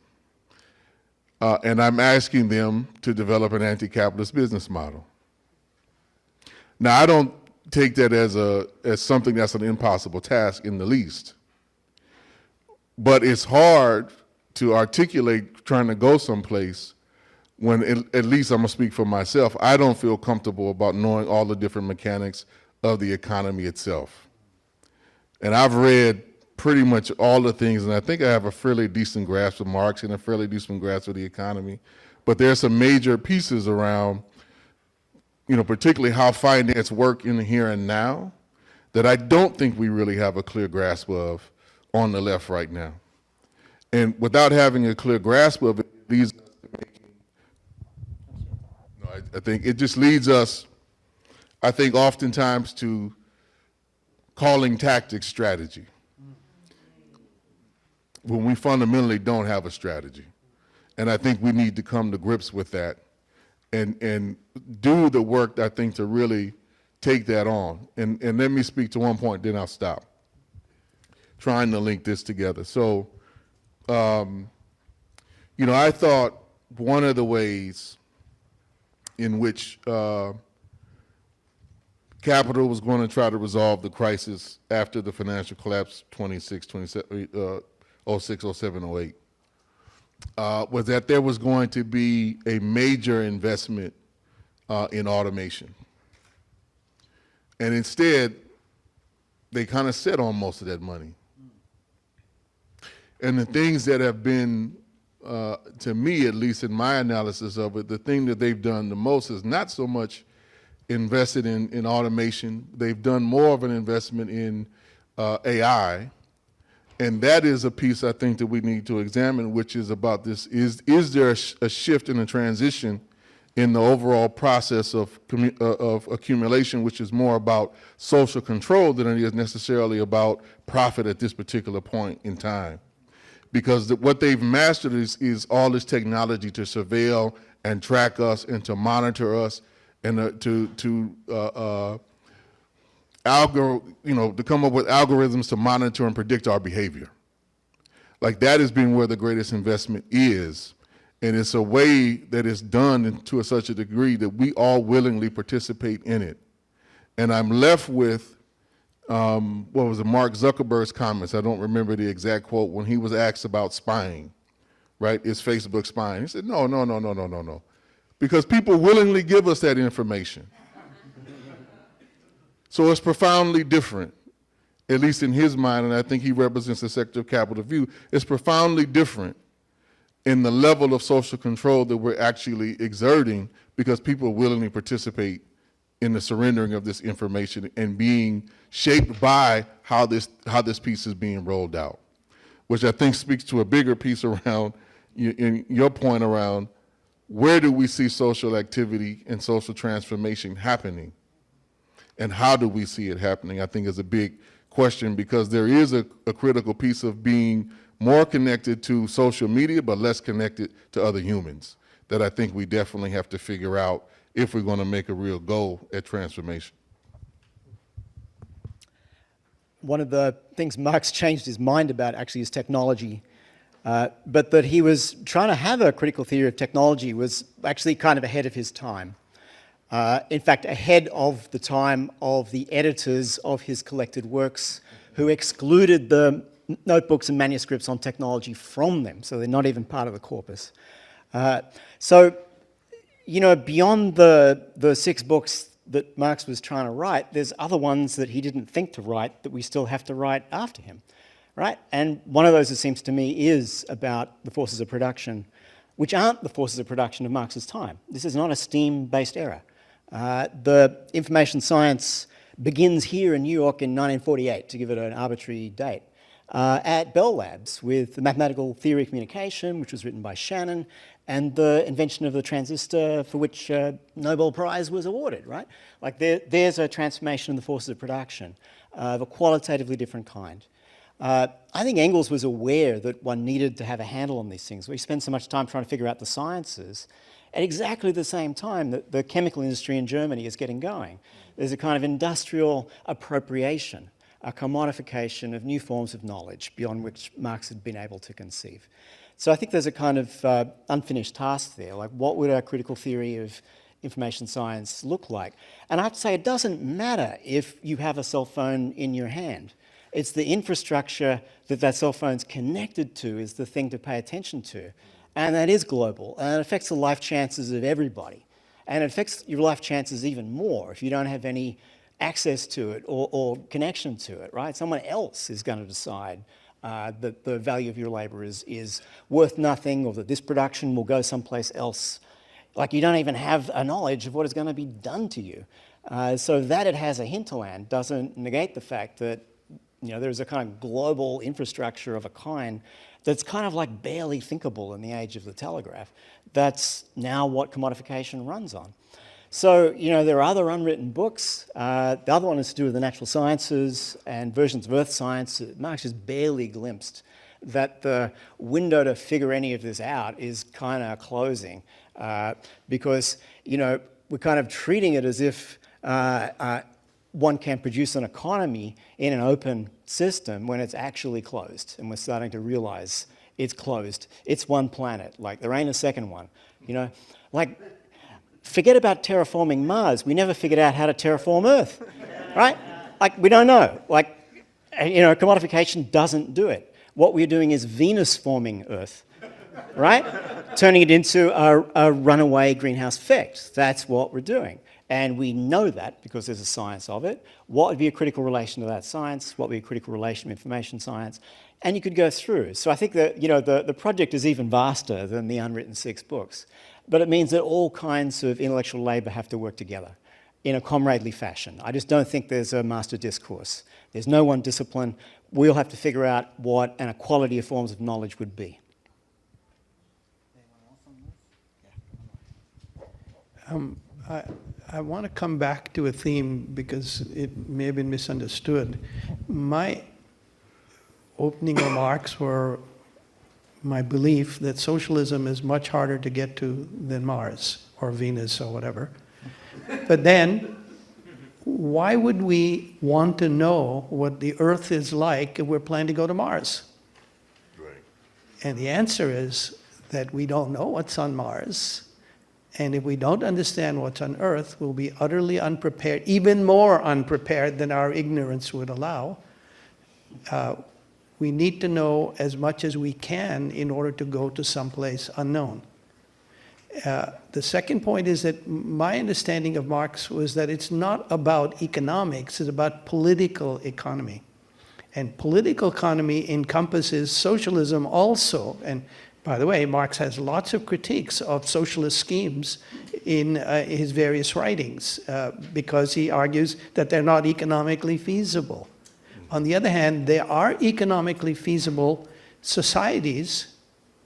and I'm asking them to develop an anti-capitalist business model. Now, I don't take that as something that's an impossible task in the least, but it's hard to articulate trying to go someplace when, at least I'm gonna speak for myself, I don't feel comfortable about knowing all the different mechanics of the economy itself. And I've read pretty much all the things, and I think I have a fairly decent grasp of Marx and a fairly decent grasp of the economy, but there's some major pieces around, you know, particularly how finance work in the here and now, that I don't think we really have a clear grasp of on the left right now. And without having a clear grasp of it, leads us to making, I think it just leads us, I think, oftentimes to calling tactics strategy, when we fundamentally don't have a strategy. And I think we need to come to grips with that and do the work, I think, to really take that on. And let me speak to one point, then I'll stop, trying to link this together. So, you know, I thought one of the ways in which capital was going to try to resolve the crisis after the financial collapse 06, 07, 08, was that there was going to be a major investment in automation. And instead, they kind of sit on most of that money. And the things that have been, to me, at least in my analysis of it, the thing that they've done the most is not so much invested in automation. They've done more of an investment in AI. And that is a piece, I think, that we need to examine, which is about this, is there a shift in a transition in the overall process of accumulation, which is more about social control than it is necessarily about profit at this particular point in time. Because what they've mastered is all this technology to surveil and track us and to monitor us and to come up with algorithms to monitor and predict our behavior. Like, that has been where the greatest investment is. And it's a way that it's done to such a degree that we all willingly participate in it. And I'm left with, what was it, Mark Zuckerberg's comments, I don't remember the exact quote, when he was asked about spying, right? Is Facebook spying? He said, no. Because people willingly give us that information. So it's profoundly different, at least in his mind, and I think he represents the sector of capital view. It's profoundly different in the level of social control that we're actually exerting because people willingly participate in the surrendering of this information and being shaped by how this piece is being rolled out, which I think speaks to a bigger piece around, in your point around, where do we see social activity and social transformation happening? And how do we see it happening, I think is a big question, because there is a critical piece of being more connected to social media, but less connected to other humans, that I think we definitely have to figure out if we're going to make a real go at transformation. One of the things Marx changed his mind about actually is technology, but that he was trying to have a critical theory of technology was actually kind of ahead of his time. In fact, ahead of the time of the editors of his collected works, who excluded the notebooks and manuscripts on technology from them, so they're not even part of the corpus. So, you know, beyond the 6 books that Marx was trying to write, there's other ones that he didn't think to write that we still have to write after him, right? And one of those, it seems to me, is about the forces of production, which aren't the forces of production of Marx's time. This is not a steam-based era. The information science begins here in New York in 1948, to give it an arbitrary date, at Bell Labs with the mathematical theory of communication, which was written by Shannon, and the invention of the transistor, for which a Nobel Prize was awarded, right? Like there's a transformation in the forces of production of a qualitatively different kind. I think Engels was aware that one needed to have a handle on these things. We spend so much time trying to figure out the sciences. At exactly the same time that the chemical industry in Germany is getting going, there's a kind of industrial appropriation, a commodification of new forms of knowledge beyond which Marx had been able to conceive. So I think there's a kind of unfinished task there. Like, what would a critical theory of information science look like? And I have to say, it doesn't matter if you have a cell phone in your hand. It's the infrastructure that cell phone's connected to is the thing to pay attention to. And that is global, and it affects the life chances of everybody. And it affects your life chances even more if you don't have any access to it or connection to it, right? Someone else is going to decide that the value of your labor is worth nothing, or that this production will go someplace else. Like, you don't even have a knowledge of what is going to be done to you. So that it has a hinterland doesn't negate the fact that, you know, there's a kind of global infrastructure of a kind that's kind of like barely thinkable in the age of the telegraph. That's now what commodification runs on. So, you know, there are other unwritten books. The other one is to do with the natural sciences and versions of earth science. Marx just barely glimpsed that the window to figure any of this out is kind of closing because, you know, we're kind of treating it as if one can produce an economy in an open system when it's actually closed, and we're starting to realize it's closed. It's one planet, like there ain't a second one, you know? Like, forget about terraforming Mars. We never figured out how to terraform Earth, right? Like, we don't know. Like, you know, commodification doesn't do it. What we're doing is Venus forming Earth, right? Turning it into a runaway greenhouse effect. That's what we're doing. And we know that because there's a science of it. What would be a critical relation to that science? What would be a critical relation to information science? And you could go through. So I think that, you know, the project is even vaster than the unwritten 6 books. But it means that all kinds of intellectual labour have to work together in a comradely fashion. I just don't think there's a master discourse. There's no one discipline. We'll have to figure out what an equality of forms of knowledge would be. I want to come back to a theme because it may have been misunderstood. My opening remarks were my belief that socialism is much harder to get to than Mars or Venus or whatever. But then, why would we want to know what the Earth is like if we're planning to go to Mars? Right. And the answer is that we don't know what's on Mars. And if we don't understand what's on Earth, we'll be utterly unprepared, even more unprepared than our ignorance would allow. We need to know as much as we can in order to go to someplace unknown. The second point is that my understanding of Marx was that it's not about economics, it's about political economy. And political economy encompasses socialism also. And by the way, Marx has lots of critiques of socialist schemes in his various writings because he argues that they're not economically feasible. On the other hand, there are economically feasible societies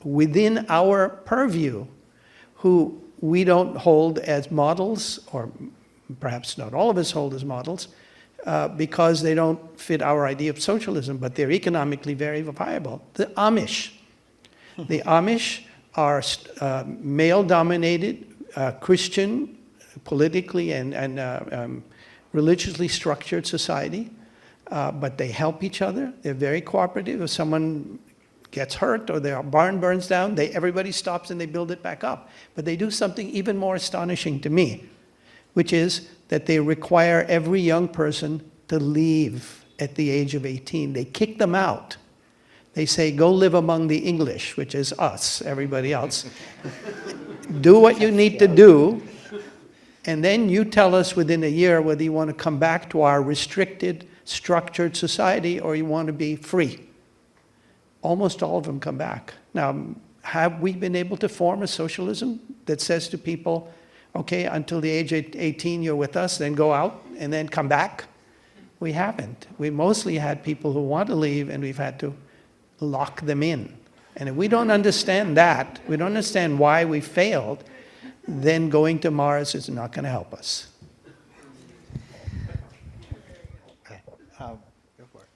within our purview who we don't hold as models, or perhaps not all of us hold as models, because they don't fit our idea of socialism, but they're economically very viable. The Amish. The Amish are male-dominated, Christian, politically and religiously structured society, but they help each other. They're very cooperative. If someone gets hurt or their barn burns down, everybody stops and they build it back up. But they do something even more astonishing to me, which is that they require every young person to leave at the age of 18. They kick them out. They say, go live among the English, which is us, everybody else. Do what you need to do, and then you tell us within a year whether you want to come back to our restricted, structured society or you want to be free. Almost all of them come back. Now, have we been able to form a socialism that says to people, okay, until the age of 18 you're with us, then go out and then come back. We haven't. We mostly had people who want to leave, and we've had to lock them in. And if we don't understand that, we don't understand why we failed, then going to Mars is not going to help us. Okay. Go for it.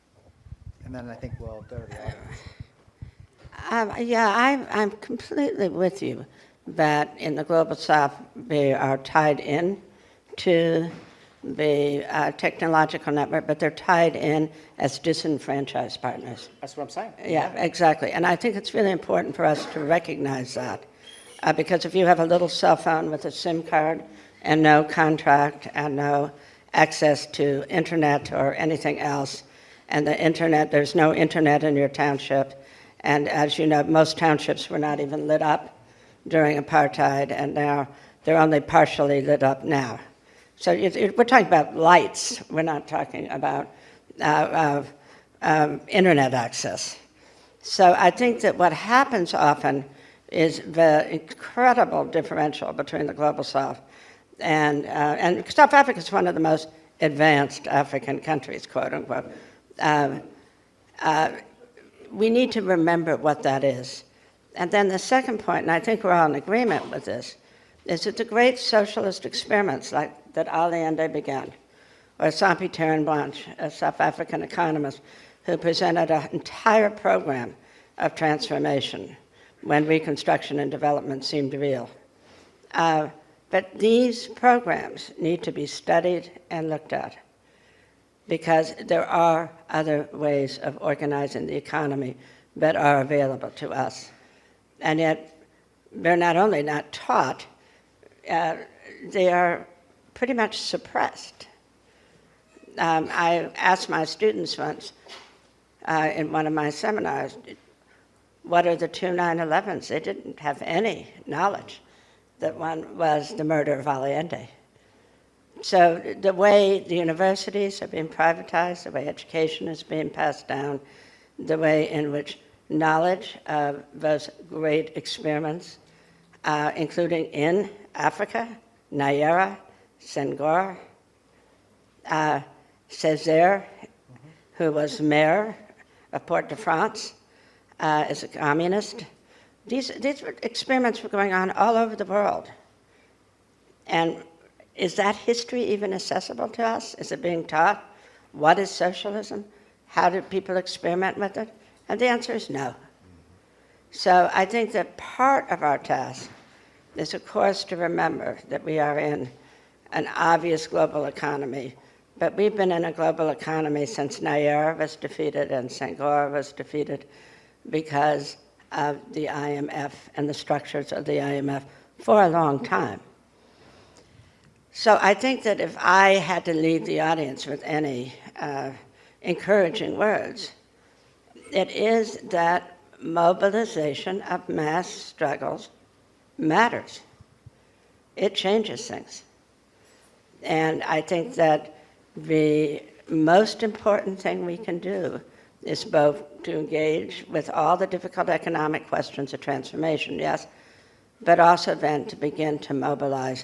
And then I think we'll go to the audience. Yeah, I'm completely with you that in the Global South we are tied in to the technological network, but they're tied in as disenfranchised partners. That's what I'm saying. Yeah, exactly. And I think it's really important for us to recognize that. Because if you have a little cell phone with a SIM card and no contract and no access to internet or anything else, and the internet, there's no internet in your township, and as you know, most townships were not even lit up during apartheid, and now they're only partially lit up now. So we're talking about lights. We're not talking about internet access. So I think that what happens often is the incredible differential between the Global South and South Africa is one of the most advanced African countries, quote unquote. We need to remember what that is. And then the second point, and I think we're all in agreement with this, is that the great socialist experiments like that Allende began, or Sampi Terenblanche, a South African economist who presented an entire program of transformation when Reconstruction and Development seemed real. But these programs need to be studied and looked at because there are other ways of organizing the economy that are available to us. And yet, they're not only not taught, they are pretty much suppressed. I asked my students once in one of my seminars, what are the two 9/11s? They didn't have any knowledge that one was the murder of Allende. So the way the universities are being privatized, the way education is being passed down, the way in which knowledge of those great experiments, including in Africa, Nyera, Senghor, Césaire, who was mayor of Port-de-France, as a communist. These experiments were going on all over the world. And is that history even accessible to us? Is it being taught? What is socialism? How do people experiment with it? And the answer is no. So I think that part of our task is, of course, to remember that we are in an obvious global economy, but we've been in a global economy since Nyera was defeated and Senghor was defeated because of the IMF and the structures of the IMF for a long time. So I think that if I had to leave the audience with any encouraging words, it is that mobilization of mass struggles matters. It changes things. And I think that the most important thing we can do is both to engage with all the difficult economic questions of transformation, yes, but also then to begin to mobilize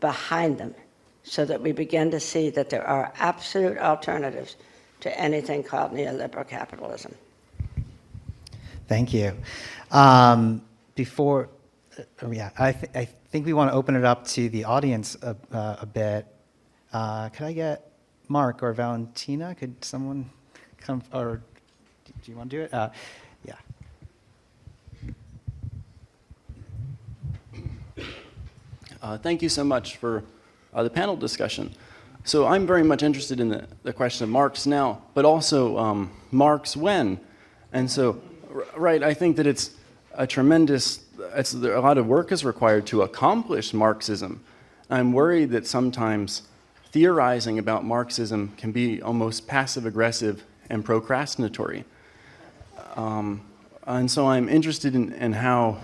behind them so that we begin to see that there are absolute alternatives to anything called neoliberal capitalism. Thank you. Before, I think we want to open it up to the audience a bit. Could I get Mark or Valentina? Could someone come, or do you want to do it? Yeah. Thank you so much for the panel discussion. So I'm very much interested in the question of Marx now, but also Marx when. And so, right, I think that it's a lot of work is required to accomplish Marxism. I'm worried that sometimes theorizing about Marxism can be almost passive-aggressive and procrastinatory. And so I'm interested in how,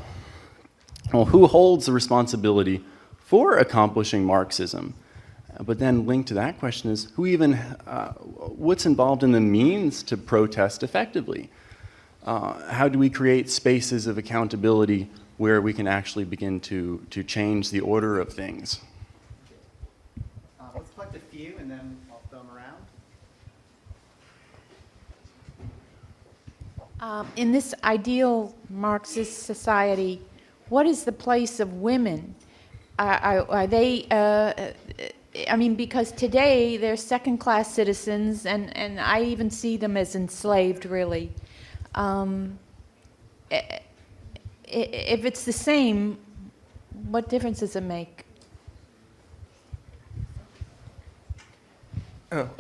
well, who holds the responsibility for accomplishing Marxism? But then linked to that question is, who even, what's involved in the means to protest effectively? How do we create spaces of accountability where we can actually begin to change the order of things. Let's collect a few and then I'll throw them around. In this ideal Marxist society, what is the place of women? Are they, I mean, because today they're second-class citizens, and I even see them as enslaved, really. If it's the same, what difference does it make?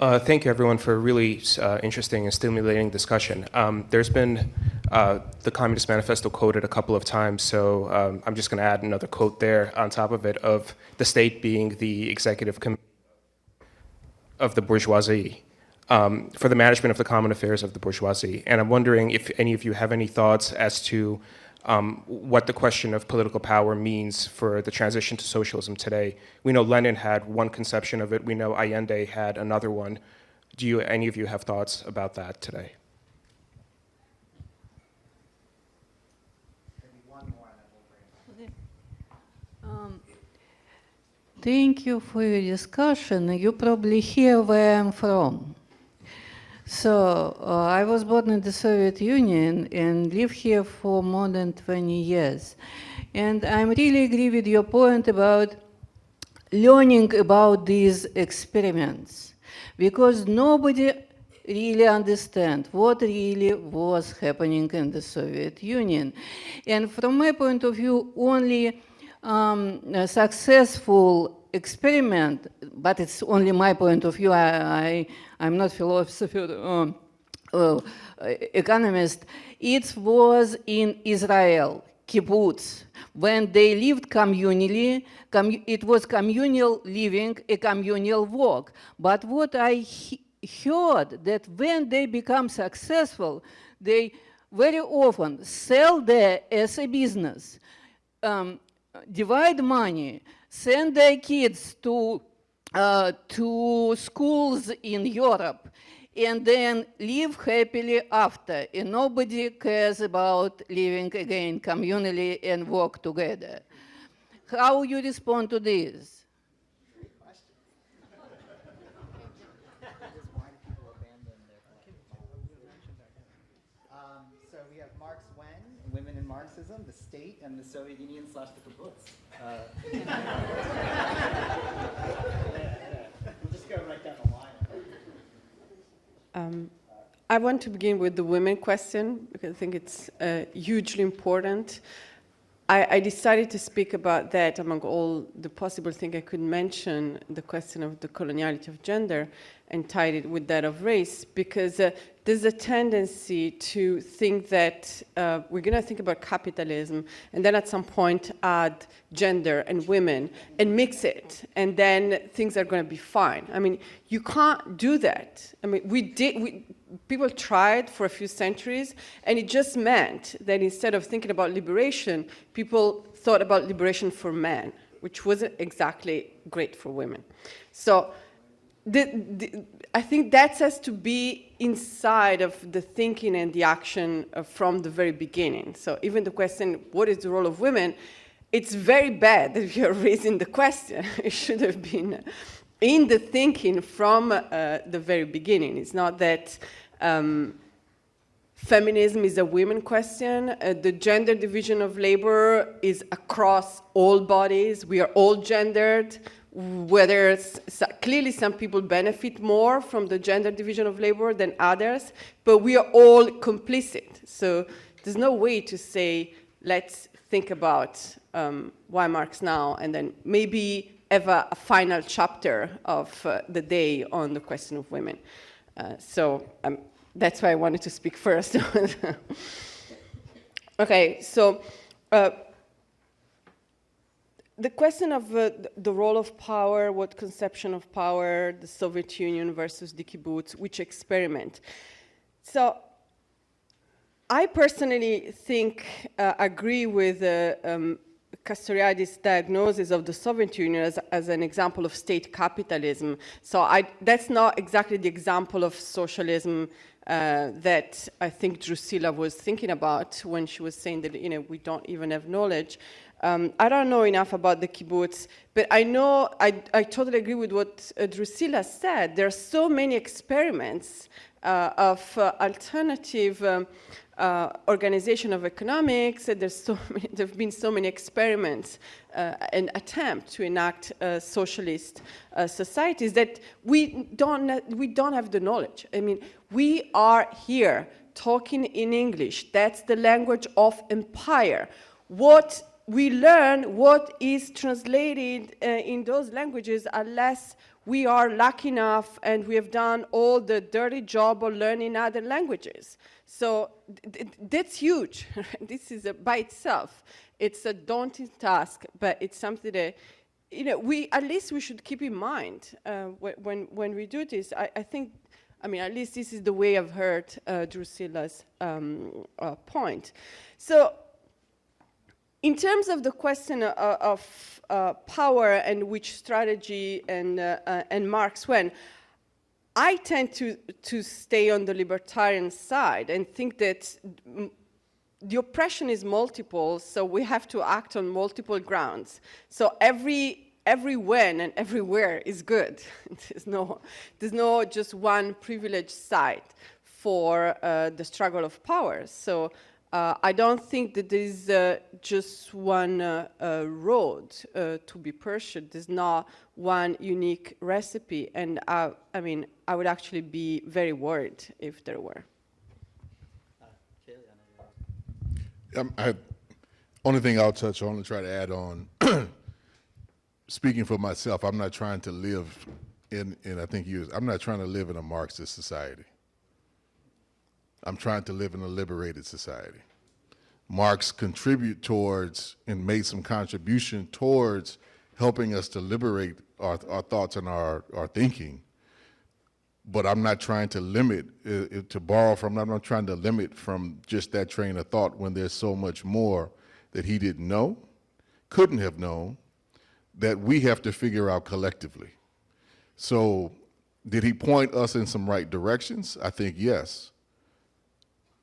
Thank you, everyone, for a really interesting and stimulating discussion. There's been the Communist Manifesto quoted a couple of times, so I'm just going to add another quote there on top of it, of the state being the executive committee of the bourgeoisie, for the management of the common affairs of the bourgeoisie. And I'm wondering if any of you have any thoughts as to what the question of political power means for the transition to socialism today. We know Lenin had one conception of it. We know Allende had another one. Do any of you have thoughts about that today? Thank you for your discussion. You probably hear where I'm from. So I was born in the Soviet Union and live here for more than 20 years. And I really agree with your point about learning about these experiments, because nobody really understands what really was happening in the Soviet Union. And from my point of view, only a successful experiment, but it's only my point of view, I'm not philosopher, economist, it was in Israel, kibbutz, when they lived communally. It was communal living, a communal work. But what I heard, that when they become successful, they very often sell there as a business, divide money, send their kids to schools in Europe, and then live happily after. And nobody cares about living again communally and work together. How you respond to this? So we have Marx when, Women in Marxism, the state, and the Soviet Union / the kibbutz. We'll just go right down the line. I want to begin with the women question, because I think it's hugely important. I decided to speak about that among all the possible things I could mention, the question of the coloniality of gender, and tied it with that of race, because there's a tendency to think that we're going to think about capitalism and then at some point add gender and women and mix it, and then things are going to be fine. I mean, you can't do that. I mean, people tried for a few centuries, and it just meant that instead of thinking about liberation, people thought about liberation for men, which wasn't exactly great for women. So I think that has to be inside of the thinking and the action from the very beginning. So even the question, what is the role of women? It's very bad that you're raising the question. It should have been in the thinking from the very beginning. It's not that feminism is a women question. The gender division of labor is across all bodies. We are all gendered. Whether clearly some people benefit more from the gender division of labor than others, but we are all complicit. So there's no way to say, let's think about why Marx now, and then maybe have a final chapter of the day on the question of women. So that's why I wanted to speak first. Okay, so the question of the role of power, what conception of power, the Soviet Union versus the kibbutz, which experiment. So I personally agree with Castoriadis' diagnosis of the Soviet Union as an example of state capitalism. So that's not exactly the example of socialism that I think Drucilla was thinking about when she was saying that, we don't even have knowledge. I don't know enough about the kibbutz, but I know, I totally agree with what Drucilla said. There are so many experiments of alternative organization of economics. There have been so many experiments and attempts to enact socialist societies that we don't have the knowledge. I mean, we are here talking in English. That's the language of empire. What we learn, what is translated in those languages, unless we are lucky enough and we have done all the dirty job of learning other languages. So that's huge. This is by itself. It's a daunting task, but it's something that, at least we should keep in mind when we do this. I think, at least this is the way I've heard Drucilla's point. So in terms of the question of power and which strategy and Marx when, I tend to stay on the libertarian side and think that the oppression is multiple, so we have to act on multiple grounds. So every when and everywhere is good. There's no just one privileged side for the struggle of power. So I don't think that there is just one road to be pursued. There's not one unique recipe, and I would actually be very worried if there were. Only thing I'll touch on and try to add on, speaking for myself, I'm not trying to live I'm not trying to live in a Marxist society. I'm trying to live in a liberated society. Marx contributed towards and made some contribution towards helping us to liberate our thoughts and our thinking. But I'm not trying to limit, I'm not trying to limit from just that train of thought when there's so much more that he didn't know, couldn't have known, that we have to figure out collectively. So did he point us in some right directions? I think yes.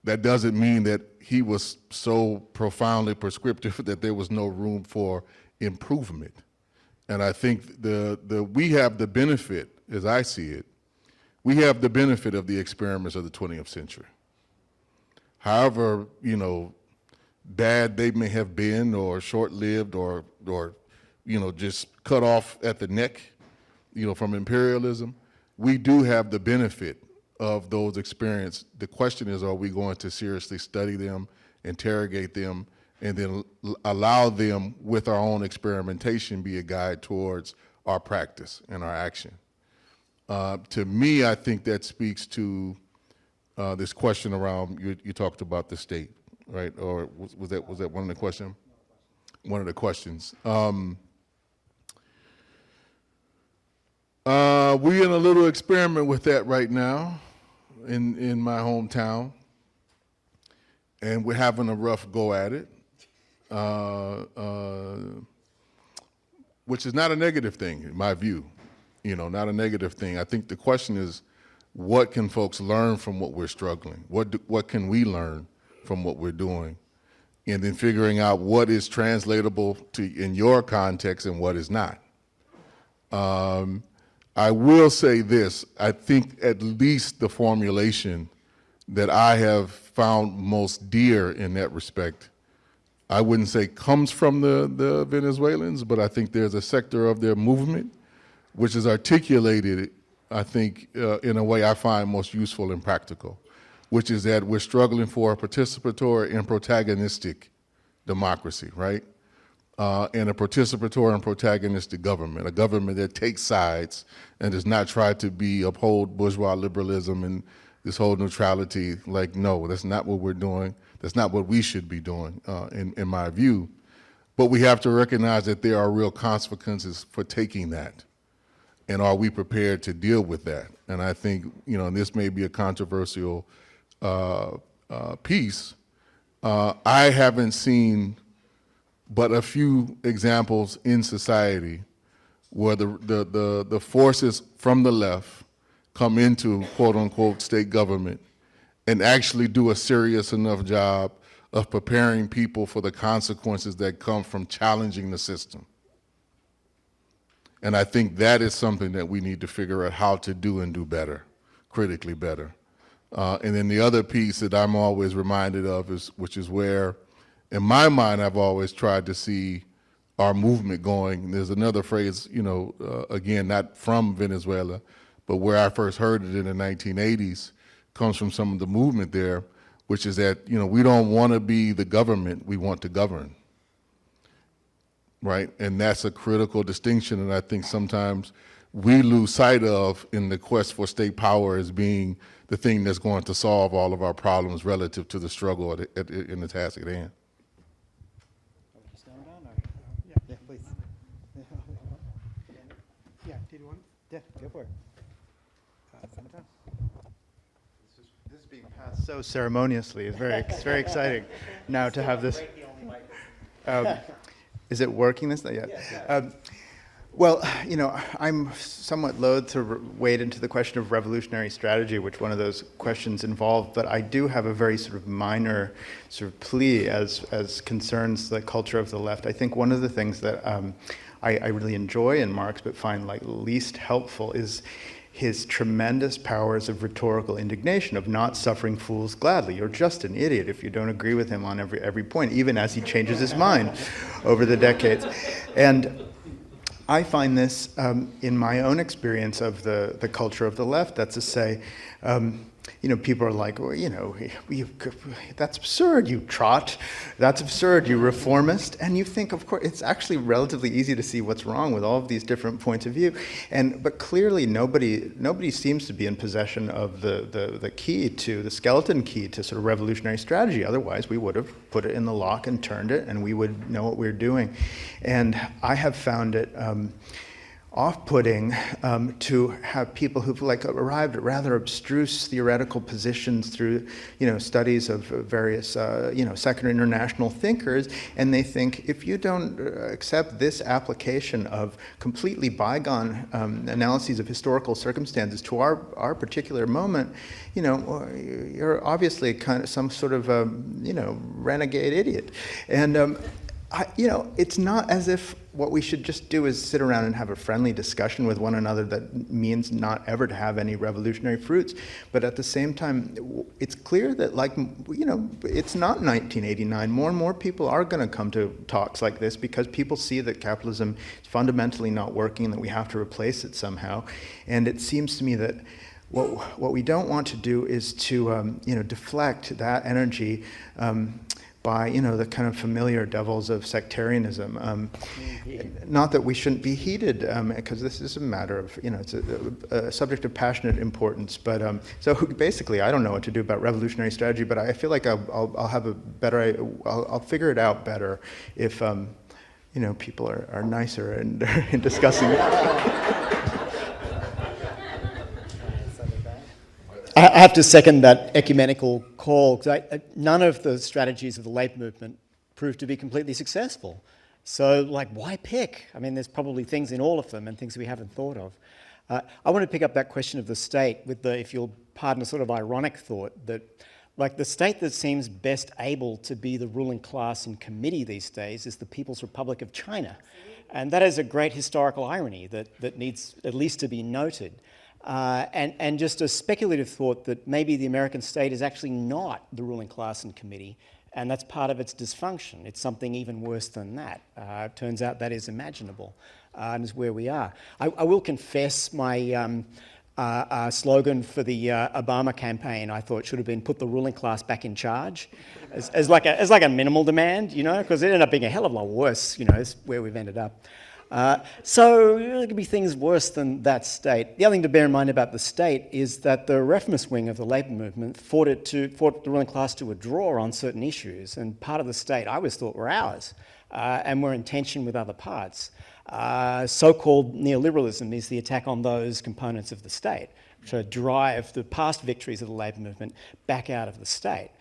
That doesn't mean that he was so profoundly prescriptive that there was no room for improvement. And I think we have the benefit, as I see it, we have the benefit of the experiments of the 20th century. However, bad they may have been, or short-lived, or just cut off at the neck, from imperialism, we do have the benefit of those experiences. The question is, are we going to seriously study them, interrogate them, and then allow them, with our own experimentation, be a guide towards our practice and our action? To me, I think that speaks to this question around, you talked about the state, right? Or was that one of the questions? One of the questions. We're in a little experiment with that right now in my hometown, and we're having a rough go at it, which is not a negative thing, in my view. Not a negative thing. I think the question is, what can folks learn from what we're struggling? What can we learn from what we're doing? And then figuring out what is translatable in your context and what is not. I will say this, I think at least the formulation that I have found most dear in that respect, I wouldn't say comes from the Venezuelans, but I think there's a sector of their movement which is articulated, I think, in a way I find most useful and practical, which is that we're struggling for a participatory and protagonistic democracy, right? And a participatory and protagonistic government, a government that takes sides and does not try to uphold bourgeois liberalism and this whole neutrality. Like, no, that's not what we're doing. That's not what we should be doing, in my view. But we have to recognize that there are real consequences for taking that. And are we prepared to deal with that? And I think, this may be a controversial piece. I haven't seen but a few examples in society where the forces from the left come into quote unquote state government and actually do a serious enough job of preparing people for the consequences that come from challenging the system. And I think that is something that we need to figure out how to do and do better, critically better. And then the other piece that I'm always reminded of is, which is where, in my mind, I've always tried to see our movement going. There's another phrase, you know, again, not from Venezuela, but where I first heard it in the 1980s, comes from some of the movement there, which is that, you know, we don't want to be the government, we want to govern, right? And that's a critical distinction, and I think sometimes we lose sight of in the quest for state power as being the thing that's going to solve all of our problems relative to the struggle in the task at hand. Yeah, please. Yeah, did you want? Yeah, go for it. This is being passed so ceremoniously. It's very exciting now to have this. Is it working this? Yeah. Well, you know, I'm somewhat loath to wade into the question of revolutionary strategy, which one of those questions involved, but I do have a very sort of minor sort of plea as concerns the culture of the left. I think one of the things that I really enjoy in Marx, but find like least helpful, is his tremendous powers of rhetorical indignation, of not suffering fools gladly. You're just an idiot if you don't agree with him on every point, even as he changes his mind over the decades. And I find this in my own experience of the culture of the left. That's to say, you know, people are like, well, you know, that's absurd, you trot. That's absurd, you reformist. And you think, of course, it's actually relatively easy to see what's wrong with all of these different points of view. But clearly, nobody seems to be in possession of the key to the skeleton key to sort of revolutionary strategy. Otherwise, we would have put it in the lock and turned it, and we would know what we're doing. And I have found it off-putting to have people who've like arrived at rather abstruse theoretical positions through, you know, studies of various, you know, second international thinkers, and they think if you don't accept this application of completely bygone analyses of historical circumstances to our particular moment, you know, you're obviously kind of some sort of, you know, renegade idiot. And you know, it's not as if what we should just do is sit around and have a friendly discussion with one another that means not ever to have any revolutionary fruits. But at the same time, it's clear that, like, you know, it's not 1989. More and more people are going to come to talks like this because people see that capitalism is fundamentally not working and that we have to replace it somehow. And it seems to me that what we don't want to do is to, you know, deflect that energy by, you know, the kind of familiar devils of sectarianism. Not that we shouldn't be heated, because this is a matter of, you know, it's a subject of passionate importance. But so basically, I don't know what to do about revolutionary strategy, but I feel like I'll have a better, I'll figure it out better if, you know, people are nicer and in discussing it. I have to second that ecumenical call, because none of the strategies of the labor movement proved to be completely successful. So, like, why pick? I mean, there's probably things in all of them and things we haven't thought of. I want to pick up that question of the state with the, if you'll pardon a sort of ironic thought, that like the state that seems best able to be the ruling class in committee these days is the People's Republic of China. And that is a great historical irony that needs at least to be noted. And just a speculative thought that maybe the American state is actually not the ruling class in committee, and that's part of its dysfunction. It's something even worse than that. It turns out that is imaginable, and is where we are. I will confess my slogan for the Obama campaign, I thought, should have been put the ruling class back in charge, as like a minimal demand, you know, because it ended up being a hell of a lot worse, you know, is where we've ended up. So there could be things worse than that state. The other thing to bear in mind about the state is that the reformist wing of the labour movement fought the ruling class to a draw on certain issues, and part of the state I always thought were ours, and were in tension with other parts. So-called neoliberalism is the attack on those components of the state, drive the past victories of the labour movement back out of the state.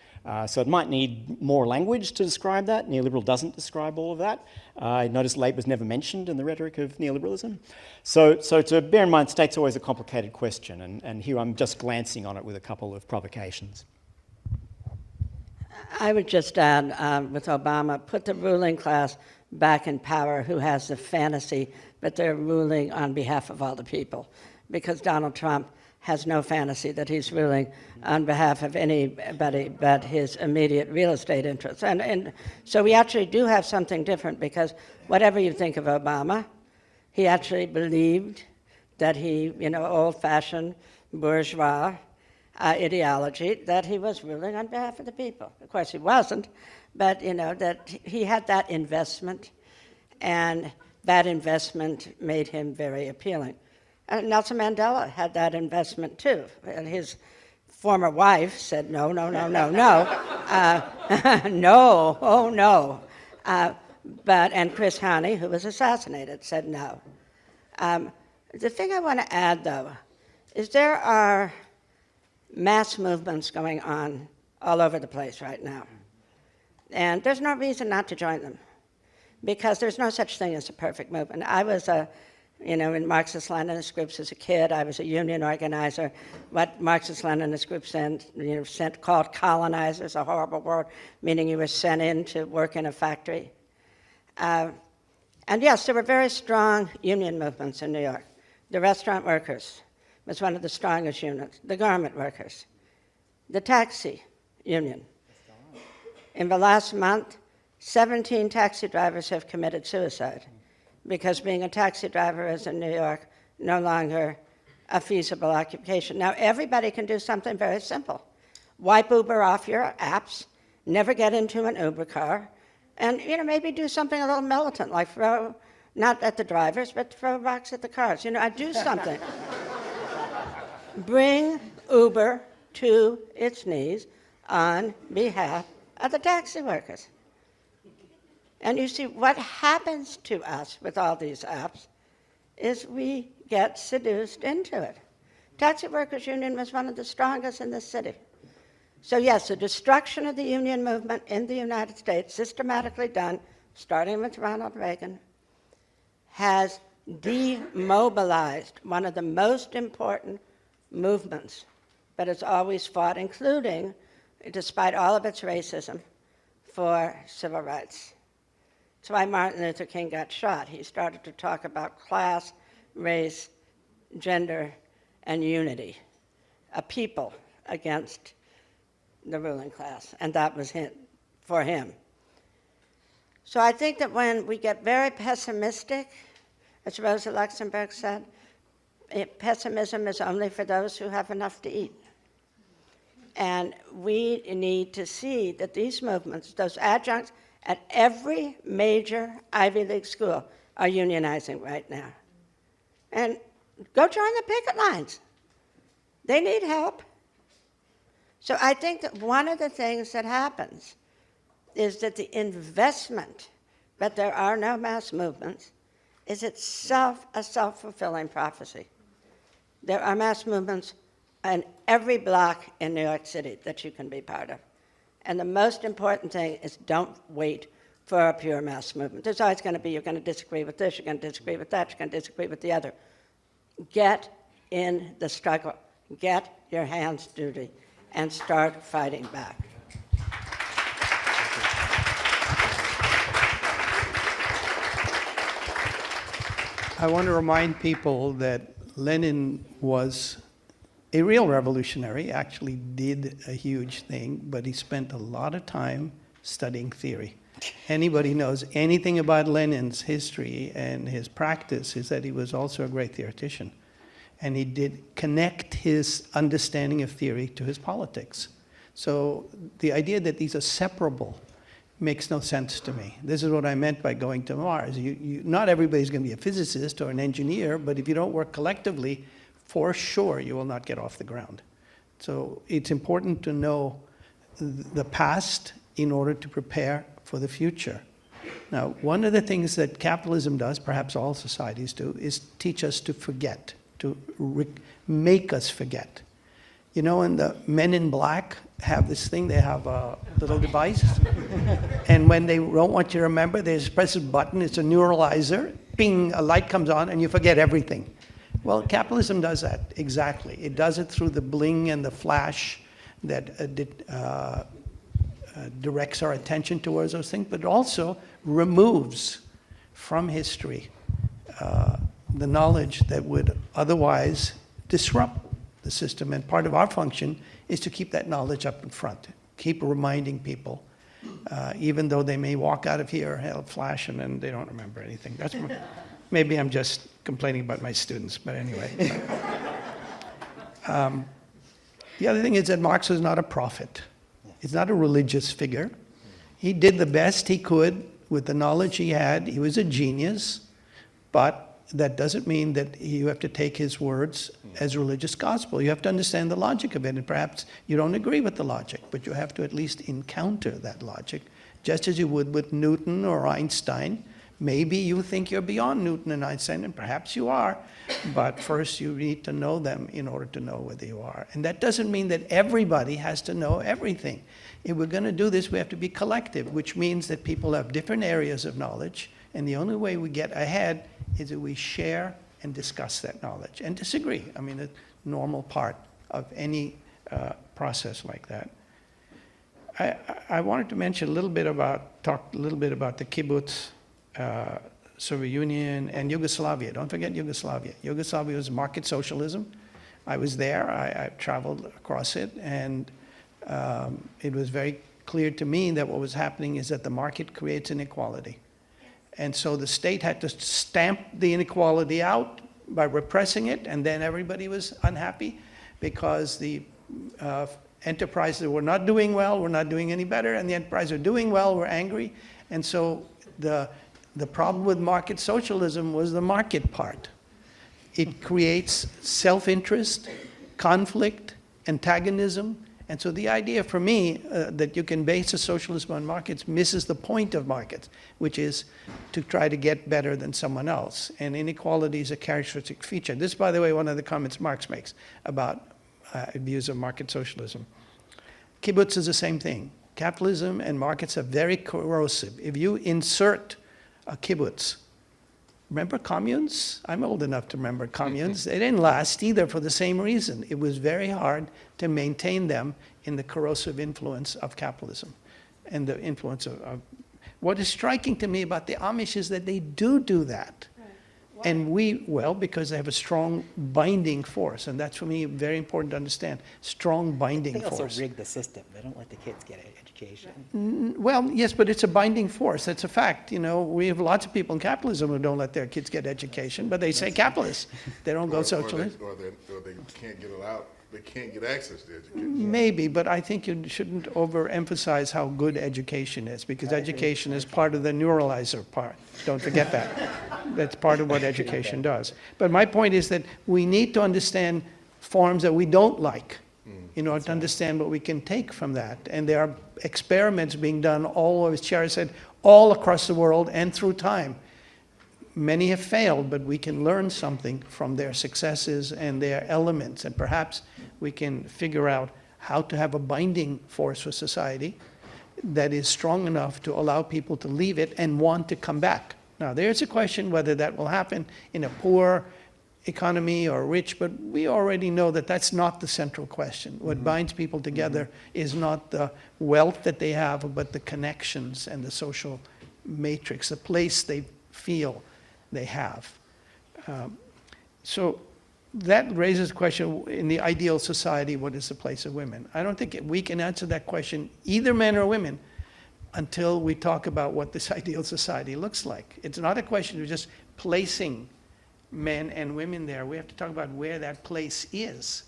So it might need more language to describe that. Neoliberal doesn't describe all of that. I noticed Labour's never mentioned in the rhetoric of neoliberalism. So to bear in mind, state's always a complicated question, and here I'm just glancing on it with a couple of provocations. I would just add, with Obama, put the ruling class back in power who has the fantasy that they're ruling on behalf of all the people, because Donald Trump has no fantasy that he's ruling on behalf of anybody but his immediate real estate interests. And so we actually do have something different, because whatever you think of Obama, he actually believed that he, old-fashioned bourgeois ideology, that he was ruling on behalf of the people. Of course, he wasn't, but, that he had that investment, and that investment made him very appealing. Nelson Mandela had that investment too. And his former wife said, no, no, no, no, no. No, oh no. And Chris Hani, who was assassinated, said no. The thing I want to add, though, is there are mass movements going on all over the place right now. And there's no reason not to join them, because there's no such thing as a perfect movement. I was in Marxist-Leninist groups as a kid. I was a union organizer. What Marxist-Leninist groups sent called colonizers, a horrible word, meaning you were sent in to work in a factory. And yes, there were very strong union movements in New York. The restaurant workers was one of the strongest unions. The garment workers. The taxi union. In the last month, 17 taxi drivers have committed suicide, because being a taxi driver is in New York no longer a feasible occupation. Now, everybody can do something very simple. Wipe Uber off your apps, never get into an Uber car, and maybe do something a little militant, like throw, not at the drivers, but throw rocks at the cars. I do something. Bring Uber to its knees on behalf of the taxi workers. And you see, what happens to us with all these apps is we get seduced into it. Taxi Workers Union was one of the strongest in the city. So yes, the destruction of the union movement in the United States, systematically done, starting with Ronald Reagan, has demobilized one of the most important movements that has always fought, including, despite all of its racism, for civil rights. That's why Martin Luther King got shot. He started to talk about class, race, gender, and unity, a people against the ruling class, and that was for him. So I think that when we get very pessimistic, as Rosa Luxemburg said, pessimism is only for those who have enough to eat. And we need to see that these movements, those adjuncts at every major Ivy League school, are unionizing right now. And go join the picket lines. They need help. So I think that one of the things that happens is that the investment that there are no mass movements is itself a self-fulfilling prophecy. There are mass movements in every block in New York City that you can be part of. And the most important thing is don't wait for a pure mass movement. There's always going to be, you're going to disagree with this, you're going to disagree with that, you're going to disagree with the other. Get in the struggle. Get your hands dirty and start fighting back. I want to remind people that Lenin was a real revolutionary, actually did a huge thing, but he spent a lot of time studying theory. Anybody knows anything about Lenin's history and his practice is that he was also a great theoretician. And he did connect his understanding of theory to his politics. So the idea that these are separable makes no sense to me. This is what I meant by going to Mars. Not everybody's going to be a physicist or an engineer, but if you don't work collectively, for sure you will not get off the ground. So it's important to know the past in order to prepare for the future. Now, one of the things that capitalism does, perhaps all societies do, is teach us to forget. to make us forget. You know, when the Men in Black have this thing, they have a little device, and when they don't want you to remember, they just press a button, it's a neuralizer, ping, a light comes on, and you forget everything. Well, capitalism does that, exactly. It does it through the bling and the flash that directs our attention towards those things, but also removes from history the knowledge that would otherwise disrupt the system. And part of our function is to keep that knowledge up in front, keep reminding people, even though they may walk out of here, held flash, and then they don't remember anything. That's maybe I'm just complaining about my students, but anyway. The other thing is that Marx was not a prophet. He's not a religious figure. He did the best he could with the knowledge he had. He was a genius, but that doesn't mean that you have to take his words as religious gospel. You have to understand the logic of it, and perhaps you don't agree with the logic, but you have to at least encounter that logic, just as you would with Newton or Einstein. Maybe you think you're beyond Newton and Einstein, and perhaps you are, but first you need to know them in order to know whether you are. And that doesn't mean that everybody has to know everything. If we're going to do this, we have to be collective, which means that people have different areas of knowledge, and the only way we get ahead is that we share and discuss that knowledge and disagree. I mean, a normal part of any process like that. I wanted to mention talk a little bit about the kibbutz, Soviet Union, and Yugoslavia. Don't forget Yugoslavia. Yugoslavia was market socialism. I was there. I traveled across it, and it was very clear to me that what was happening is that the market creates inequality. And so the state had to stamp the inequality out by repressing it, and then everybody was unhappy because the enterprises that were not doing well were not doing any better, and the enterprises that were doing well were angry. And so the problem with market socialism was the market part. It creates self-interest, conflict, antagonism. And so the idea for me that you can base a socialism on markets misses the point of markets, which is to try to get better than someone else. And inequality is a characteristic feature. This, by the way, one of the comments Marx makes about views of market socialism. Kibbutz is the same thing. Capitalism and markets are very corrosive. If you insert a kibbutz, remember communes? I'm old enough to remember communes. They didn't last either for the same reason. It was very hard to maintain them in the corrosive influence of capitalism and the influence of what is striking to me about the Amish is that they do that. Right. And because they have a strong binding force, and that's for me very important to understand, strong binding force. They also rig the system. They don't let the kids get education. Well, yes, but it's a binding force. That's a fact. You know, we have lots of people in capitalism who don't let their kids get education, but they say capitalists. They don't go socialist. Or they can't get allowed. They can't get access to education. Maybe, but I think you shouldn't overemphasize how good education is, because education is part of the neuralizer part. Don't forget that. That's part of what education does. But my point is that we need to understand forms that we don't like in order to understand what we can take from that. And there are experiments being done all over, as Chiara said, all across the world and through time. Many have failed, but we can learn something from their successes and their elements, and perhaps we can figure out how to have a binding force for society that is strong enough to allow people to leave it and want to come back. Now, there's a question whether that will happen in a poor economy or rich, but we already know that that's not the central question. What binds people together is not the wealth that they have, but the connections and the social matrix, the place they feel they have. So that raises the question, in the ideal society, what is the place of women? I don't think we can answer that question, either men or women, until we talk about what this ideal society looks like. It's not a question of just placing men and women there. We have to talk about where that place is.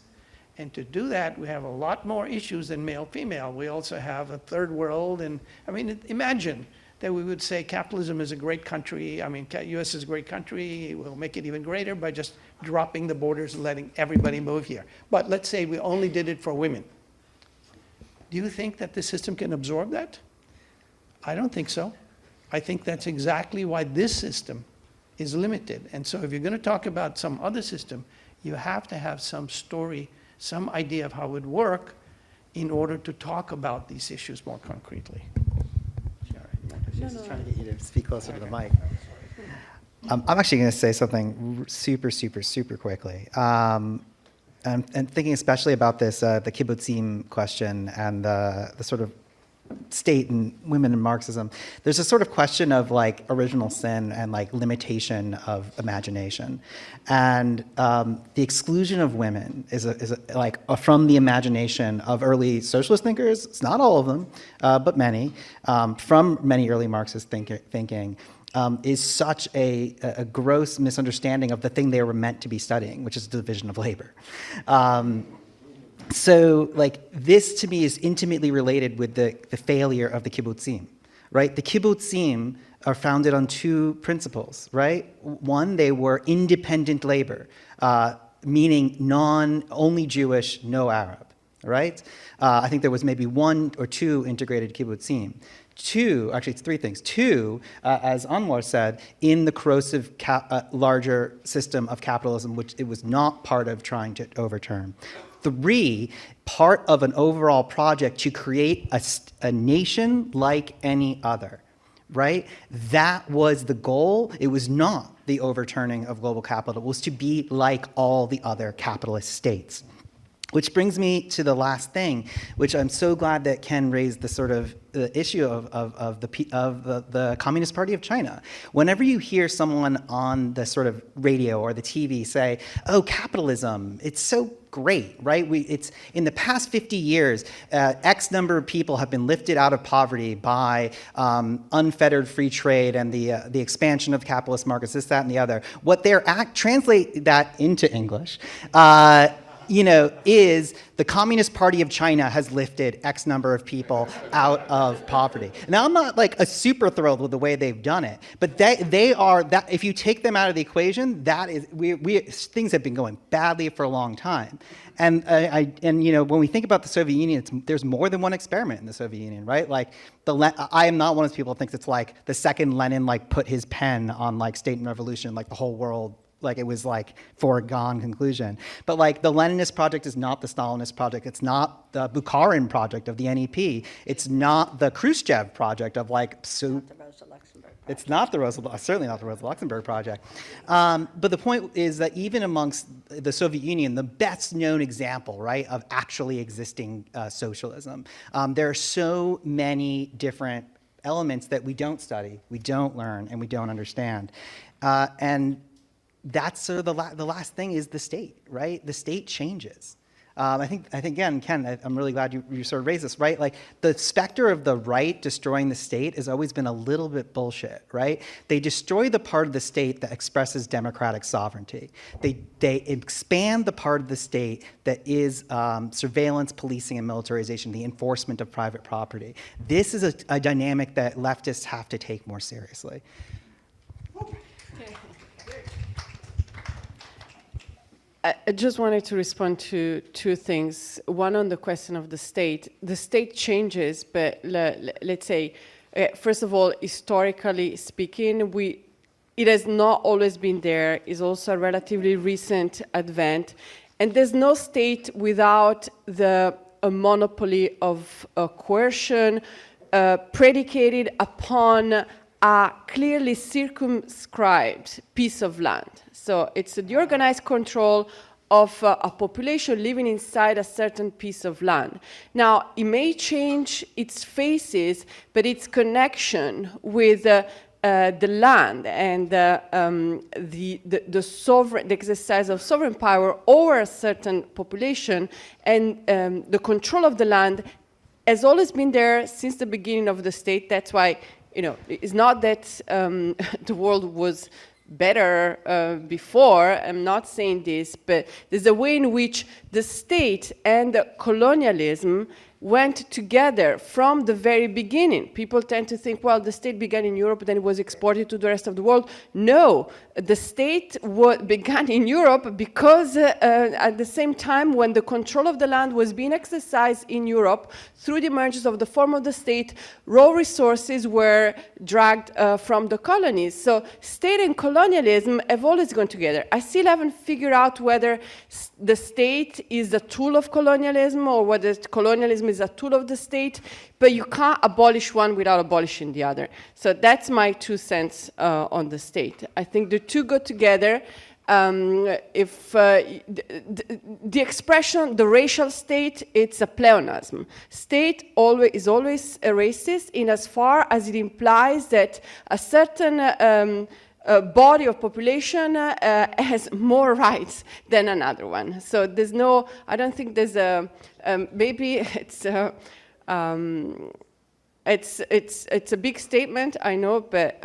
And to do that, we have a lot more issues than male-female. We also have a third world, and I mean, imagine that we would say capitalism is a great country. I mean, U.S. is a great country. We'll make it even greater by just dropping the borders and letting everybody move here. But let's say we only did it for women. Do you think that the system can absorb that? I don't think so. I think that's exactly why this system is limited. And so if you're going to talk about some other system, You have to have some story, some idea of how it would work in order to talk about these issues more concretely. She's trying to get you to speak closer to the mic. I'm actually going to say something super quickly. And thinking especially about this, the kibbutzim question and the sort of state and women in Marxism, there's a sort of question of like original sin and like limitation of imagination. And the exclusion of women is from the imagination of early socialist thinkers. It's not all of them, but many, from many early Marxist thinking, is such a gross misunderstanding of the thing they were meant to be studying, which is the division of labor. So like this to me is intimately related with the failure of the kibbutzim, right? The kibbutzim are founded on two principles, right? One, they were independent labor, meaning only Jewish, no Arab, right? I think there was maybe one or two integrated kibbutzim. Two, actually it's three things. Two, as Anwar said, in the corrosive larger system of capitalism, which it was not part of trying to overturn. Three, part of an overall project to create a nation like any other, right? That was the goal. It was not the overturning of global capital. It was to be like all the other capitalist states. Which brings me to the last thing, which I'm so glad that Ken raised the sort of the issue of the Communist Party of China. Whenever you hear someone on the sort of radio or the TV say, "Oh, capitalism, it's so great," right? It's in the past 50 years, X number of people have been lifted out of poverty by unfettered free trade and the expansion of capitalist markets, this, that, and the other. What they're translate that into English. Is the Communist Party of China has lifted X number of people out of poverty. Now, I'm not like a super thrilled with the way they've done it, but they are that. If you take them out of the equation, that is things have been going badly for a long time. And when we think about the Soviet Union, there's more than one experiment in the Soviet Union, right? Like I am not one of those people who thinks it's like the second Lenin like put his pen on like State and Revolution, like the whole world. Like it was like foregone conclusion. But like the Leninist project is not the Stalinist project. It's not the Bukharin project of the NEP. It's not the Khrushchev project of like It's not the certainly not the Rosa Luxemburg project. But the point is that even amongst the Soviet Union, the best known example, right, of actually existing socialism, there are so many different elements that we don't study, we don't learn, and we don't understand. And that's sort of the last thing is the state, right? The state changes. I think again, Ken, I'm really glad you sort of raised this, right? Like the specter of the right destroying the state has always been a little bit bullshit, right? They destroy the part of the state that expresses democratic sovereignty. They expand the part of the state that is surveillance, policing, and militarization, the enforcement of private property. This is a dynamic that leftists have to take more seriously. I just wanted to respond to two things. One on the question of the state. The state changes, but let's say, first of all, historically speaking, it has not always been there. It's also a relatively recent advent. And there's no state without a monopoly of coercion predicated upon a clearly circumscribed piece of land. So it's the organized control of a population living inside a certain piece of land. Now, it may change its faces, but its connection with the land and the exercise of sovereign power over a certain population and the control of the land has always been there since the beginning of the state. That's why, it's not that the world was better before. I'm not saying this, but there's a way in which the state and colonialism went together from the very beginning. People tend to think, well, the state began in Europe, then it was exported to the rest of the world. No, the state began in Europe because at the same time when the control of the land was being exercised in Europe through the emergence of the form of the state, raw resources were dragged from the colonies. So state and colonialism have always gone together. I still haven't figured out whether the state is a tool of colonialism or whether colonialism is a tool of the state, but you can't abolish one without abolishing the other. So that's my 2 cents on the state. I think the two go together. If the expression, the racial state, it's a pleonasm. State is always a racist in as far as it implies that a certain body of population has more rights than another one. So there's no, I don't think there's a, maybe it's a big statement, I know, but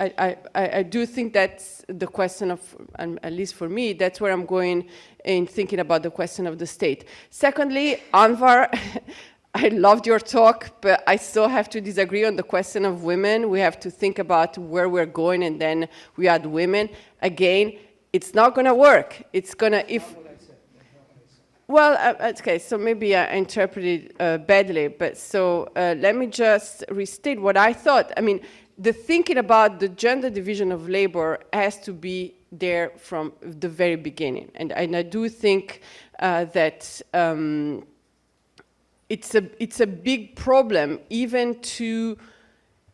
I do think that's the question of, at least for me, that's where I'm going in thinking about the question of the state. Secondly, Anwar, I loved your talk, but I still have to disagree on the question of women. We have to think about where we're going, and then we add women. Again, it's not going to work. It's going to, if... Well, okay, so maybe I interpreted badly, but so let me just restate what I thought. I mean, the thinking about the gender division of labor has to be there from the very beginning. And I do think that it's a big problem even to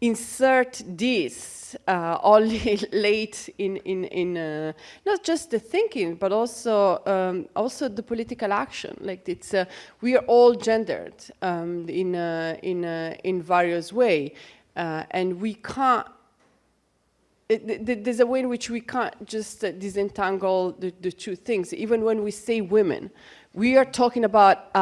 insert this only late in not just the thinking, but also also the political action. Like it's we are all gendered in various ways, and we can't. There's a way in which we can't just disentangle the two things. Even when we say women, we are talking about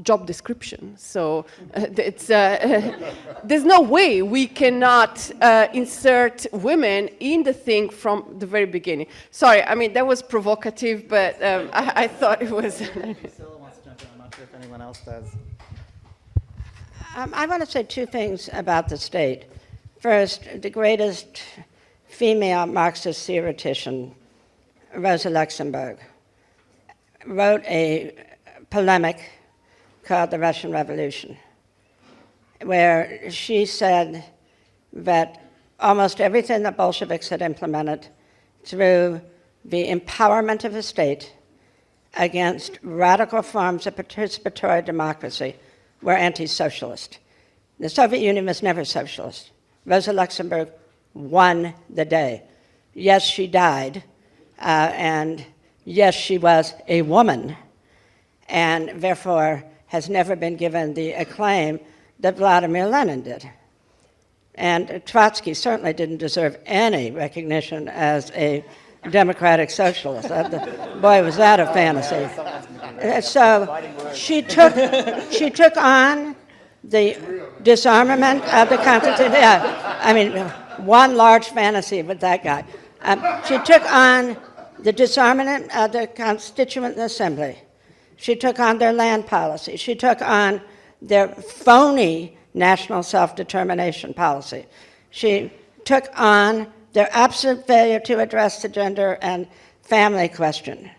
job description. So there's no way we cannot insert women in the thing from the very beginning. Sorry, I mean, that was provocative, but I thought it was... Drucilla wants to jump in. I'm not sure if anyone else does. I want to say two things about the state. First, the greatest female Marxist theoretician, Rosa Luxemburg, wrote a polemic called The Russian Revolution, where she said that almost everything the Bolsheviks had implemented through the empowerment of the state against radical forms of participatory democracy were anti-socialist. The Soviet Union was never socialist. Rosa Luxemburg won the day. Yes, she died, and yes, she was a woman, and therefore has never been given the acclaim that Vladimir Lenin did. And Trotsky certainly didn't deserve any recognition as a democratic socialist. Boy, was that a fantasy. So she took on the disarmament of the Constitution. Yeah, I mean, one large fantasy with that guy. She took on the disarmament of the Constituent Assembly. She took on their land policy. She took on their phony national self-determination policy. She took on their absolute failure to address the gender and family question.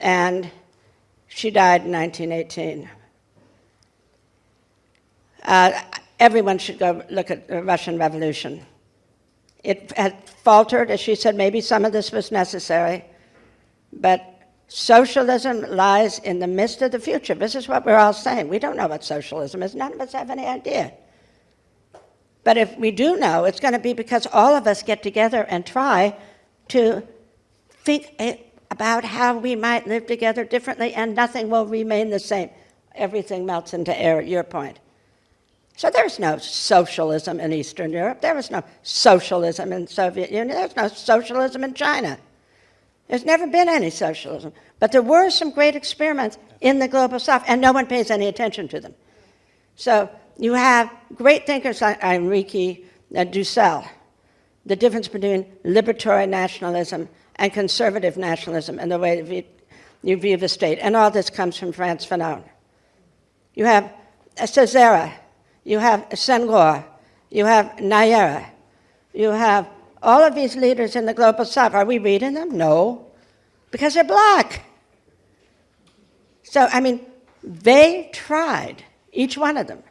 And she died in 1918. Everyone should go look at the Russian Revolution. It had faltered, as she said, maybe some of this was necessary, but socialism lies in the midst of the future. This is what we're all saying. We don't know what socialism is. None of us have any idea. But if we do know, it's going to be because all of us get together and try to think about how we might live together differently, and nothing will remain the same. Everything melts into air, your point. So there's no socialism in Eastern Europe. There was no socialism in the Soviet Union. There's no socialism in China. There's never been any socialism. But there were some great experiments in the global south, and no one pays any attention to them. So you have great thinkers like Enrique Dussel, the difference between liberatory nationalism and conservative nationalism and the way you view the state. And all this comes from Frantz Fanon. You have Cesare, you have Senghor, you have Nayara, you have all of these leaders in the global south. Are we reading them? No, because they're black. So, I mean, they tried, each one of them,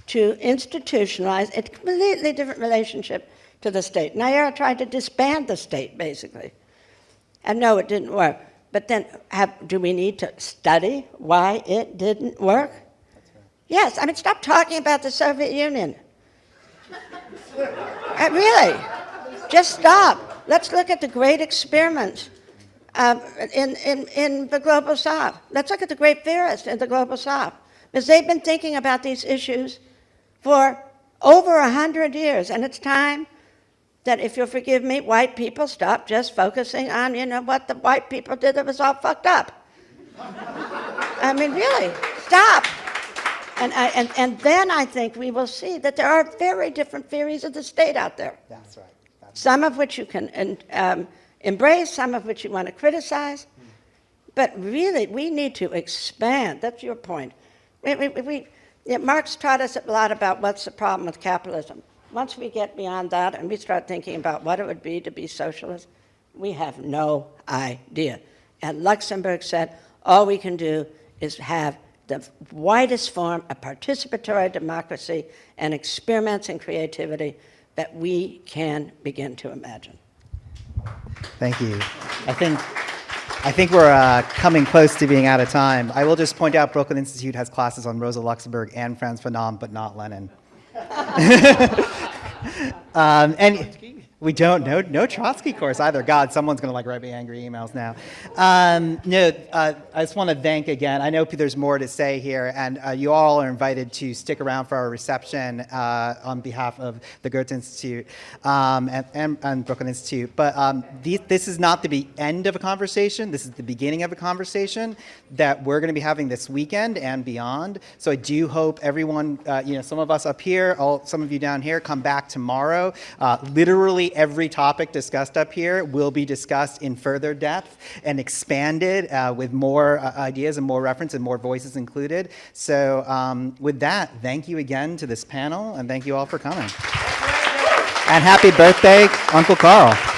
to institutionalize a completely different relationship to the state. Nayara tried to disband the state, basically. And no, it didn't work. But then, do we need to study why it didn't work? Yes, I mean, stop talking about the Soviet Union. Really, just stop. Let's look at the great experiments in the global south. Let's look at the great theorists in the global south, because they've been thinking about these issues for over 100 years, and it's time that, if you'll forgive me, white people stop just focusing on, what the white people did that was all fucked up. I mean, really, stop. And then I think we will see that there are very different theories of the state out there. That's right. Some of which you can embrace, some of which you want to criticize. But really, we need to expand. That's your point. Marx taught us a lot about what's the problem with capitalism. Once we get beyond that and we start thinking about what it would be to be socialist, we have no idea. And Luxemburg said, all we can do is have the widest form of participatory democracy and experiments in creativity that we can begin to imagine. Thank you. I think we're coming close to being out of time. I will just point out Brooklyn Institute has classes on Rosa Luxemburg and Franz Fanon, but not Lenin. And we don't know, no Trotsky course either. God, someone's going to write me angry emails now. I just want to thank again. I know there's more to say here, and you all are invited to stick around for our reception on behalf of the Goethe-Institut and Brooklyn Institute. But this is not the end of a conversation. This is the beginning of a conversation that we're going to be having this weekend and beyond. So I do hope everyone, some of us up here, some of you down here, come back tomorrow. Literally every topic discussed up here will be discussed in further depth and expanded with more ideas and more reference and more voices included. So with that, thank you again to this panel, and thank you all for coming. And happy birthday, Uncle Carl.